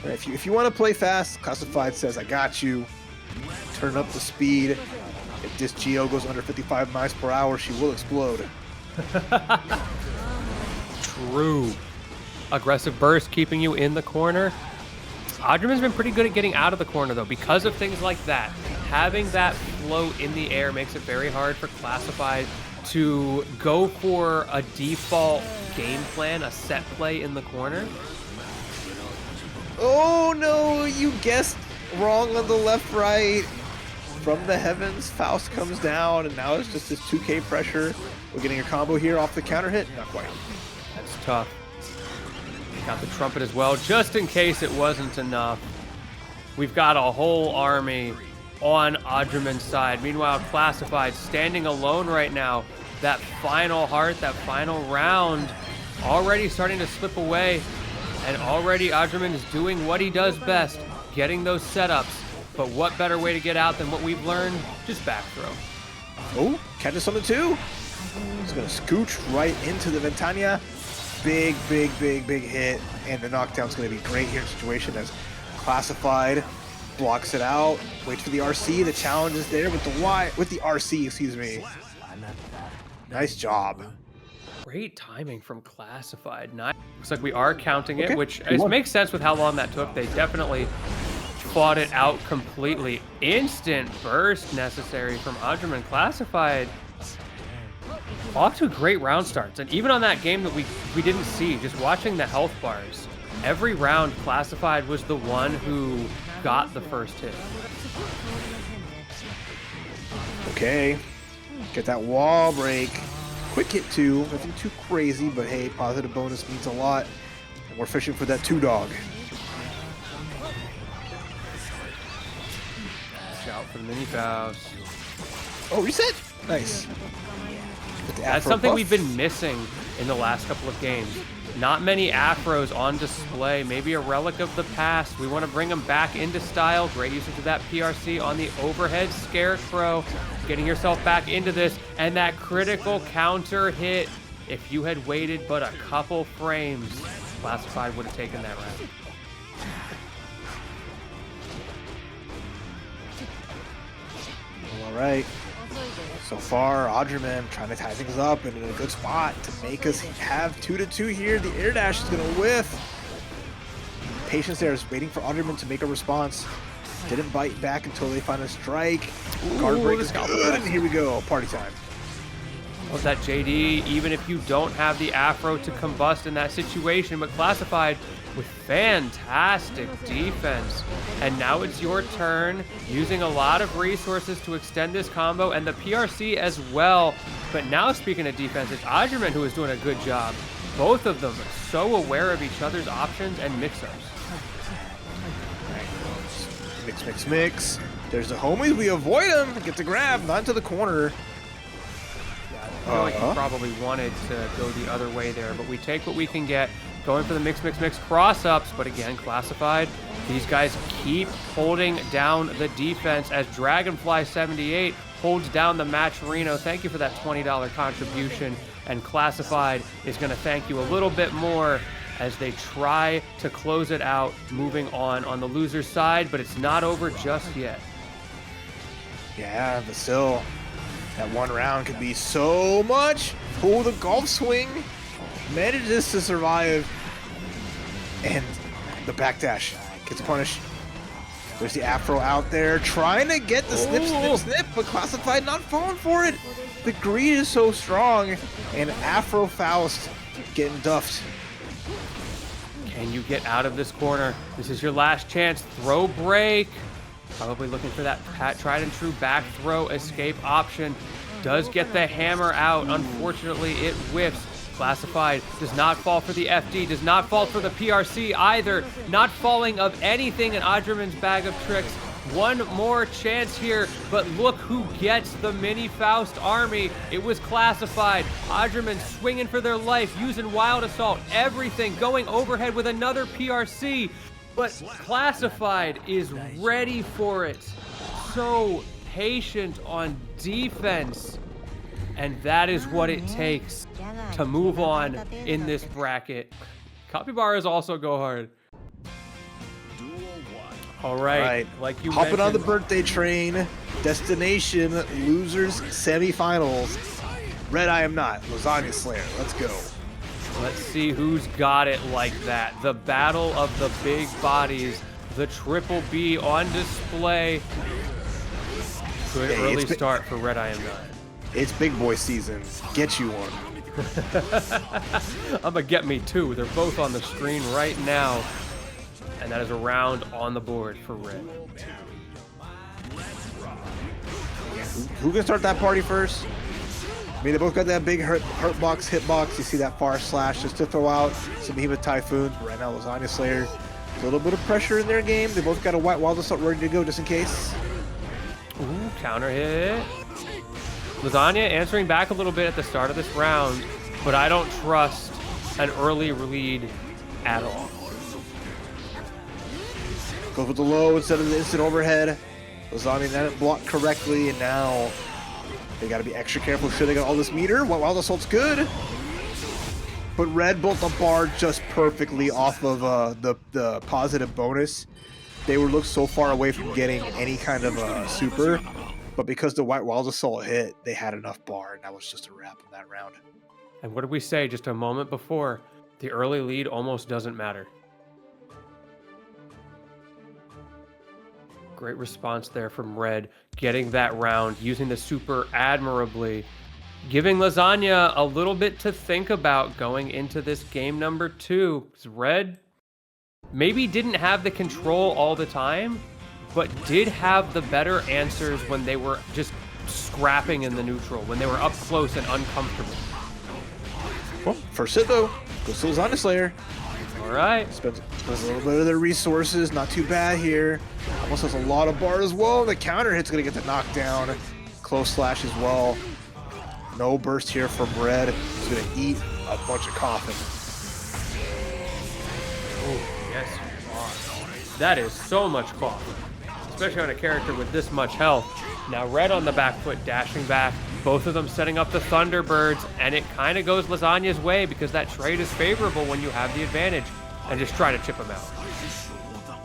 If you want to play fast, Classified says, I got you. Turn up the speed. If this Geo goes under 55 miles per hour, she will explode. True. Aggressive burst keeping you in the corner. Odriman's been pretty good at getting out of the corner, though, because of things like that. Having that float in the air makes it very hard for Classified to go for a default game plan, a set play in the corner. Oh no, you guessed wrong on the left-right. From the heavens, Faust comes down, and now it's just this 2K pressure. We're getting a combo here off the counter hit. Not quite. That's tough. Got the trumpet as well, just in case it wasn't enough. We've got a whole army on Odriman's side. Meanwhile, Classified standing alone right now. That final heart, that final round, already starting to slip away. And already Odriman is doing what he does best, getting those setups. But what better way to get out than what we've learned? Just back throw. Oh, catches something too. He's going to scooch right into the Ventania. Big hit. And the knockdown's going to be great here in situation as Classified blocks it out. Waits for the RC. The challenge is there with the RC, excuse me. Nice job. Great timing from Classified. Looks like we are counting it, which makes sense with how long that took. They definitely fought it out completely. Instant burst necessary from Odriman. Classified off to great round starts. And even on that game that we didn't see, just watching the health bars, every round Classified was the one who got the first hit. Okay, get that wall break. Quick hit two, nothing too crazy, but hey, positive bonus means a lot. And we're fishing for that 2-dog. Shout for the mini Faust. Oh, reset! Nice. That's something we've been missing in the last couple of games. Not many afros on display, maybe a relic of the past. We want to bring them back into style. Great usage of that PRC on the overhead scarecrow. Getting yourself back into this, and that critical counter hit. If you had waited but a couple frames, Classified would have taken that round. All right. So far, Odriman trying to tie things up and in a good spot to make us have 2-2 here. The air dash is going to whiff. Patience there is waiting for Odriman to make a response. Didn't bite back until they find a strike. Guard break is good, and here we go. Party time. Love that JD, even if you don't have the afro to combust in that situation, but Classified with fantastic defense. And now it's your turn, using a lot of resources to extend this combo, and the PRC as well. But now, speaking of defense, it's Odriman who is doing a good job. Both of them so aware of each other's options and mix-ups. Mix. There's the homies. We avoid him. Get the grab. Not into the corner. I feel like he probably wanted to go the other way there, but we take what we can get. Going for the mix cross-ups, but again, Classified. These guys keep holding down the defense as Dragonfly78 holds down the match Reno. Thank you for that $20 contribution, and Classified is going to thank you a little bit more as they try to close it out, moving on the loser's side, but it's not over just yet. Yeah, but still, that one round could be so much. Oh, the golf swing manages to survive, and the backdash gets punished. There's the afro out there trying to get the snip, but Classified not falling for it. The greed is so strong, and Afro Faust getting duffed. Can you get out of this corner? This is your last chance. Throw break. Probably looking for that tried and true back throw escape option. Does get the hammer out. Unfortunately, it whiffs. Classified does not fall for the FD, does not fall for the PRC either. Not falling of anything in Odriman's bag of tricks. One more chance here, but look who gets the mini Faust army. It was Classified. Odriman swinging for their life, using Wild Assault, everything, going overhead with another PRC. But Classified is ready for it. So patient on defense. And that is what it takes to move on in this bracket. Capybaras also go hard. All right. Like you Hopping on the mentioned, birthday train. Destination losers semifinals. RedIAmNot, Lasagna Slayer. Let's go. let's see who's got it like that. The battle of the big bodies. The Triple B on display. Good early start for RedIAmNot. It's big boy season. Get you one. I'm gonna get me two. They're both on the screen right now. And that is a round on the board for Red. Who can start that party first? I mean, they both got that big hurt box, hitbox. You see that far slash just to throw out some Behemoth Typhoons. But right now, Lasagna Slayer, a little bit of pressure in their game. They both got a White Wild Assault ready to go just in case. Ooh, counter hit. Lasagna answering back a little bit at the start of this round, but I don't trust an early lead at all. Goes with the low instead of the instant overhead. Lasagna didn't block correctly, and now they got to be extra careful. Sure, they got all this meter. Wild Assault's good. But Red built the bar just perfectly off of the positive bonus. They were looked so far away from getting any kind of super, but because the White Wild Assault hit, they had enough bar, and that was just a wrap in that round. And what did we say just a moment before? The early lead almost doesn't matter. Great response there from Red, getting that round, using the super admirably, giving Lasagna a little bit to think about going into this game number 2. Red maybe didn't have the control all the time, but did have the better answers when they were just scrapping in the neutral, when they were up close and uncomfortable. Well, first hit though, goes to Lasagna Slayer. All right. Spends a little bit of their resources, not too bad here. Almost has a lot of bar as well. The counter hit's gonna get the knockdown. Close slash as well. No burst here from Red. He's gonna eat a bunch of coffin. Oh, yes, you are. That is so much coffin, especially on a character with this much health. Now Red on the back foot, dashing back. Both of them setting up the Thunderbirds, and it kind of goes Lasagna's way because that trade is favorable when you have the advantage, and just try to chip him out.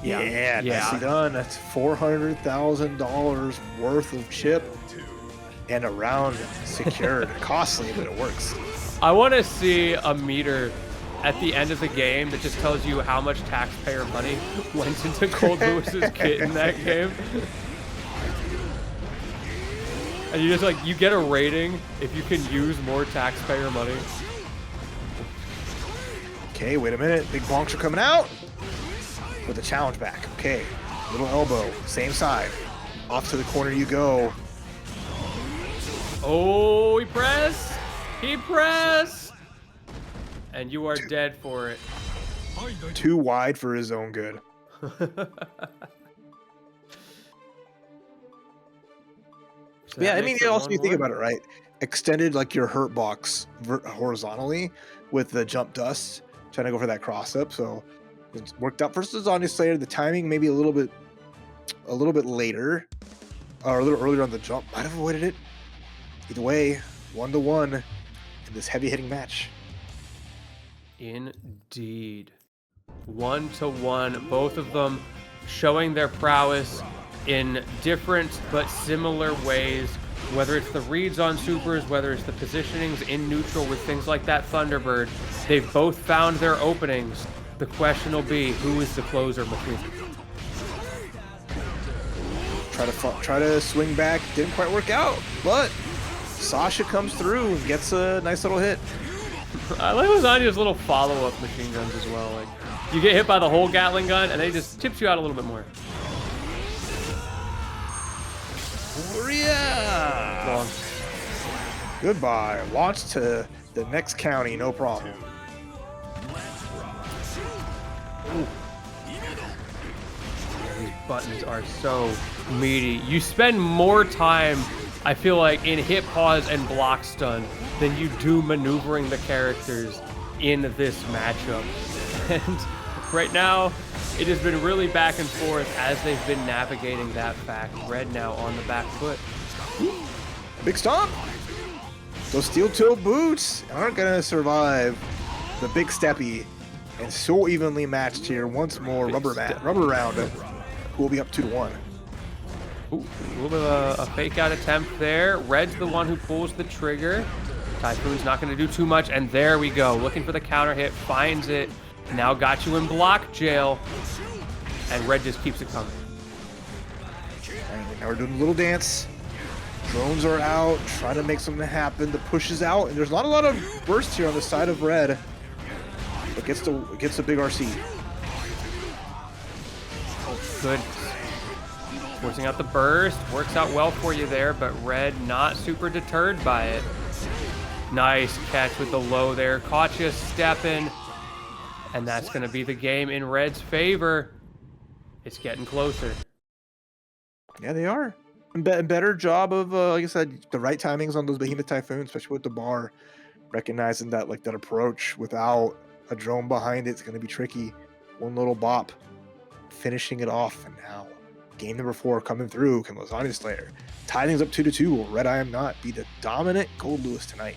Yeah, nicely done. That's $400,000 worth of chip and a round secured. Costly, but it works. I want to see a meter at the end of the game that just tells you how much taxpayer money went into Goldlewis's kit in that game. And you just you get a rating if you can use more taxpayer money. Okay, wait a minute. Big bonks are coming out with the challenge back. Okay, little elbow, same side. Off to the corner you go. Oh, he pressed. He pressed. And you are dead for it. Too wide for his own good. So yeah, I mean, also you think about it, right? Extended your hurt box horizontally with the jump dust, trying to go for that cross up. So it worked out for Lasagna Slayer. The timing maybe a little bit later, or a little earlier on the jump. Might have avoided it. Either way, 1-1 in this heavy hitting match. Indeed. 1-1. Both of them showing their prowess in different but similar ways, whether it's the reads on supers, whether it's the positionings in neutral with things like that Thunderbird. They've both found their openings. The question will be, who is the closer between them? Try to swing back, didn't quite work out, but Sasha comes through and gets a nice little hit. I like Lasagna's little follow-up machine guns as well. You get hit by the whole Gatling gun, and they just tips you out a little bit more. Yeah. Goodbye. Launch to the next county, no problem. Ooh. These buttons are so meaty. You spend more time, I feel like, in hit pause and block stun than you do maneuvering the characters in this matchup. And right now, it has been really back and forth as they've been navigating that fact. Red now on the back foot. Big stomp. Those steel-toe boots aren't going to survive the big steppy. And so evenly matched here once more. Rubber round. who will be up 2-1. Ooh, a little bit of a fake out attempt there. Red's the one who pulls the trigger. Typhoon's not going to do too much, and there we go. Looking for the counter hit, finds it. Now got you in block jail, and Red just keeps it coming. Now we're doing a little dance. Drones are out, trying to make something happen. The push is out, and there's not a lot of burst here on the side of Red. But gets the big RC. Oh, good. Forcing out the burst. Works out well for you there, but Red not super deterred by it. Nice catch with the low there. Caught you stepping. And that's going to be the game in Red's favor. It's getting closer. Yeah, they are. Better job of, like I said, the right timings on those Behemoth Typhoons, especially with the bar. Recognizing that, like, that approach without a drone behind it's going to be tricky. One little bop. Finishing it off. And now, game number 4 coming through. Can Lasagna Slayer tie things up 2-2. Will RedIAmNot be the dominant Goldlewis tonight?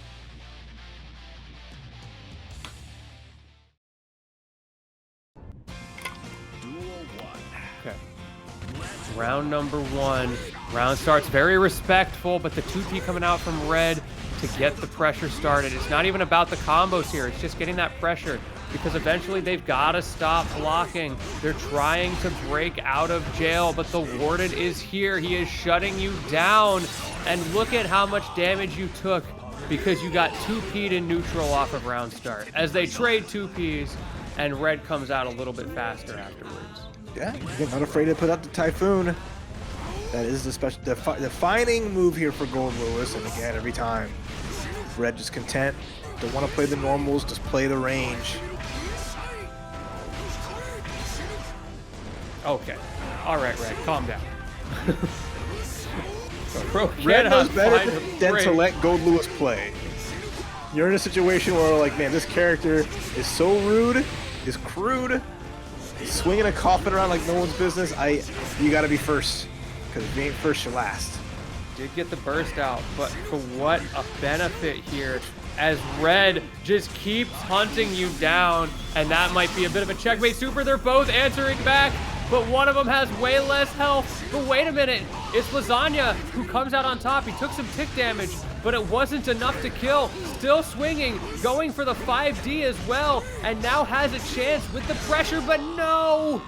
Okay. Round number 1. Round starts very respectful, but the 2P coming out from Red to get the pressure started. It's not even about the combos here. It's just getting that pressure, because eventually they've got to stop blocking. They're trying to break out of jail, but the Warden is here. He is shutting you down. And look at how much damage you took because you got 2P'd in neutral off of round start. As they trade 2Ps, and Red comes out a little bit faster afterwards. Yeah, again, not afraid to put out the Typhoon. That is the defining move here for Goldlewis. And again, every time, Red just content. Don't want to play the normals, just play the range. Okay. All right, Red, calm down. Red knows better than to let Goldlewis play. You're in a situation where, like, man, this character is so rude, is crude, he's swinging a coffin around like no one's business. You got to be first, because if you ain't first, you're last. Did get the burst out, but for what a benefit here, as Red just keeps hunting you down, and that might be a bit of a checkmate super. They're both answering back, but one of them has way less health. But wait a minute, it's Lasagna who comes out on top. He took some tick damage, but it wasn't enough to kill. Still swinging, going for the 5D as well, and now has a chance with the pressure, but no!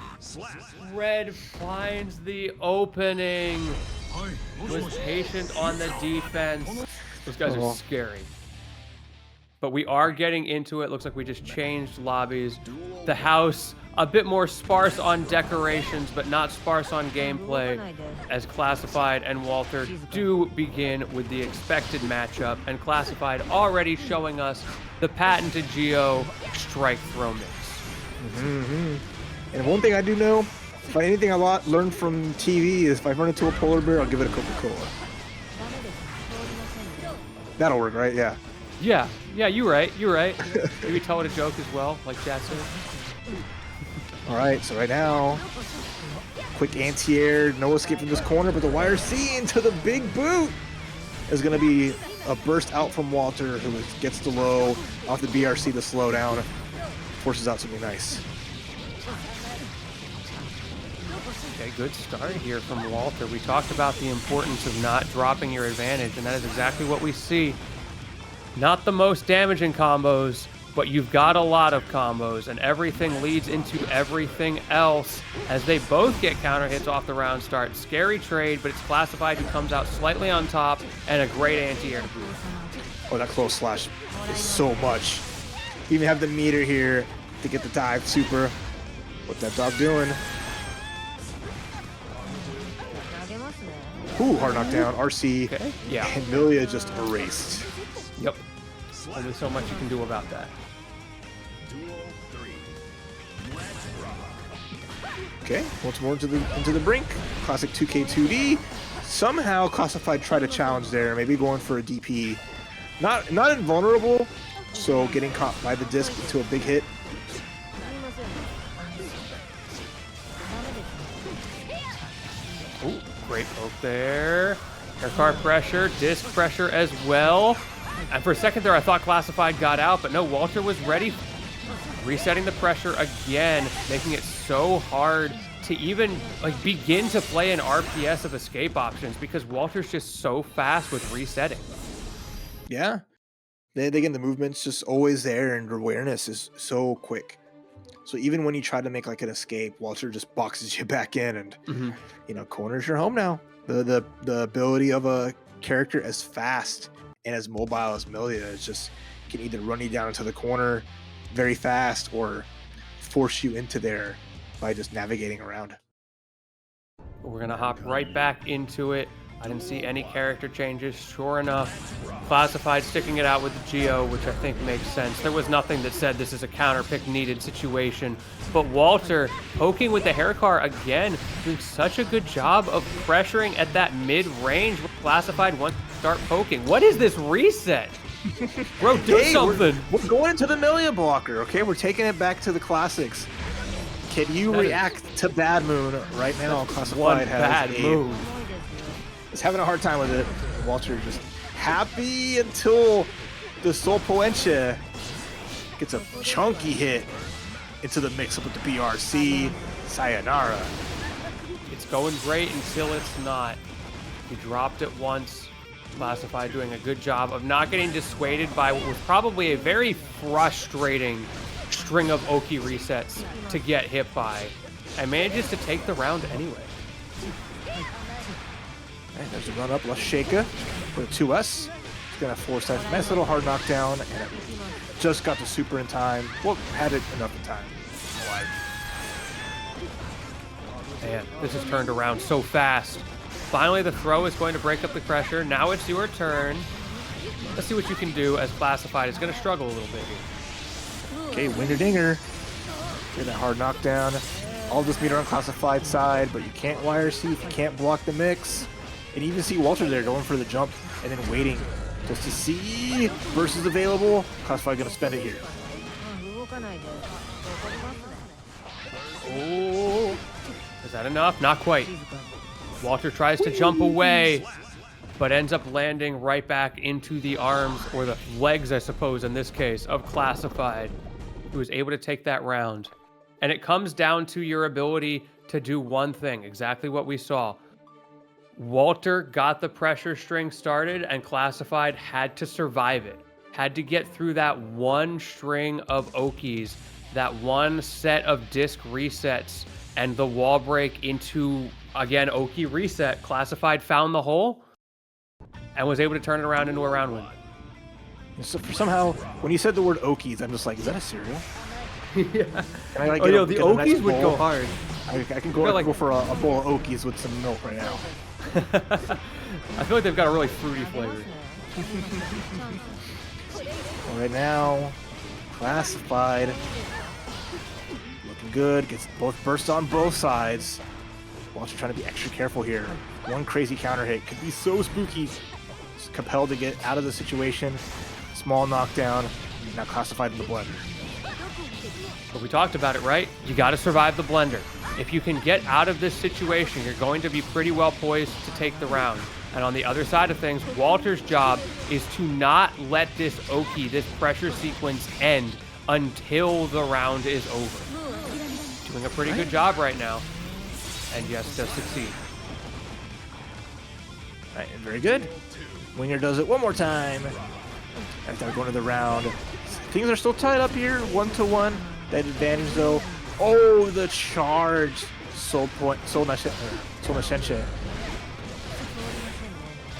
Red finds the opening. Was patient on the defense. Those guys are scary. But we are getting into it. Looks like we just changed lobbies. The house, a bit more sparse on decorations, but not sparse on gameplay, as Classified and Walter do begin with the expected matchup, and Classified already showing us the patented Geo strike throw mix. And one thing I do know, if anything I learned from TV, is if I run into a polar bear, I'll give it a Coca-Cola. That'll work, right? Yeah. Yeah, you're right. Maybe tell it a joke as well, like Jazz said. All right, so right now, quick anti-air, no escape from this corner, but the YRC into the big boot is going to be a burst out from Walter, who gets the low off the BRC to slow down, forces out something nice. Okay, good start here from Walter. We talked about the importance of not dropping your advantage, and that is exactly what we see. Not the most damaging combos, but you've got a lot of combos, and everything leads into everything else as they both get counter hits off the round start. Scary trade, but it's Classified who comes out slightly on top, and a great anti-air boost. Oh, that close slash is so much. You even have the meter here to get the dive super. What's that dog doing? Ooh, hard knockdown, RC, Okay, yeah. and Millia just erased. Yep. Only so much you can do about that. Okay, once more into the brink. Classic 2K2D. Somehow Classified tried to challenge there, maybe going for a DP. Not invulnerable, so getting caught by the disc into a big hit. Ooh, great poke there. Air car pressure, disc pressure as well. And for a second there, I thought Classified got out, but no, Walter was ready. Resetting the pressure again, making it so hard to even like begin to play an RPS of escape options because Walter's just so fast with resetting. Yeah. Again, the movement's just always there, and awareness is so quick. So even when you try to make like an escape, Walter just boxes you back in, and corners your home now. The ability of a character as fast and as mobile as Millia is just can either run you down into the corner very fast or force you into there by just navigating around. We're gonna hop right back into it. I didn't see any character changes. Sure enough, Classified sticking it out with the Geo, which I think makes sense. There was nothing that said this is a counter pick needed situation. But Walter poking with the hair car again, doing such a good job of pressuring at that mid-range. Classified once to start poking. What is this reset? Bro, do something. We're going into the Millia blocker, okay? We're taking it back to the classics. Can you react to Bad Moon right now? Classified one has bad move. Is having a hard time with it. Walter just happy until the Sol Poenche gets a chunky hit into the mix-up with the BRC. Sayonara. It's going great until it's not. He dropped it once. Classified doing a good job of not getting dissuaded by what was probably a very frustrating string of Oki resets to get hit by, and manages to take the round anyway. Right, there's a run up, left Shaker for the 2S. He's gonna force that nice little hard knockdown, and just got the super in time. Well, had it enough in time. Man, this has turned around so fast. Finally, the throw is going to break up the pressure. Now it's your turn. Let's see what you can do as Classified is going to struggle a little bit here. Okay, Winger Dinger. Get that hard knockdown. All this meter on Classified side, but you can't YRC if you can't block the mix. And you even see Walter there going for the jump and then waiting just to see burst is available. Classified going to spend it here. Oh, is that enough? Not quite. Walter tries to jump away, but ends up landing right back into the arms, or the legs, I suppose, in this case, of Classified, who was able to take that round. And it comes down to your ability to do one thing, exactly what we saw. Walter got the pressure string started, and Classified had to survive it. Had to get through that one string of Okies, that one set of disc resets, and the wall break into, again, Oki reset. Classified found the hole and was able to turn it around into a round win. So somehow, when you said the word Okies, I'm just like, is that a cereal? Yeah. Can I, like, the Okies nice would go hard. I can go for a bowl of Okies with some milk right now. I feel like they've got a really fruity flavor. Right now, Classified. Looking good. Gets both bursts on both sides. Walter trying to be extra careful here. One crazy counter hit could be so spooky. He's compelled to get out of the situation. Small knockdown. Now Classified in the blender. But we talked about it, right? You got to survive the blender. If you can get out of this situation, you're going to be pretty well poised to take the round. And on the other side of things, Walter's job is to not let this Oki, this pressure sequence, end until the round is over. Doing a pretty good job right now. And yes, does succeed. Right, and very good. Winger does it one more time. After going to the round. Things are still tied up here, 1-1. That advantage though. Oh, the charge. Sol Nascenche.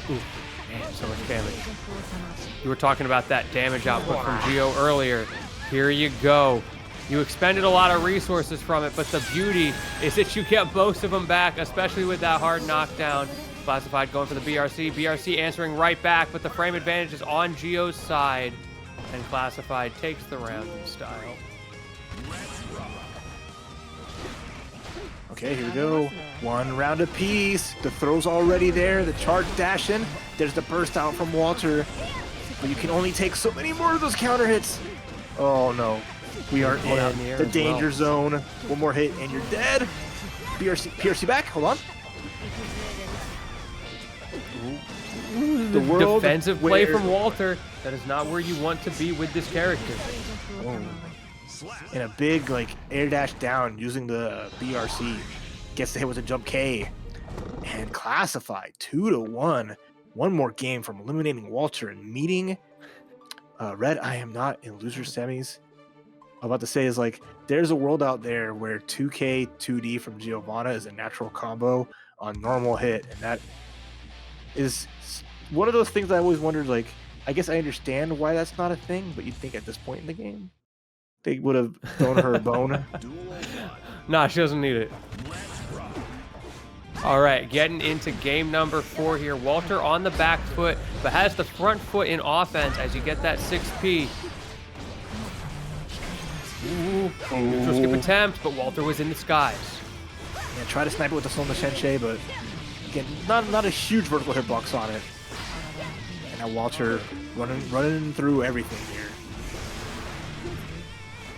Ooh, man, so much damage. You were talking about that damage output from Geo earlier. Here you go. You expended a lot of resources from it, but the beauty is that you get most of them back, especially with that hard knockdown. Classified going for the BRC. BRC answering right back, but the frame advantage is on Geo's side. And Classified takes the round in style. Okay, here we go. One round apiece. The throw's already there. The charge dash in. There's the burst out from Walter. But you can only take so many more of those counter hits. Oh no. We are in the danger zone. One more hit and you're dead. PRC back. Hold on. The defensive play from Walter. That is not where you want to be with this character. Oh. And a big like air dash down using the BRC. gets the hit with a jump K. And classified 2-1. One more game from eliminating Walter and meeting RedIAmNot in loser semis. I'm about to say is like, there's a world out there where 2K 2D from Giovanna is a natural combo on normal hit. And that is one of those things I always wondered, like, I guess I understand why that's not a thing, but you'd think at this point in the game, they would have thrown her a bone. Nah, she doesn't need it. All right, getting into game number 4 here. Walter on the back foot, but has the front foot in offense as you get that 6P. Ooh, neutral skip attempt, but Walter was in the skies. Yeah, try to snipe it with the Soma Sensei, but again, not a huge vertical hitbox on it. And now Walter running through everything here.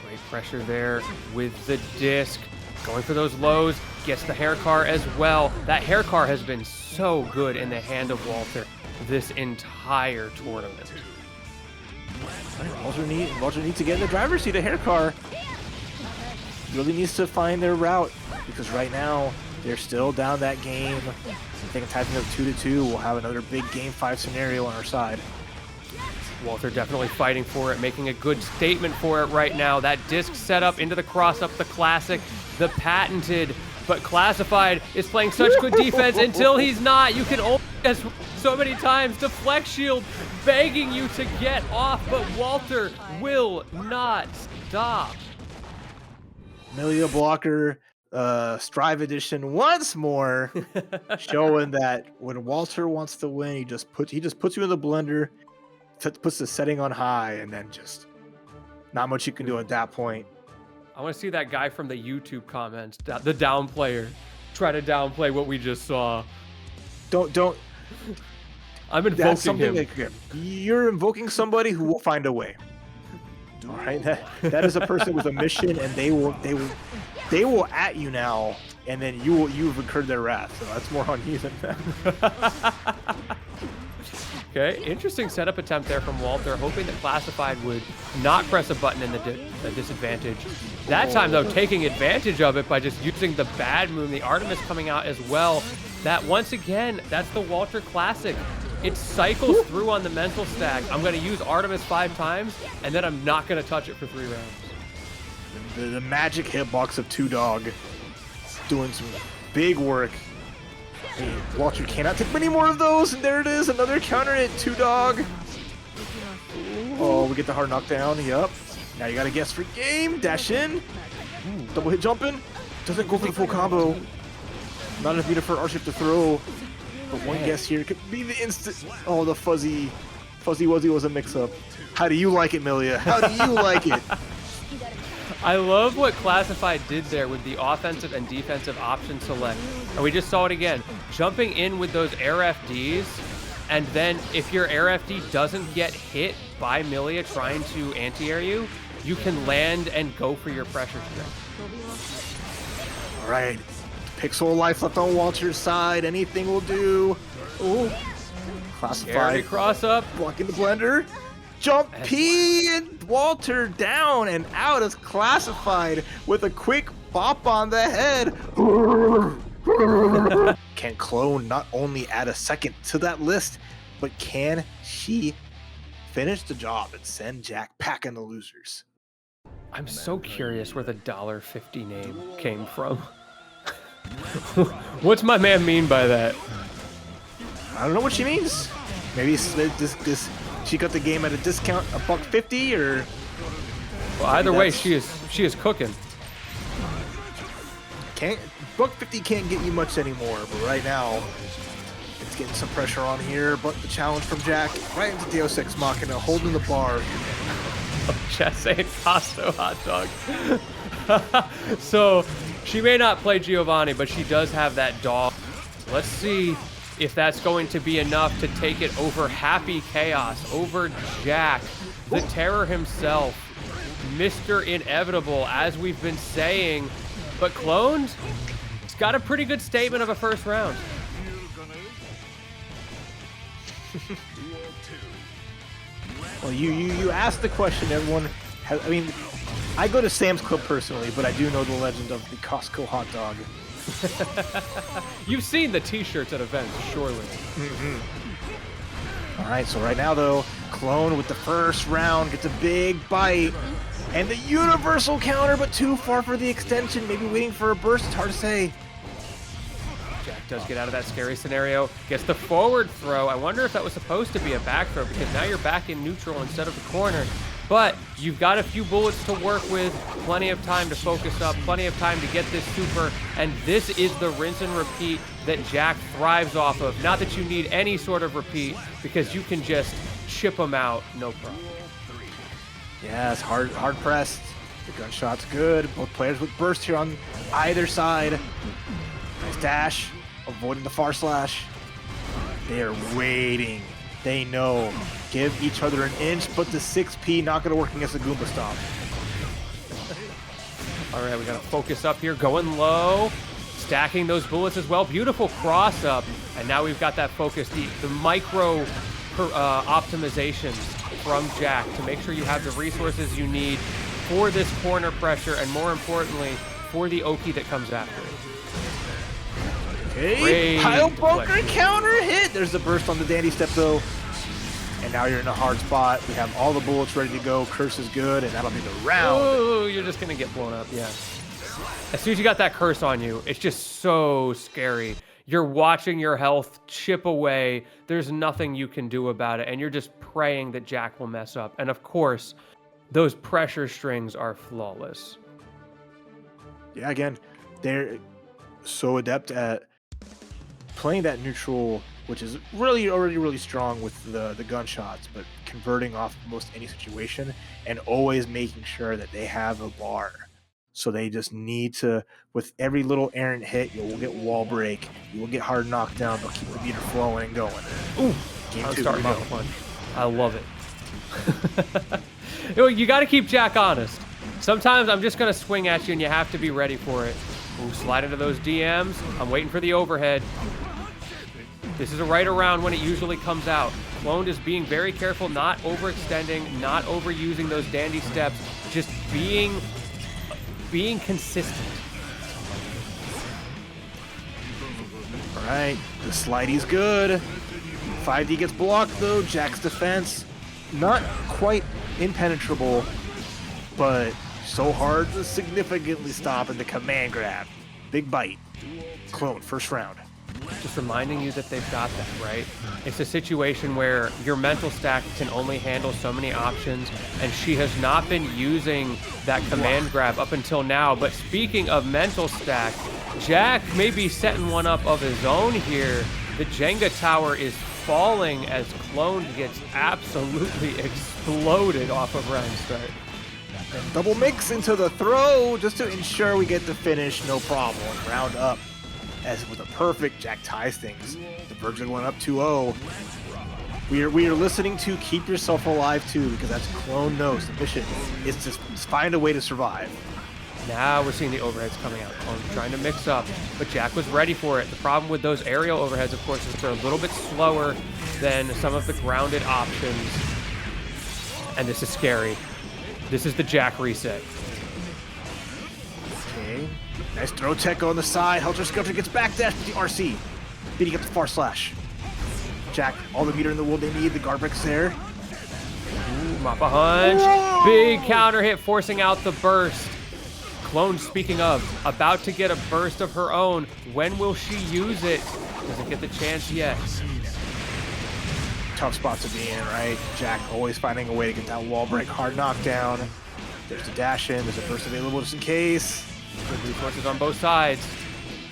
Great pressure there with the disc. Going for those lows, gets the hair car as well. That hair car has been so good in the hand of Walter this entire tournament. Walter needs to get in the driver's seat. A hair car really needs to find their route, because right now they're still down that game. I think typing up 2-2 will have another big game 5 scenario on our side. Walter definitely fighting for it, making a good statement for it right now. That disc set up into the cross up, the classic, the patented, but Classified is playing such good defense until he's not. You can only guess so many times. Deflect shield begging you to get off, but Walter will not stop. Millia blocker, Strive edition once more, showing that when Walter wants to win, he just puts you in the blender, puts the setting on high, and then just not much you can do at that point. I want to see that guy from the YouTube comments, the down player, try to downplay what we just saw. Don't. I'm invoking That's something him. like, you're invoking somebody who will find a way. All right, that is a person with a mission, and they will at you now, and then you've incurred their wrath. So that's more on you than them. Okay, interesting setup attempt there from Walter, hoping that Classified would not press a button in the disadvantage. That time, though, taking advantage of it by just using the bad move, the Artemis coming out as well. That, once again, that's the Walter classic. It cycles through on the mental stack. I'm going to use Artemis 5 times, and then I'm not going to touch it for 3 rounds. The magic hitbox of 2Dog doing some big work. Hey, Walter cannot take many more of those, and there it is, another counter hit, 2Dog. Oh, we get the hard knockdown, yep. Now you gotta guess for game, dash in. Double hit jumping, doesn't go for the full combo. Not enough meter for R-Shift to throw, but one guess here could be the instant. Oh, the fuzzy wuzzy was a mix-up. How do you like it, Millia? How do you like it? I love what Classified did there with the offensive and defensive option select. And we just saw it again. Jumping in with those air FDs, and then if your air FD doesn't get hit by Millia trying to anti-air you, you can land and go for your pressure strike. All right. Pixel life left on Walter's side. Anything will do. Ooh. Classified. Cross up. Blocking the blender. Jump P, and Walter down and out as Classified with a quick bop on the head. Can Clone not only add a second to that list, but can she finish the job and send Jack packing the losers? I'm so curious where the $1.50 name came from. What's my man mean by that? I don't know what she means. Maybe this she got the game at a discount, $1.50, or. Well, either way, she is cooking. $1.50 can't get you much anymore, but right now it's getting some pressure on here. But the challenge from Jack right into Deus Ex Machina, holding the bar. Just saying Costo hot dog. So she may not play Giovanni, but she does have that dog. Let's see if that's going to be enough to take it over Happy Chaos, over Jack, the Terror himself, Mr. Inevitable, as we've been saying. But Clones, it's got a pretty good statement of a first round. Well, you asked the question. Everyone has, I mean, I go to Sam's Club personally, but I do know the legend of the Costco hot dog. You've seen the t-shirts at events, surely. All right, so right now, though, Clone with the first round gets a big bite. And the universal counter, but too far for the extension. Maybe waiting for a burst. It's hard to say. Jack does get out of that scary scenario. Gets the forward throw. I wonder if that was supposed to be a back throw, because now you're back in neutral instead of the corner. But you've got a few bullets to work with, plenty of time to focus up, plenty of time to get this super, and this is the rinse and repeat that Jack thrives off of. Not that you need any sort of repeat, because you can just chip them out, no problem. Yeah, it's hard pressed. The gunshot's good. Both players with burst here on either side. Nice dash, avoiding the far slash. They are waiting. They know. Give each other an inch, but the 6P not going to work against the Goomba Stomp. All right, we got to focus up here, going low, stacking those bullets as well. Beautiful cross up, and now we've got that focus, the micro optimizations from Jack to make sure you have the resources you need for this corner pressure, and more importantly, for the Oki that comes after it. Okay, pile bunker counter hit. There's the burst on the dandy step though. And now you're in a hard spot. We have all the bullets ready to go. Curse is good, and that'll be the round. Oh, you're just gonna get blown up, yeah. As soon as you got that curse on you, it's just so scary. You're watching your health chip away. There's nothing you can do about it, and you're just praying that Jack will mess up. And of course, those pressure strings are flawless. Yeah, again, they're so adept at playing that neutral, which is already really strong with the gunshots, but converting off most any situation and always making sure that they have a bar. So they just need to, with every little errant hit, you will get wall break, you will get hard knockdown, they'll keep the meter flowing and going. Ooh, Game 2. I love it. You got to keep Jack honest. Sometimes I'm just going to swing at you and you have to be ready for it. Ooh, slide into those DMs. I'm waiting for the overhead. This is right around when it usually comes out. Clone is being very careful, not overextending, not overusing those dandy steps, just being consistent. All right, the slidey's good. 5D gets blocked though. Jack's defense, not quite impenetrable, but so hard to significantly stop in the command grab. Big bite. Clone, first round. Just reminding you that they've got that, right? It's a situation where your mental stack can only handle so many options, and she has not been using that command grab up until now. But speaking of mental stack, Jack may be setting one up of his own here. The Jenga tower is falling as Clone gets absolutely exploded off of round start. And double mix into the throw just to ensure we get the finish, no problem. Round up. As with a perfect, Jack ties things. The Virgin went up 2-0. We are listening to Keep Yourself Alive too, because that's Clone knows the mission is to find a way to survive. Now we're seeing the overheads coming out. Clone trying to mix up, but Jack was ready for it. The problem with those aerial overheads, of course, is they're a little bit slower than some of the grounded options. And this is scary. This is the Jack reset. Okay. Nice throw tech on the side. Helter Skelter gets backdash with the RC. Beating up the far slash. Jack, all the meter in the world they need. The Garbric's there. Ooh, Mappa hunch. Whoa! Big counter hit forcing out the burst. Clone, speaking of, about to get a burst of her own. When will she use it? Doesn't get the chance yet. Tough spot to be in, right? Jack always finding a way to get that wall break, hard knockdown. There's the dash in. There's a burst available just in case. Good resources on both sides,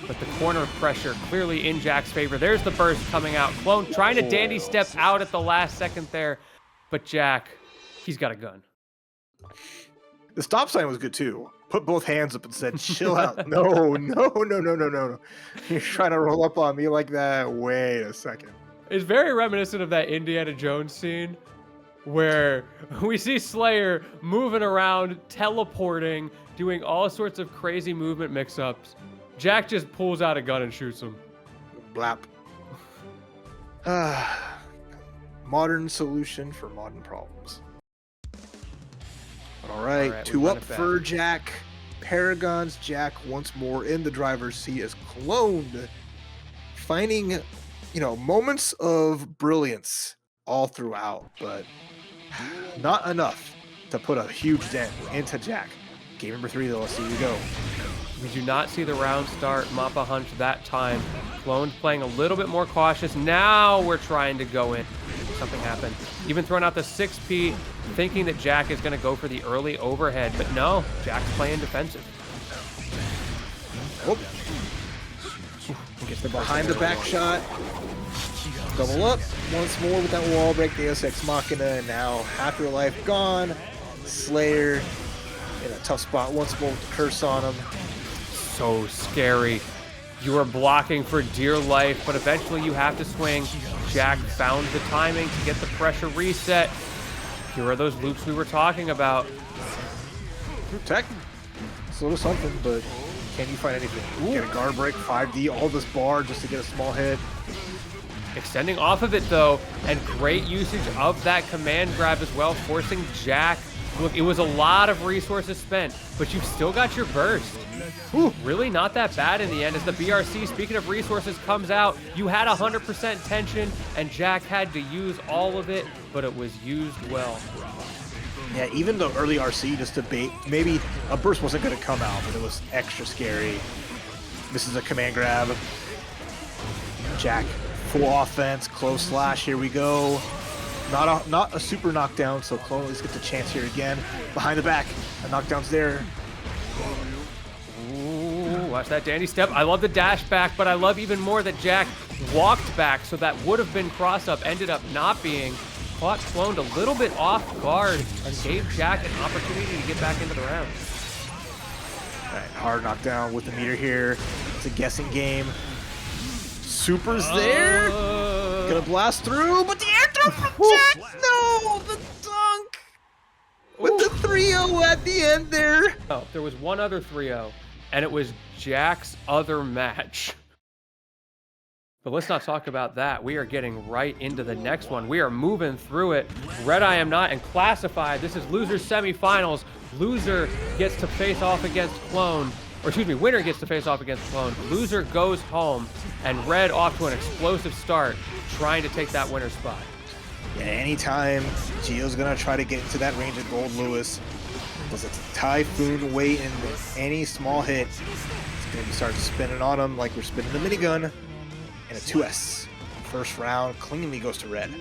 but the corner pressure clearly in Jack's favor. There's the burst coming out. Clone trying to dandy step out at the last second there, but Jack, he's got a gun. The stop sign was good too. Put both hands up and said, chill out. No. You're trying to roll up on me like that. Wait a second. It's very reminiscent of that Indiana Jones scene where we see Slayer moving around, teleporting, doing all sorts of crazy movement mix-ups. Jack just pulls out a gun and shoots him. Blap. Modern solution for modern problems. All right, 2 up for Jack. Paragon's Jack once more in the driver's seat as cloned, finding, you know, moments of brilliance all throughout, but not enough to put a huge dent into Jack. Game number 3 though, let's see, here we go. We do not see the round start Mappa Hunch that time. Clone playing a little bit more cautious. Now we're trying to go in. Something happened. Even throwing out the 6P, thinking that Jack is going to go for the early overhead, but no, Jack's playing defensive. Oh. Gets the behind the back shot. Double up once more with that wall break, Deus Ex Machina, and now half your life gone. Slayer in a tough spot once more with the curse on him. So scary. You are blocking for dear life, but eventually you have to swing. Jack found the timing to get the pressure reset. Here are those loops we were talking about. Tech. It's a little something, but can you find anything? Ooh. Get a guard break, 5D, all this bar just to get a small hit. Extending off of it though, and great usage of that command grab as well, forcing Jack. Look, it was a lot of resources spent, but you've still got your burst. Ooh, really not that bad in the end as the BRC, speaking of resources, comes out. You had 100% tension, and Jack had to use all of it, but it was used well. Yeah, even the early RC just to bait, maybe a burst wasn't going to come out, but it was extra scary. This is a command grab. Jack, full offense, close slash, here we go. Not a super knockdown, so Clone at least gets a chance here again. Behind the back, the knockdown's there. Ooh, watch that dandy step. I love the dash back, but I love even more that Jack walked back, so that would have been cross-up, ended up not being. Caught Cloned a little bit off guard and gave Jack an opportunity to get back into the round. All right, hard knockdown with the meter here. It's a guessing game. Super's there. Gonna blast through, but the air throw from Jack. No, the dunk. With the 3-0 at the end there. Oh, there was one other 3-0, and it was Jack's other match. But let's not talk about that. We are getting right into the next one. We are moving through it. RedIAmNot and Classified. This is loser semifinals. Loser gets to face off against Clone. Or excuse me, winner gets to face off against Clone. Loser goes home, and Red off to an explosive start, trying to take that winner spot. Yeah, anytime Gio's gonna try to get into that range of Goldlewis, does a Typhoon wait in any small hit, it's gonna start spinning on him like we're spinning the minigun. And a 2S. First round cleanly goes to Red.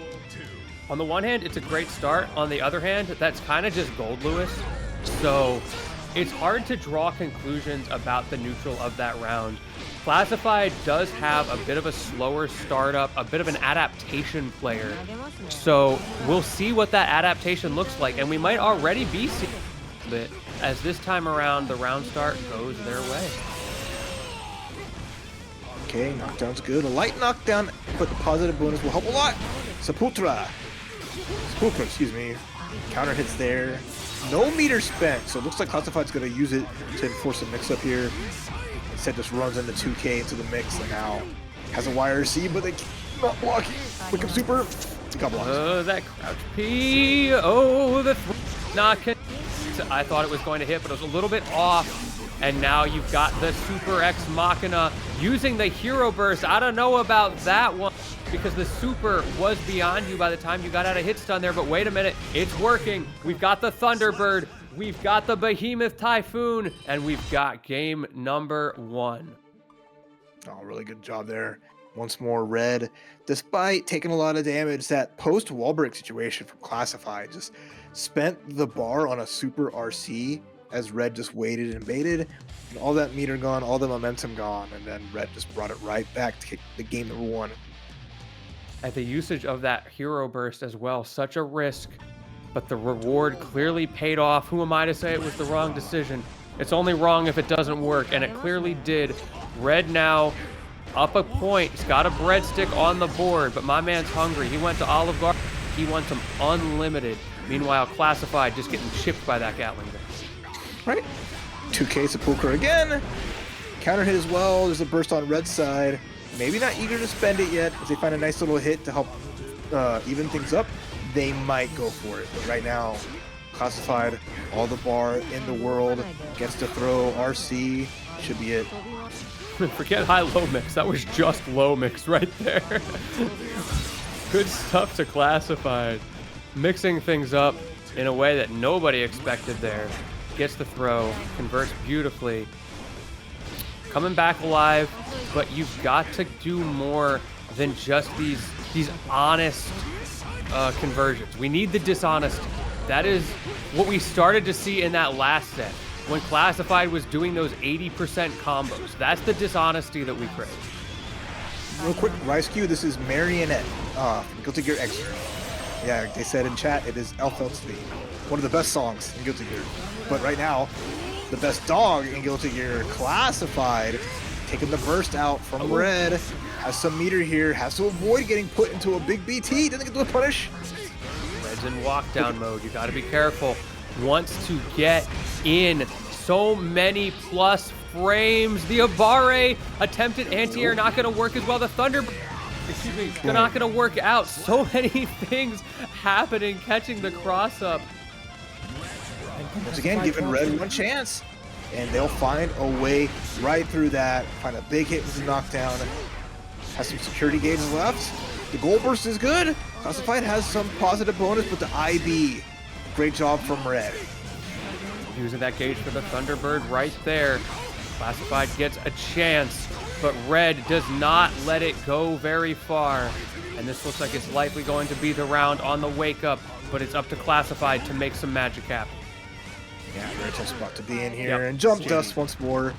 On the one hand, it's a great start. On the other hand, that's kind of just Goldlewis. So it's hard to draw conclusions about the neutral of that round. Classified does have a bit of a slower startup, a bit of an adaptation player. So we'll see what that adaptation looks like, and we might already be seeing a bit as this time around the round start goes their way. Okay, knockdown's good. A light knockdown, but the positive bonus will help a lot. Sepultura, excuse me. Counter hits there. No meter spent, so it looks like Classified's going to use it to enforce a mix-up here. Instead, just runs into 2K into the mix, and now has a YRC, but they not blocking. Quick up super. Got blocked. That crouch P. Oh, the knock. I thought it was going to hit, but it was a little bit off. And now you've got the Super X Machina using the Hero Burst. I don't know about that one because the Super was beyond you by the time you got out of hit stun there. But wait a minute, it's working. We've got the Thunderbird, we've got the Behemoth Typhoon, and we've got game number 1. Oh, really good job there. Once more, Red, despite taking a lot of damage, that post-wall break situation from Classified just spent the bar on a Super RC as Red just waited and baited, and all that meter gone, all the momentum gone, and then Red just brought it right back to kick the game number 1. At the usage of that Hero Burst as well, such a risk, but the reward clearly paid off. Who am I to say it was the wrong decision? It's only wrong if it doesn't work, and it clearly did. Red now up a point. He's got a breadstick on the board, but my man's hungry. He went to Olive Garden. He wants some unlimited. Meanwhile, Classified just getting chipped by that Gatling gun. Right. 2K Sepulchre again. Counter hit as well. There's a burst on Red's side. Maybe not eager to spend it yet. If they find a nice little hit to help even things up, they might go for it. But right now, Classified, all the bar in the world, gets to throw RC, should be it. Forget high-low mix. That was just low mix right there. Good stuff to Classified. Mixing things up in a way that nobody expected there. Gets the throw, converts beautifully. Coming back alive, but you've got to do more than just these honest conversions. We need the dishonesty. That is what we started to see in that last set when Classified was doing those 80% combos. That's the dishonesty that we crave. Real quick, Rice Q, this is Marionette from Guilty Gear Xtreme. Yeah, they said in chat it is Elfeld's theme. One of the best songs in Guilty Gear. But right now, the best dog in Guilty Gear, Classified, taking the burst out from Red, has some meter here, has to avoid getting put into a big BT, doesn't get to a punish. Red's in walkdown mode, you gotta be careful. Wants to get in so many plus frames. The A.B.A attempted anti-air, not gonna work as well. The Thunder, excuse me, not gonna work out. So many things happening, catching the cross up. Once again, giving Red one chance, and they'll find a way right through that. Find a big hit with the knockdown. Has some security gauges left. The gold burst is good. Classified has some positive bonus, but the IB, great job from Red. Using that gauge for the Thunderbird right there. Classified gets a chance, but Red does not let it go very far. And this looks like it's likely going to be the round on the wake up, but it's up to Classified to make some magic happen. Yeah, very tough spot to be in here. And jump dust once more.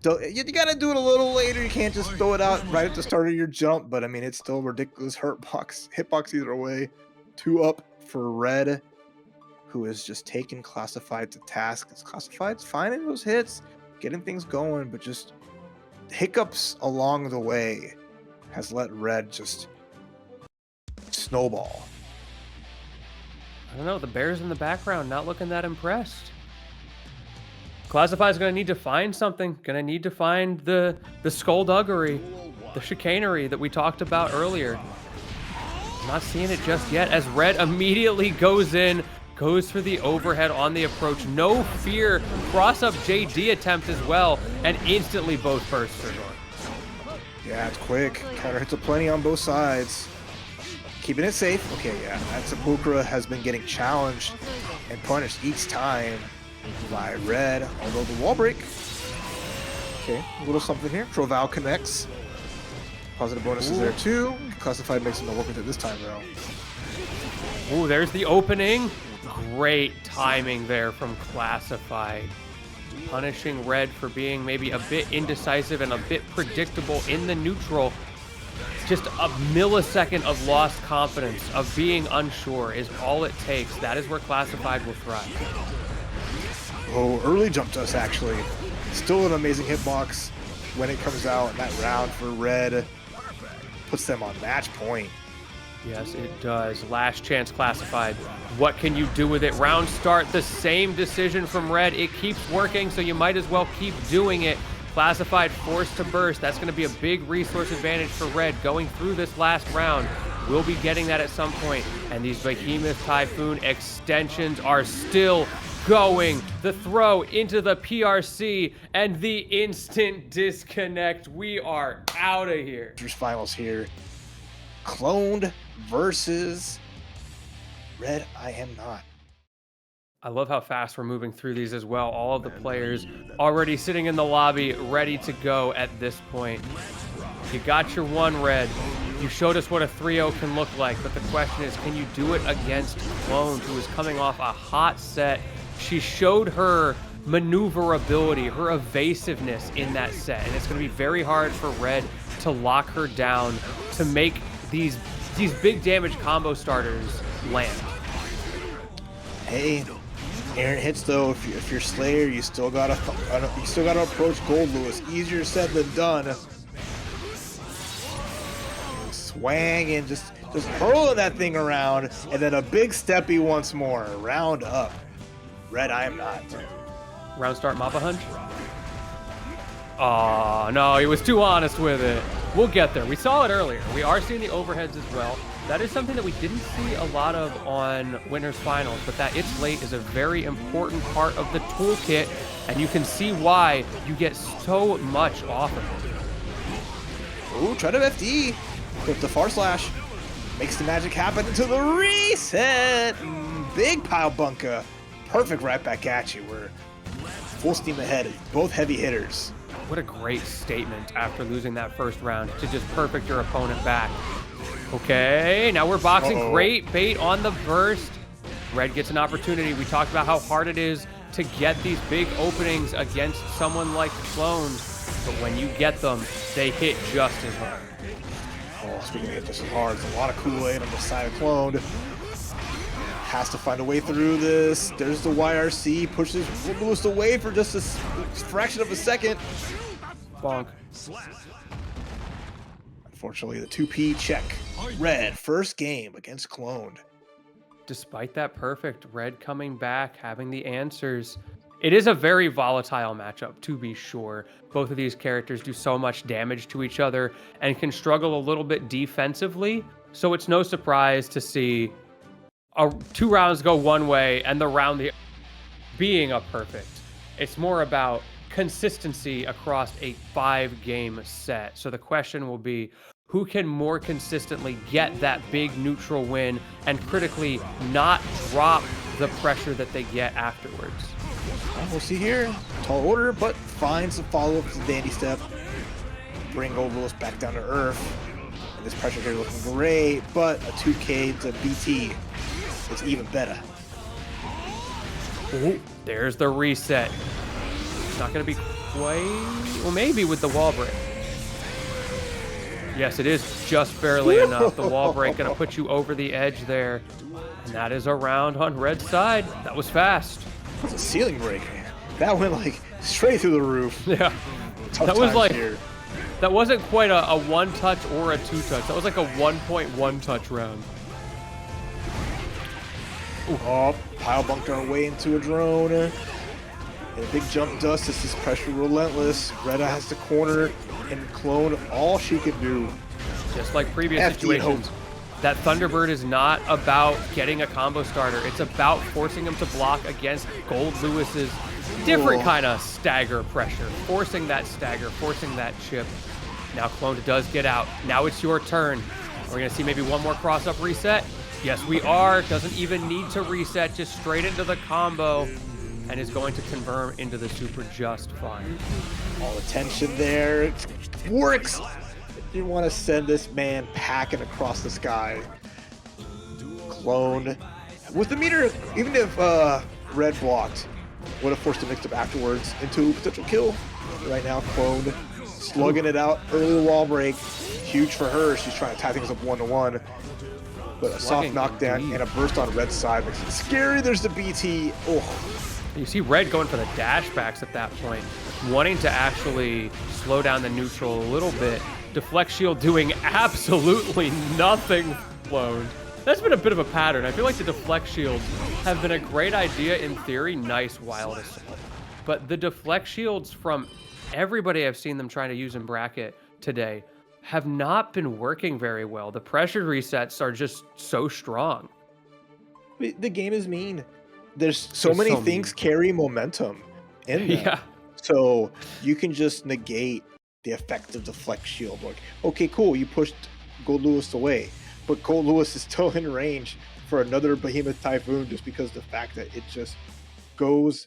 You gotta do it a little later. You can't just throw it out right at the start of your jump, but I mean, it's still ridiculous hitbox either way. 2 up for Red, who is just taking Classified to task. Classified's finding those hits, getting things going, but just hiccups along the way has let Red just snowball. I don't know, the Bears in the background not looking that impressed. Classified's gonna need to find something, gonna need to find the skullduggery, the chicanery that we talked about earlier. Not seeing it just yet as Red immediately goes in, goes for the overhead on the approach. No fear, cross up JD attempt as well, and instantly both bursts are gone. Yeah, it's quick. Counter hits aplenty on both sides. Keeping it safe. Okay, yeah, that Sepulchra has been getting challenged and punished each time by Red, although the wall break. Okay, a little something here. Troval connects. Positive bonuses there too. Classified makes no work with it this time though. Ooh, there's the opening. Great timing there from Classified. Punishing Red for being maybe a bit indecisive and a bit predictable in the neutral. Just a millisecond of lost confidence, of being unsure is all it takes. That is where Classified will thrive. Oh, early jump dust actually. Still an amazing hitbox when it comes out in that round for Red. Puts them on match point. Yes, it does. Last chance Classified. What can you do with it? Round start, the same decision from Red. It keeps working, so you might as well keep doing it. Classified forced to burst. That's going to be a big resource advantage for Red going through this last round. We'll be getting that at some point. And these Behemoth Typhoon extensions are still going. The throw into the PRC and the instant disconnect. We are out of here. Finals here. Cloned versus RedIAmNot. I love how fast we're moving through these as well. All of the players already sitting in the lobby, ready to go at this point. You got your one, Red. You showed us what a 3-0 can look like, but the question is, can you do it against Clone, who is coming off a hot set? She showed her maneuverability, her evasiveness in that set, and it's going to be very hard for Red to lock her down, to make these big damage combo starters land. Hey, Aaron hits though. If you're Slayer, you still gotta approach Goldlewis. Easier said than done. Swang and just hurling that thing around, and then a big steppy once more. Round up. RedIAmNot. Round start Mappa Hunch. Oh no, he was too honest with it. We'll get there. We saw it earlier. We are seeing the overheads as well. That is something that we didn't see a lot of on Winners Finals, but that it's late is a very important part of the toolkit, and you can see why you get so much off of it. Ooh, try to FD. With the far slash. Makes the magic happen into the reset. Big pile bunker. Perfect right back at you. We're full steam ahead. Both heavy hitters. What a great statement after losing that first round to just perfect your opponent back. Okay, now we're boxing. Great bait on the burst. Red gets an opportunity. We talked about how hard it is to get these big openings against someone like Clones, but when you get them, they hit just as hard. Oh, speaking of hit just as hard, there's a lot of Kool-Aid on the side of Cloned. Has to find a way through this. There's the YRC, pushes Goldlewis away for just a fraction of a second. Bonk. Unfortunately, the 2P check. Red, first game against Cloned. Despite that perfect, Red coming back, having the answers. It is a very volatile matchup, to be sure. Both of these characters do so much damage to each other and can struggle a little bit defensively. So it's no surprise to see 2 rounds go one way and the round being a perfect. It's more about consistency across a 5-game set. So the question will be, who can more consistently get that big neutral win and critically not drop the pressure that they get afterwards? We'll see here. Tall order, but finds the follow-up to the dandy step. Bring Goldlewis back down to earth. And this pressure here looking great, but a 2K to BT is even better. Ooh, there's the reset. It's not going to be quite... Well, maybe with the wall break. Yes, it is just barely enough. The wall break going to put you over the edge there. And that is a round on Red's side. That was fast. That's a ceiling break. That went like straight through the roof. Yeah. Tough that was like... here. That wasn't quite a 1-touch or a 2-touch. That was like a 1.1 touch round. Ooh. Oh, pile bunked our way into a drone. And a big jump dust. This is pressure relentless. Red has to corner and clone all she can do. Just like previous situations. That Thunderbird is not about getting a combo starter. It's about forcing him to block against Goldlewis's different kind of stagger pressure. Forcing that stagger, forcing that chip. Now Clone does get out. Now it's your turn. We're going to see maybe one more cross-up reset. Yes, we are. Doesn't even need to reset. Just straight into the combo. And is going to confirm into the super just fine. All the tension there. It works. You want to send this man packing across the sky. Clone. With the meter, even if Red blocked, would have forced a mix-up afterwards into potential kill. Right now, Clone slugging it out. Early wall break. Huge for her. She's trying to tie things up 1-1. But a soft knockdown and a burst on Red's side makes it scary. There's the BT. Oh. You see Red going for the dash backs at that point, wanting to actually slow down the neutral a little bit. Deflect shield doing absolutely nothing. Clone. That's been a bit of a pattern. I feel like the deflect shields have been a great idea in theory. Nice wild assault. But the deflect shields from everybody I've seen them trying to use in bracket today have not been working very well. The pressure resets are just so strong. The game is mean. There's so many things carry momentum in them. Yeah. So you can just negate the effect of the flex shield. Like, okay, cool, you pushed Goldlewis away, but Goldlewis is still in range for another Behemoth Typhoon just because of the fact that it just goes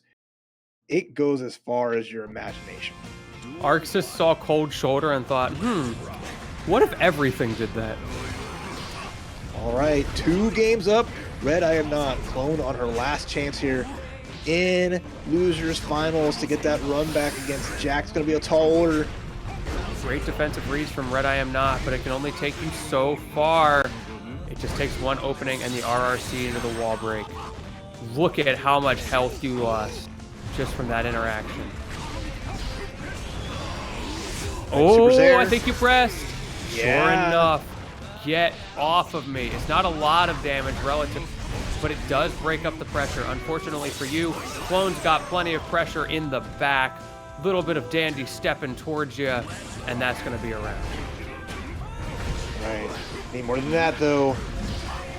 as far as your imagination. Arxis saw Cold Shoulder and thought, what if everything did that? All right, 2 games up. RedIAmNot, Clone on her last chance here in losers finals to get that run back against Jack. It's going to be a tall order. Great defensive reads from RedIAmNot, but it can only take you so far. It just takes one opening and the RRC into the wall break. Look at how much health you lost just from that interaction. Oh, I think you pressed. Yeah. Sure enough. Get off of me. It's not a lot of damage relative, but it does break up the pressure. Unfortunately for you, Clone's got plenty of pressure in the back. Little bit of dandy stepping towards you, and that's going to be a round. Right. Need more than that, though.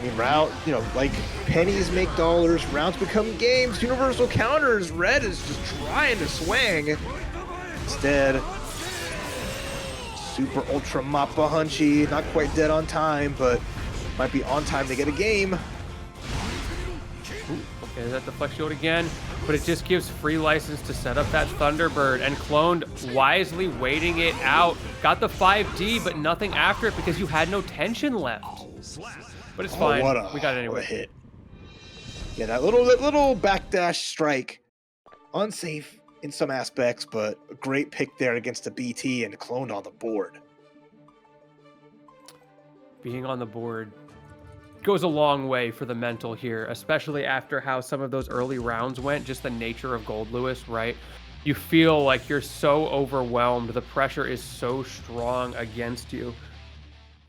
mean, like pennies make dollars, rounds become games, universal counters. Red is just trying to swing. Instead, super ultra mappa hunchy, not quite dead on time, but might be on time to get a game. Okay, that deflect shield again, but it just gives free license to set up that Thunderbird, and Cloned wisely waiting it out. Got the 5D, but nothing after it because you had no tension left. But it's fine. We got it anyway. What a hit. Yeah, that little backdash strike, unsafe in some aspects, but a great pick there against the BT and Cloned on the board. Being on the board goes a long way for the mental here, especially after how some of those early rounds went, just the nature of Goldlewis, right? You feel like you're so overwhelmed. The pressure is so strong against you.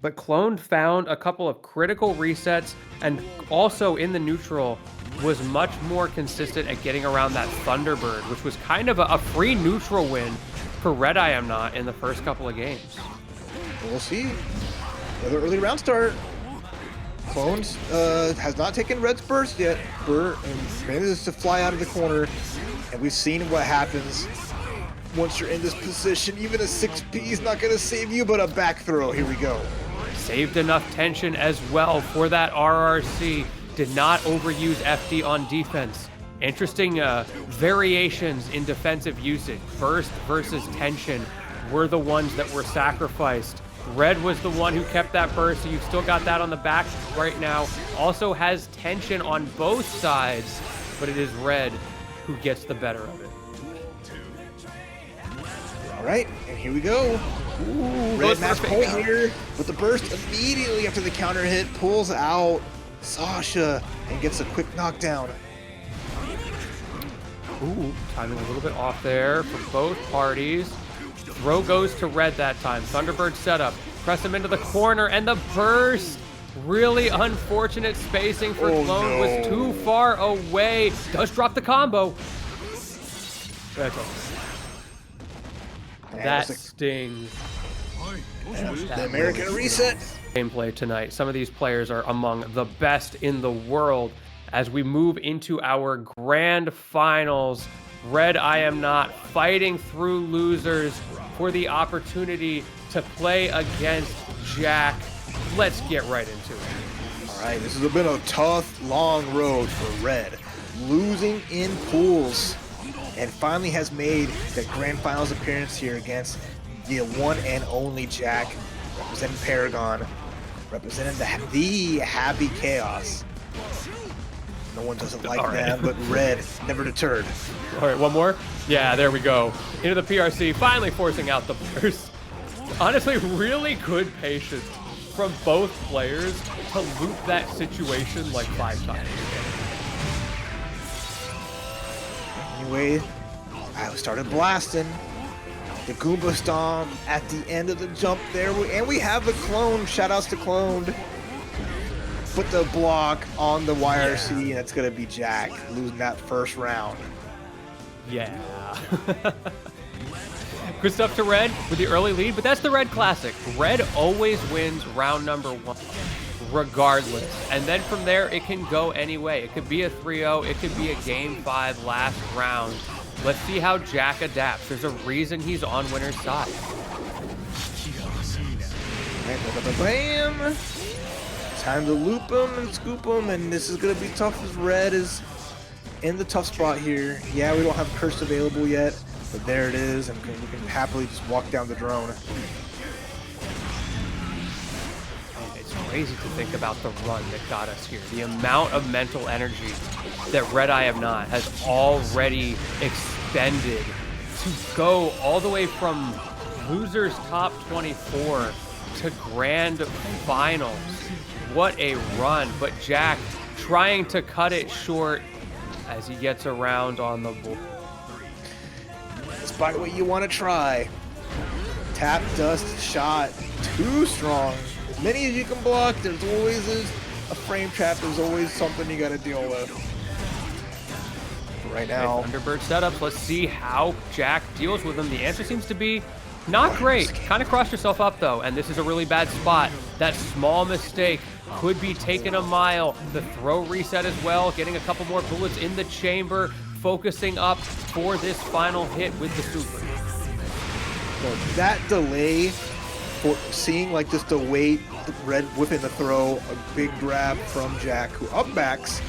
But Cloned found a couple of critical resets, and also in the neutral was much more consistent at getting around that Thunderbird, which was kind of a free neutral win for RedIAmNot in the first couple of games. We'll see. Another early round start. Cloned has not taken Red's burst yet. And manages to fly out of the corner, and we've seen what happens once you're in this position. Even a 6P is not going to save you, but a back throw. Here we go. Saved enough tension as well for that RRC. Did not overuse FD on defense. Interesting variations in defensive usage. Burst versus tension were the ones that were sacrificed. Red was the one who kept that burst, so you've still got that on the back right now. Also has tension on both sides, but it is Red who gets the better of it. All right, and here we go. Ooh, Red match point here with the burst immediately after the counter hit, pulls out Sasha and gets a quick knockdown. Ooh, timing a little bit off there for both parties. Throw goes to Red that time. Thunderbird setup. Press him into the corner, and the burst. Really unfortunate spacing for Clone. Was too far away. Does drop the combo. That's all. That stings. The American reset. Gameplay tonight. Some of these players are among the best in the world. As we move into our grand finals, RedIAmNot fighting through losers for the opportunity to play against Jack. Let's get right into it. All right, this has been a tough, long road for Red. Losing in pools, and finally has made the grand finals appearance here against the one and only Jack, representing Paragon, representing the Happy Chaos. No one doesn't like them, but Red never deterred. All right, one more. Yeah, there we go. Into the PRC, finally forcing out the burst. Honestly, really good patience from both players to loop that situation like 5 times. Anyway, I started blasting. The Goomba Stomp at the end of the jump there, and we have the Clone. Shoutouts to Clone. Put the block on the YRC, and it's going to be Jack losing that first round. Yeah. Good stuff to Red with the early lead, but that's the Red Classic. Red always wins round number 1, regardless. And then from there, it can go any way. It could be a 3-0. It could be a Game 5 last round. Let's see how Jack adapts. There's a reason he's on winner's side. Bam! Time to loop him and scoop him, and this is going to be tough as Red is in the tough spot here. Yeah, we don't have Curse available yet, but there it is, and we can happily just walk down the drone. It's crazy to think about the run that got us here. The amount of mental energy that RedIAmNot has already expended to go all the way from losers top 24 to grand finals. What a run, but Jack trying to cut it short as he gets around on the board. Despite what you want to try, tap dust shot too strong. As many as you can block, there's always a frame trap. There's always something you got to deal with. Right now, Thunderbird setups. Let's see how Jack deals with them. The answer seems to be Not great. Kind of crossed yourself up, though, and this is a really bad spot. That small mistake could be taking a mile. The throw reset as well, getting a couple more bullets in the chamber, focusing up for this final hit with the super. So that delay, for seeing like just the weight, Red whipping the throw, a big grab from Jack, who up backs,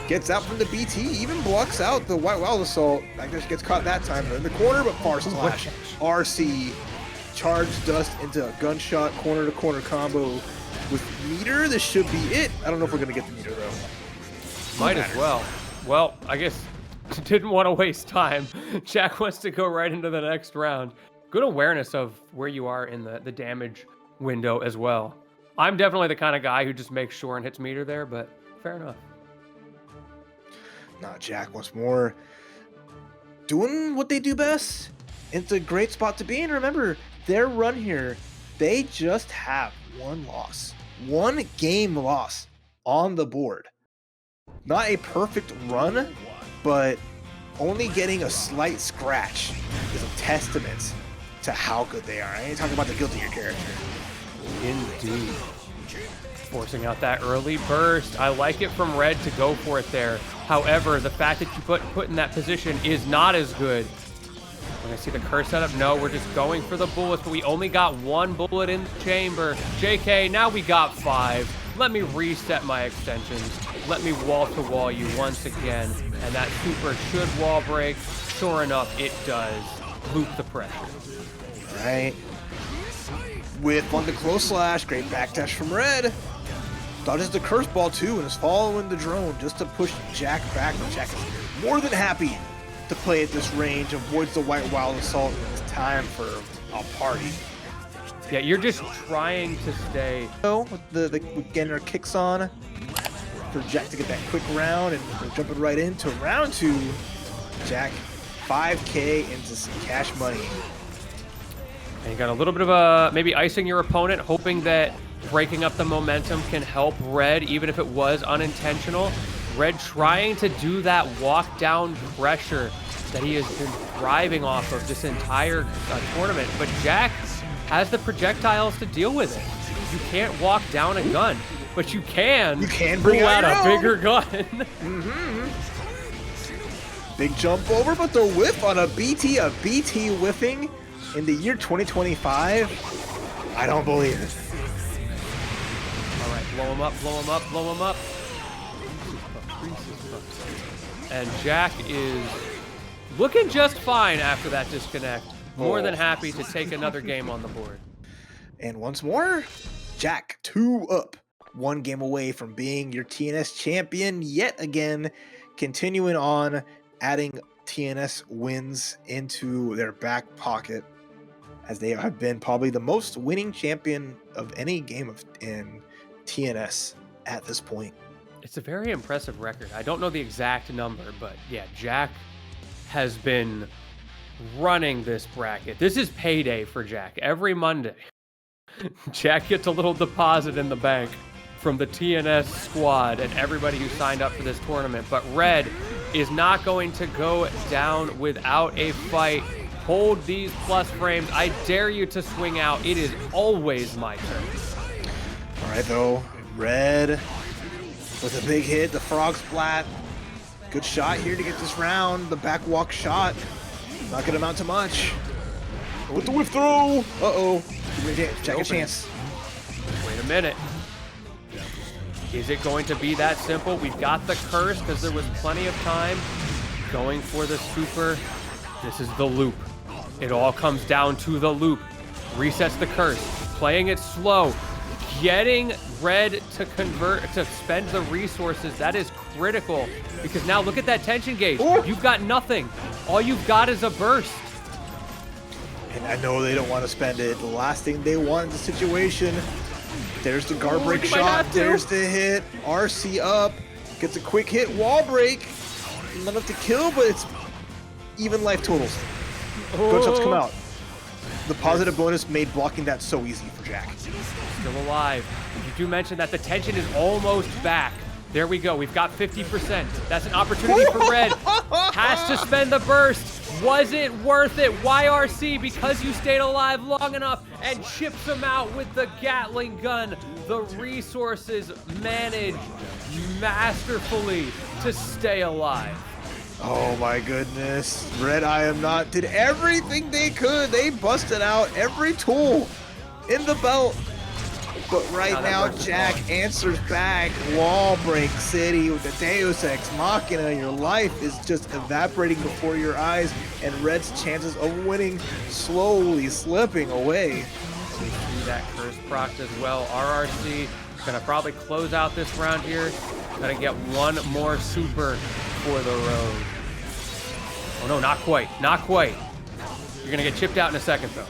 gets out from the BT, even blocks out the White Wild Assault. I guess gets caught that time in the corner, but far slash. RC, charge dust into a gunshot corner-to-corner combo with meter. This should be it. I don't know if we're going to get the meter, though. Might as well. Well, I guess didn't want to waste time. Jack wants to go right into the next round. Good awareness of where you are in the damage window as well. I'm definitely the kind of guy who just makes sure and hits meter there, but fair enough. Nah, Jack once more doing what they do best. It's a great spot to be in. Remember, their run here, they just have one loss. One game loss on the board. Not a perfect run, but only getting a slight scratch is a testament to how good they are. I ain't talking about the guilt of your character. Indeed. Forcing out that early burst. I like it from Red to go for it there. However, the fact that you put in that position is not as good. We're gonna see the curse setup. No, we're just going for the bullets, but we only got one bullet in the chamber. JK, now we got 5. Let me reset my extensions. Let me wall-to-wall you once again. And that super should wall break. Sure enough, it does. Loop the pressure. All right. With one to close slash, great backdash from Red. Dodges the curse ball too and is following the drone just to push Jack back. Jack is more than happy to play at this range, avoids the White Wild Assault, and it's time for a party. Yeah, you're just trying to stay. With getting our kicks on for Jack to get that quick round, and we're jumping right into round 2. Jack, 5K into some cash money. And you got a little bit of maybe icing your opponent, hoping that breaking up the momentum can help Red, even if it was unintentional. Red trying to do that walk down pressure that he has been thriving off of this entire tournament. But Jack has the projectiles to deal with it. You can't walk down a gun, but you can bring out a bigger gun. Big jump over, but the whiff on a BT whiffing in the year 2025. I don't believe it. All right, blow him up, blow him up, blow him up. And Jack is looking just fine after that disconnect. More than happy to take another game on the board. And once more, Jack 2 up. 1 game away from being your TNS champion yet again. Continuing on, adding TNS wins into their back pocket, as they have been probably the most winning champion of any game in TNS at this point. It's a very impressive record. I don't know the exact number, but yeah, Jack has been running this bracket. This is payday for Jack. Every Monday, Jack gets a little deposit in the bank from the TNS squad and everybody who signed up for this tournament. But Red is not going to go down without a fight. Hold these plus frames. I dare you to swing out. It is always my turn. All right, though. Red with a big hit, the frog splat. Good shot here to get this round. The back walk shot. Not going to amount to much. With the whiff throw. Uh-oh. Check a chance. Wait a minute. Is it going to be that simple? We've got the curse because there was plenty of time. Going for the super. This is the loop. It all comes down to the loop. Resets the curse. Playing it slow. Getting Red to convert, to spend the resources. That is critical. Because now look at that tension gauge. Ooh. You've got nothing. All you've got is a burst. And I know they don't want to spend it. The last thing they want in the situation. There's the guard break shot. There's the hit. RC up. Gets a quick hit. Wall break. Not enough to kill, but it's even life totals. Gunshots come out. The positive bonus made blocking that so easy for Jack. Still alive. You do mention that the tension is almost back. There we go. We've got 50%. That's an opportunity for Red. Has to spend the burst. Was it worth it? YRC, because you stayed alive long enough, and chips him out with the Gatling gun. The resources managed masterfully to stay alive. Oh my goodness. RedIAmNot did everything they could. They busted out every tool in the belt. But right now, Jack answers back. Wall break city with the Deus Ex Machina. Your life is just evaporating before your eyes, and Red's chances of winning slowly slipping away. We see that curse proc as well. RRC is gonna probably close out this round here. Gonna get one more super for the road. Oh no, not quite, not quite. You're gonna get chipped out in a second though.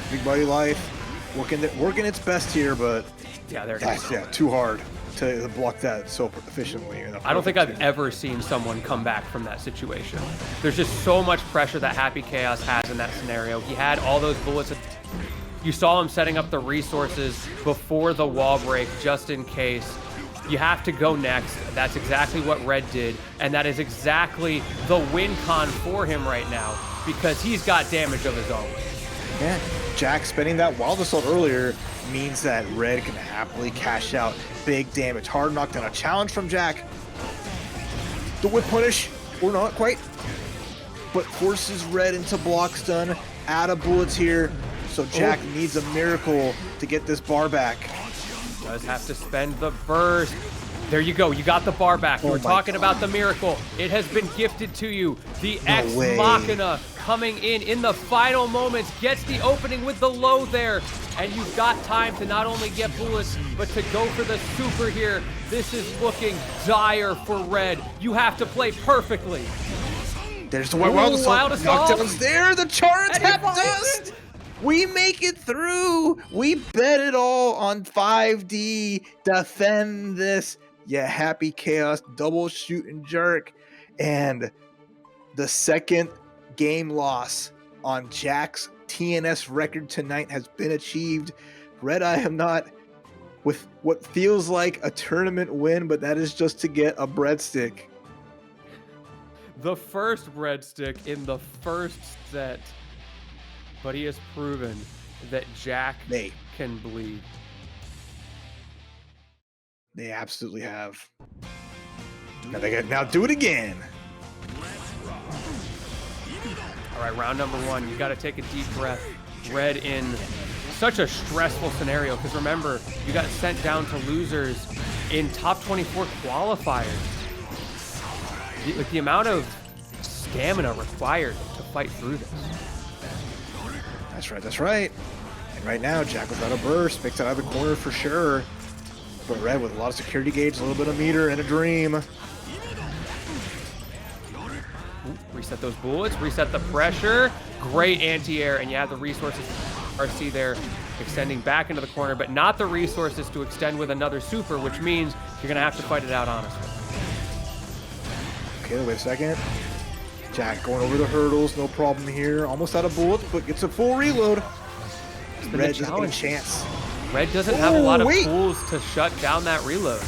Big Buddy Life working its best here, but yeah, there it is. Yeah, too hard to block that so efficiently. I don't think I've ever seen someone come back from that situation. There's just so much pressure that Happy Chaos has in that scenario. He had all those bullets. You saw him setting up the resources before the wall break just in case. You have to go next. That's exactly what Red did, and that is exactly the win con for him right now because he's got damage of his own. Yeah, Jack spending that Wild Assault earlier means that Red can happily cash out big damage. Hard knockdown, a challenge from Jack. The whip punish, or not quite, but forces Red into block stun, out of bullets here, so Jack needs a miracle to get this bar back. Does have to spend the burst. There you go, you got the bar back. You were talking about the miracle. It has been gifted to you. The Ex Machina coming in the final moments, gets the opening with the low there, and you've got time to not only get bullets, but to go for the super here. This is looking dire for Red. You have to play perfectly. There's the Wild Assault. Knockdown's there, the Charge Tap Dust! We make it through. We bet it all on 5D. Defend this. Yeah, Happy Chaos, double shoot and jerk. And the second game loss on Jack's TNS record tonight has been achieved. RedIAmNot with what feels like a tournament win, but that is just to get a breadstick. The first breadstick in the first set. But he has proven that Jack can bleed. They absolutely have. Now do it again. All right, round number one. You got to take a deep breath. Red in such a stressful scenario because remember, you got sent down to losers in top 24 qualifiers. The amount of stamina required to fight through this. That's right, that's right. And right now, Jack without a burst, picks it out of the corner for sure. But Red with a lot of security gauge, a little bit of meter, and a dream. Ooh, reset those bullets, reset the pressure. Great anti-air, and you have the resources RC there extending back into the corner, but not the resources to extend with another super, which means you're going to have to fight it out, honestly. Okay, wait a second. Jack going over the hurdles, no problem here. Almost out of bullets, but gets a full reload. Red doesn't get a chance. Red doesn't have a lot of tools to shut down that reload.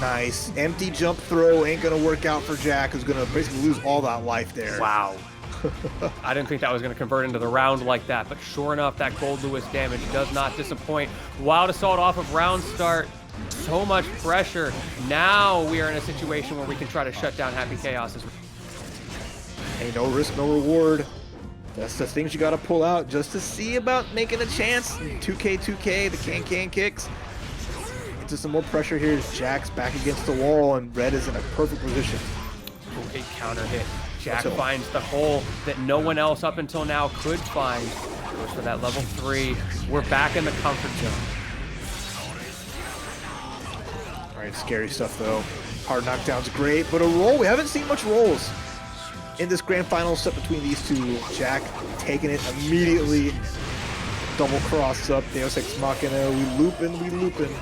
Nice. Empty jump throw ain't going to work out for Jack, who's going to basically lose all that life there. Wow. I didn't think that was going to convert into the round like that, but sure enough, that Goldlewis damage does not disappoint. Wild Assault off of round start. So much pressure. Now we are in a situation where we can try to shut down Happy Chaos. Hey, no risk, no reward. That's the things you got to pull out just to see about making a chance. 2K, the can kicks. Into some more pressure here. Jack's back against the wall, and Red is in a perfect position. Okay, counter hit. Jack finds the hole that no one else up until now could find. Goes for that level 3. We're back in the comfort zone. All right, scary stuff though. Hard knockdown's great, but a roll, we haven't seen much rolls in this grand final set between these two. Jack taking it immediately. Double cross up, Deus Ex Machina, we looping.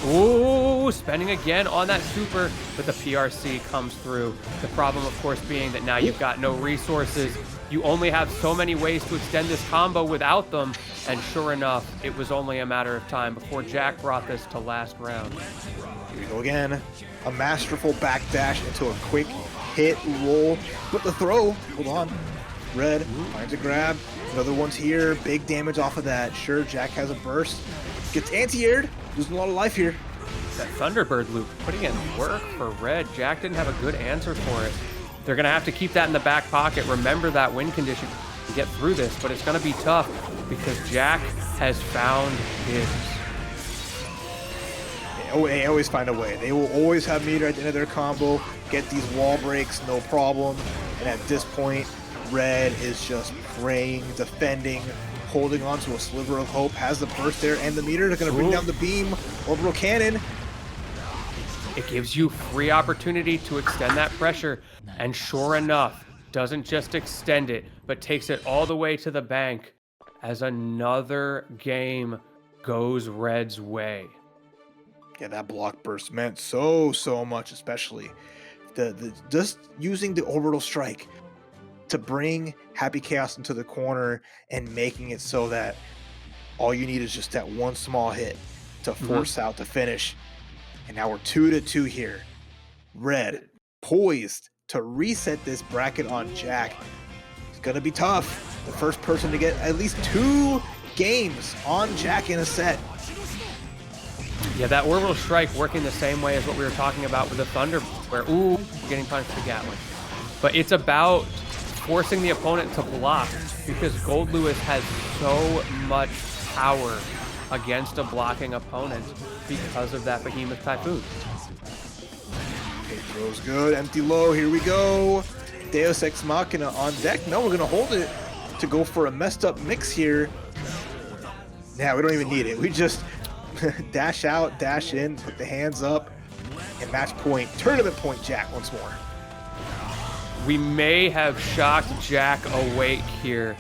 Ooh, spending again on that super, but the PRC comes through. The problem, of course, being that now you've got no resources. You only have so many ways to extend this combo without them, and sure enough, it was only a matter of time before Jack brought this to last round. Here we go again. A masterful backdash into a quick hit, roll, but the throw, hold on. Red finds a grab. Another one's here. Big damage off of that. Sure, Jack has a burst. Gets anti-aired. Losing a lot of life here. That Thunderbird loop putting in work for Red. Jack didn't have a good answer for it. They're going to have to keep that in the back pocket. Remember that win condition to get through this, but it's going to be tough because Jack has found his. They always find a way. They will always have meter at the end of their combo, get these wall breaks, no problem. And at this point, Red is just praying, defending, holding on to a sliver of hope, has the burst there, and the meter. They're going to bring down the beam, orbital cannon. It gives you free opportunity to extend that pressure, and sure enough, doesn't just extend it, but takes it all the way to the bank as another game goes Red's way. Yeah, that block burst meant so much, especially the just using the orbital strike to bring Happy Chaos into the corner and making it so that all you need is just that one small hit to force out the finish. And now we're 2-2 here. Red poised to reset this bracket on Jack. It's gonna be tough. The first person to get at least 2 games on Jack in a set. Yeah, that orbital strike working the same way as what we were talking about with the Thunder, where, ooh, getting punched to Gatling. But it's about forcing the opponent to block because Goldlewis has so much power against a blocking opponent because of that Behemoth Typhoon. Okay, throws good, empty low, here we go. Deus Ex Machina on deck. No, we're gonna hold it to go for a messed up mix here. Nah, we don't even need it. We just dash out, dash in, put the hands up, and match point, tournament point Jack once more. We may have shocked Jack awake here,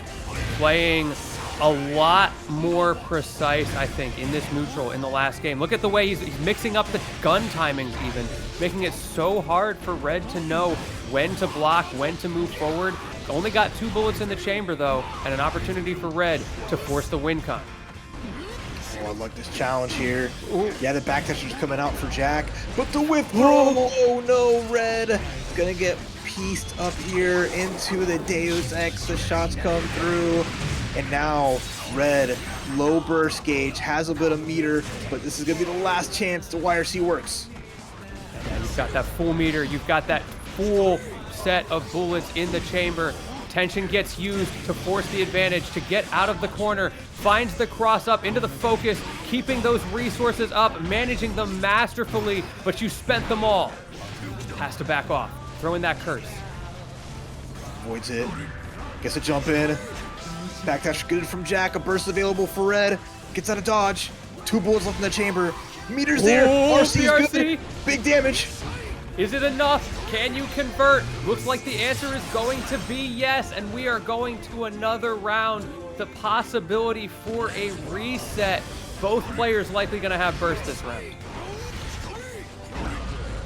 playing a lot more precise, I think, in this neutral in the last game. Look at the way he's mixing up the gun timings even, making it so hard for Red to know when to block, when to move forward. Only got 2 bullets in the chamber, though, and an opportunity for Red to force the win con. Oh, I like this challenge here. Ooh. Yeah, the backdasher's coming out for Jack, but the whip throw! Oh no, Red gonna get pieced up here into the Deus Ex. The shots come through, and now Red, low burst gauge, has a bit of meter, but this is gonna be the last chance the YRC works. Yeah, you've got that full meter, you've got that full set of bullets in the chamber. Tension gets used to force the advantage, to get out of the corner, finds the cross up into the focus, keeping those resources up, managing them masterfully, but you spent them all. Has to back off, throw in that curse. Avoids it, gets a jump in. Backdash good from Jack, a burst available for Red, gets out of dodge, 2 bullets left in the chamber, meters there, RC is good, big damage. Is it enough? Can you convert? Looks like the answer is going to be yes, and we are going to another round. The possibility for a reset. Both players likely going to have burst this round.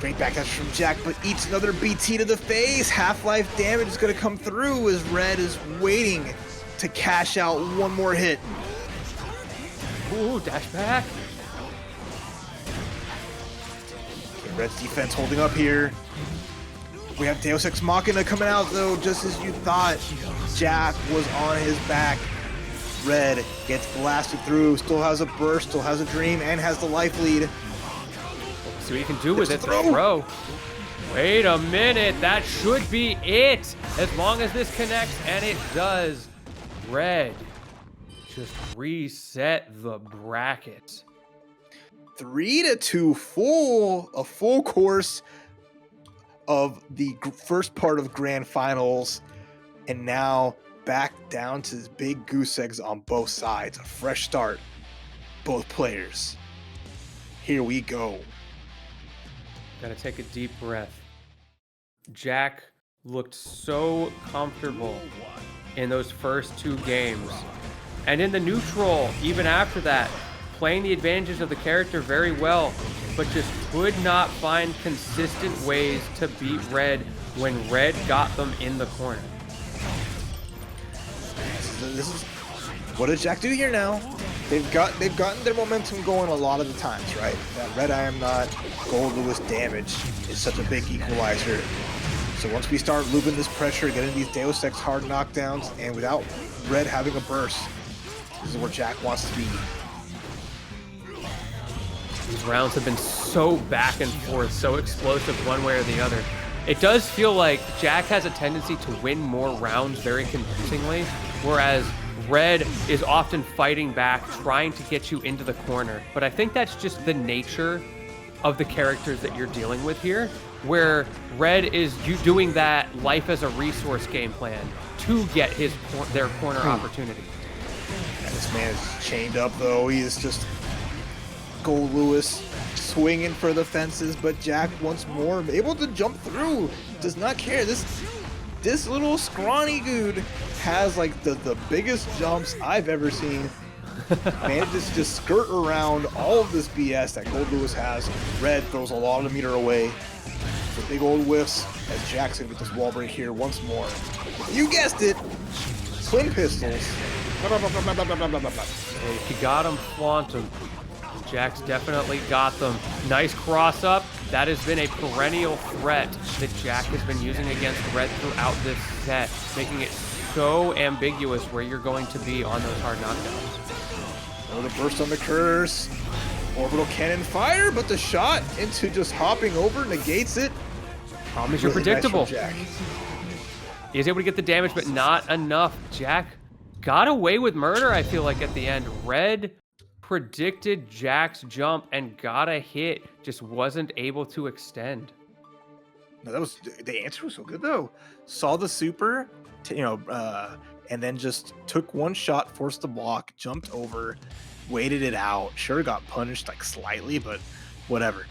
Great backdash from Jack, but eats another BT to the face. Half-life damage is going to come through as Red is waiting to cash out one more hit. Ooh, dash back. Red's defense holding up here. We have Deus Ex Machina coming out though, just as you thought. Jack was on his back. Red gets blasted through, still has a burst, still has a dream, and has the life lead. See what you can do with it. Throw. Wait a minute, that should be it. As long as this connects, and it does. Red just reset the bracket. 3-2 a full course of the first part of grand finals, and now back down to big goose eggs on both sides. A fresh start, both players. Here we go. Gotta take a deep breath. Jack looked so comfortable in those first 2 games, and in the neutral, even after that, playing the advantages of the character very well, but just could not find consistent ways to beat Red when Red got them in the corner. This is what does Jack do here now? They've gotten their momentum going a lot of the times, right? That RedIAmNot, Goldlewis damage is such a big equalizer. So once we start looping this pressure, getting these Deus Ex hard knockdowns, and without Red having a burst, this is where Jack wants to be. These rounds have been so back and forth, so explosive one way or the other. It does feel like Jack has a tendency to win more rounds very convincingly, whereas Red is often fighting back, trying to get you into the corner. But I think that's just the nature of the characters that you're dealing with here, where Red is doing that life as a resource game plan to get their corner opportunity. And this man is chained up though. He is just Goldlewis swinging for the fences, but Jack once more able to jump through. Does not care. This little scrawny dude has like the biggest jumps I've ever seen. Manages to just skirt around all of this BS that Goldlewis has. Red throws a lot of meter away. The big old whiffs as Jack's gonna get this wall break here once more. You guessed it! Twin pistols. If you got him, flaunt him. Jack's definitely got them. Nice cross up. That has been a perennial threat that Jack has been using against Red throughout this set, making it so ambiguous where you're going to be on those hard knockdowns. Oh, the burst on the curse. Orbital cannon fire, but the shot into just hopping over negates it. Problem is you're predictable. Nice from Jack. He is able to get the damage, but not enough. Jack got away with murder, I feel like, at the end. Red predicted Jack's jump and got a hit, just wasn't able to extend. No, that was the answer was so good though. Saw the super, and then just took one shot, forced the block, jumped over, waited it out. Sure, got punished like slightly, but whatever.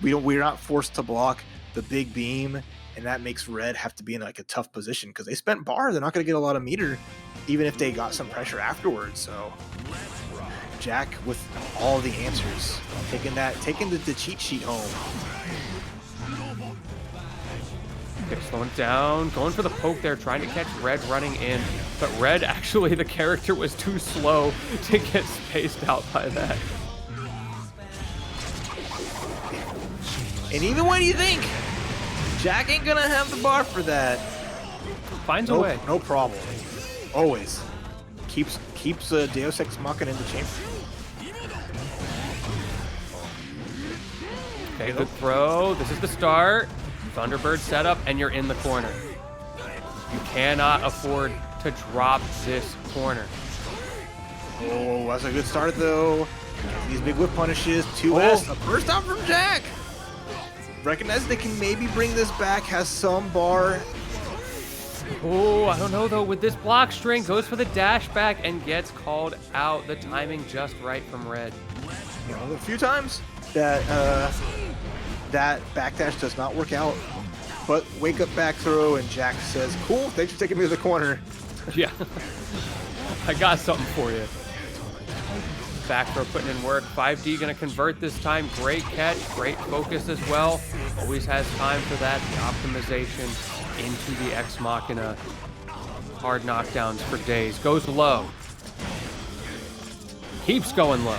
We're not forced to block the big beam, and that makes Red have to be in like a tough position because they spent bar. They're not going to get a lot of meter, even if they got some pressure afterwards. So Jack with all the answers, taking the cheat sheet home. Okay, slowing it down, going for the poke there, trying to catch Red running in. But Red, actually, the character was too slow to get spaced out by that. And even when you think Jack ain't gonna have the bar for that, Finds a way. No problem. Always. Keeps Deus Ex Machina in the chamber. Okay, good throw. This is the start. Thunderbird setup, and you're in the corner. You cannot afford to drop this corner. Oh, that's a good start though. These big whip punishes. 2S. A burst out from Jack. Recognize they can maybe bring this back. Has some bar. Oh, I don't know though. With this block string, goes for the dash back and gets called out. The timing just right from Red. You know, a few times that that backdash does not work out. But wake up back throw, and Jack says, "Cool, thanks for taking me to the corner." Yeah, I got something for you. Back throw putting in work. 5D gonna convert this time. Great catch, great focus as well. Always has time for that. The optimization into the Ex Machina. Hard knockdowns for days. Goes low. Keeps going low.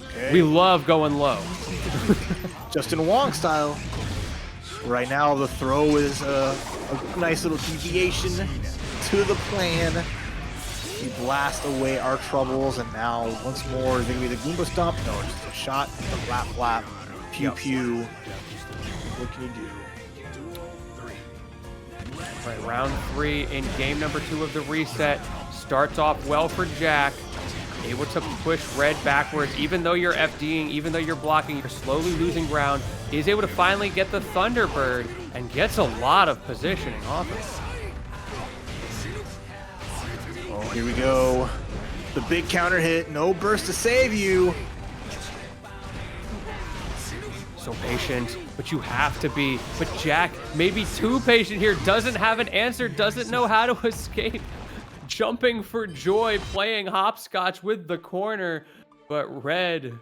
Okay. We love going low. Justin Wong style. Right now, the throw is a nice little deviation to the plan. We blast away our troubles, and now once more, is it gonna be the Goomba Stomp? No, it's just a shot, the flap flap, pew pew. What can you do? Right, round 3 in game number 2 of the reset. Starts off well for Jack. Able to push Red backwards, even though you're FDing, even though you're blocking, you're slowly losing ground. Is able to finally get the Thunderbird and gets a lot of positioning off of it. Oh, here we go. The big counter hit, no burst to save you. So patient, but you have to be. But Jack, maybe too patient here, doesn't have an answer, doesn't know how to escape. Jumping for joy, playing hopscotch with the corner, but Red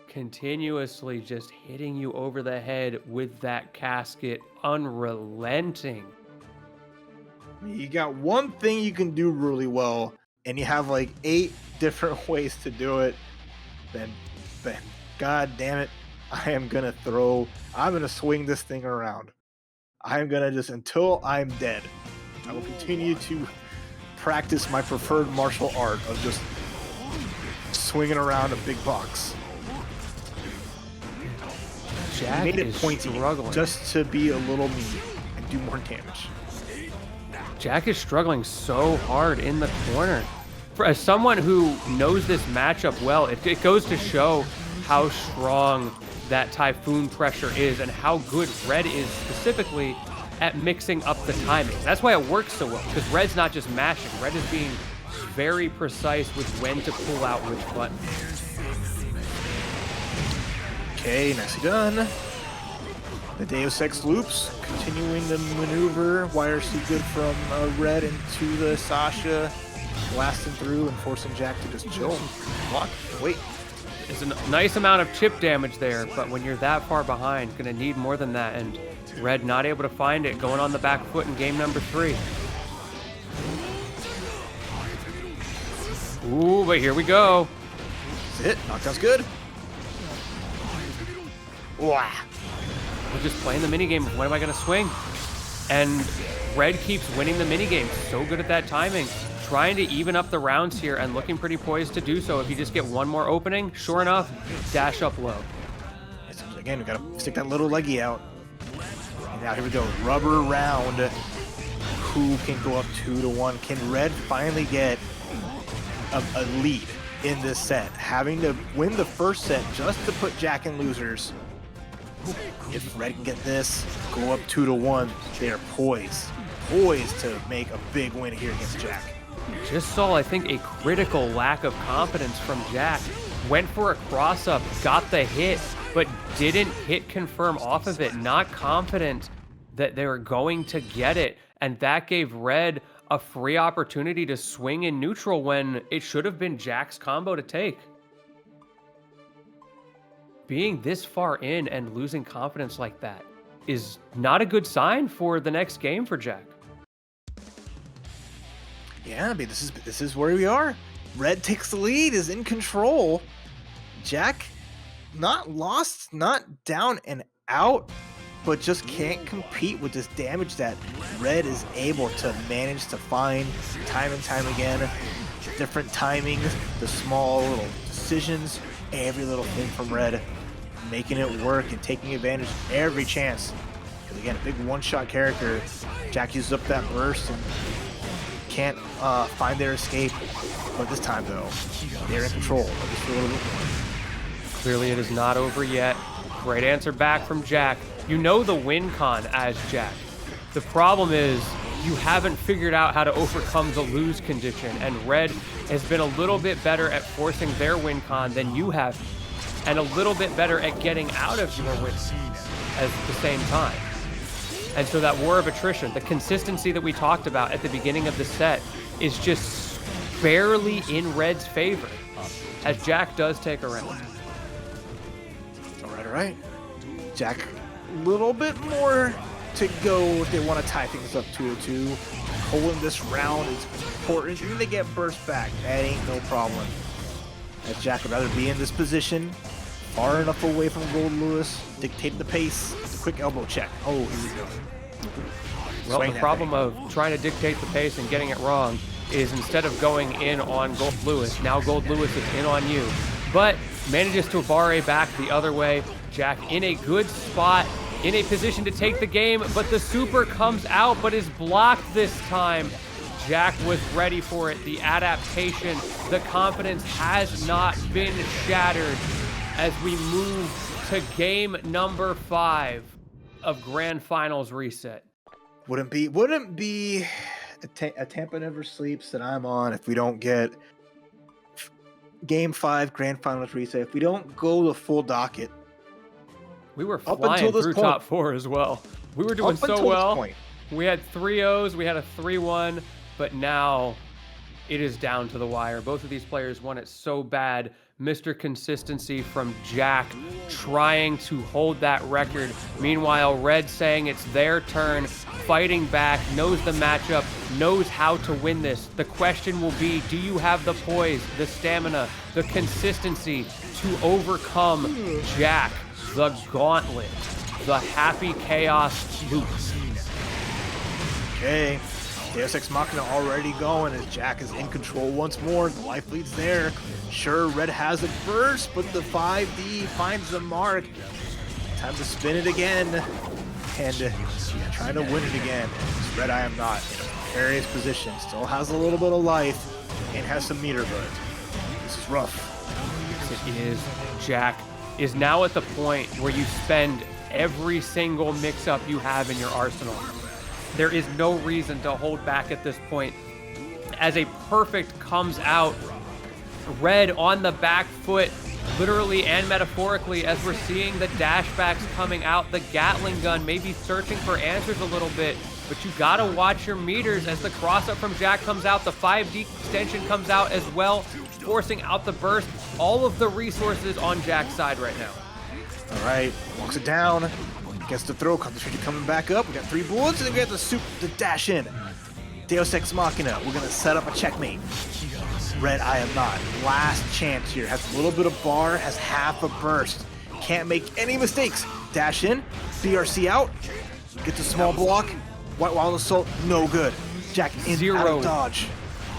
continuously just hitting you over the head with that casket, unrelenting. You got one thing you can do really well, and you have like 8 different ways to do it. Then god damn it, I'm gonna swing this thing around. I'm gonna just, until I'm dead, I will continue to practice my preferred martial art of just swinging around a big box. Jack Made it is pointy struggling. just to be a little mean and do more damage. Jack is struggling so hard in the corner. As someone who knows this matchup well, it goes to show how strong that Typhoon pressure is and how good Red is specifically at mixing up the timing. That's why it works so well, because Red's not just mashing. Red is being very precise with when to pull out which button. Okay, nicely done. The Deus Ex loops, continuing the maneuver. YRC good from Red into the Sasha, blasting through and forcing Jack to just chill. Block, wait. There's a nice amount of chip damage there, but when you're that far behind, gonna need more than that, and Red not able to find it, going on the back foot in game number 3. Ooh, but here we go. That's it, knockdown's good. Wow. We're just playing the minigame of when am I gonna swing? And Red keeps winning the minigame. So good at that timing. Trying to even up the rounds here and looking pretty poised to do so. If you just get one more opening, sure enough, dash up low. Again, we gotta stick that little leggy out. And now here we go, rubber round. Who can go up 2-1? Can Red finally get a lead in this set? Having to win the first set just to put Jack in losers. If Red can get this, go up 2-1, they are poised to make a big win here against Jack. Just saw, I think, a critical lack of confidence from Jack. Went for a cross-up, got the hit, but didn't hit confirm off of it. Not confident that they were going to get it. And that gave Red a free opportunity to swing in neutral when it should have been Jack's combo to take. Being this far in and losing confidence like that is not a good sign for the next game for Jack. Yeah, I mean, this is where we are. Red takes the lead, is in control. Jack, not lost, not down and out, but just can't compete with this damage that Red is able to manage to find time and time again. Different timings, the small little decisions, every little thing from Red, making it work and taking advantage of every chance. Because again, a big one-shot character. Jack uses up that burst and can't find their escape. But this time, though, they're in control. Just a little bit more. Clearly it is not over yet. Great answer back from Jack. You know the win con as Jack. The problem is you haven't figured out how to overcome the lose condition, and Red has been a little bit better at forcing their win con than you have, and a little bit better at getting out of your win at the same time. And so that war of attrition, the consistency that we talked about at the beginning of the set, is just barely in Red's favor, as Jack does take a round. All right. Jack, a little bit more to go if they want to tie things up 2-2. Holding this round is important. Even if they get burst back, that ain't no problem. As Jack would rather be in this position, far enough away from Goldlewis, dictate the pace, quick elbow check. Oh, here we go. Well, the problem of trying to dictate the pace and getting it wrong is instead of going in on Goldlewis, now Goldlewis is in on you. But manages to A.B.A back the other way. Jack in a good spot, in a position to take the game, but the super comes out, but is blocked this time. Jack was ready for it. The adaptation, the confidence has not been shattered as we move to game number 5 of Grand Finals Reset. Wouldn't be a Tampa Never Sleeps that I'm on if we don't get game 5 Grand Finals Reset. If we don't go the full docket. We were flying through top 4 as well. We were doing so well. We had 3-0s, we had a 3-1, but now it is down to the wire. Both of these players want it so bad. Mr. Consistency from Jack trying to hold that record. Meanwhile, Red saying it's their turn, fighting back, knows the matchup, knows how to win this. The question will be, do you have the poise, the stamina, the consistency to overcome Jack, the gauntlet, the happy chaos loop? Okay, Deus Ex Machina already going as Jack is in control once more. The life lead's there. Sure, Red has a burst, but the 5D finds the mark. Time to spin it again. And trying to win it again. It's RedIAmNot in a precarious position. Still has a little bit of life and has some meter, but this is rough. It is. Jack is now at the point where you spend every single mix-up you have in your arsenal. There is no reason to hold back at this point. As a perfect comes out, Red on the back foot, literally and metaphorically, as we're seeing the dashbacks coming out, the Gatling gun maybe searching for answers a little bit, but you gotta watch your meters as the cross-up from Jack comes out, the 5D extension comes out as well, forcing out the burst. All of the resources on Jack's side right now. All right, walks it down, gets the throw, concentration coming back up. We got 3 bullets, and then we got the dash in. Deus Ex Machina, we're gonna set up a checkmate. RedIAmNot, last chance here. Has a little bit of bar, has half a burst. Can't make any mistakes. Dash in, BRC out, gets a small block. White Wild Assault, no good. Jack in, out of dodge.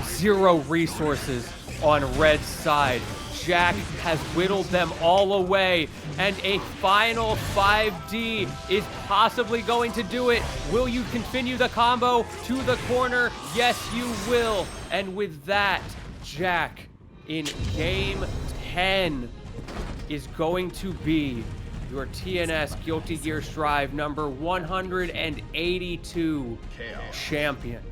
Zero resources on Red's side. Jack has whittled them all away, and a final 5D is possibly going to do it. Will you continue the combo to the corner? Yes, you will. And with that, Jack in game 10 is going to be your TNS Guilty Gear Strive number 182 champion.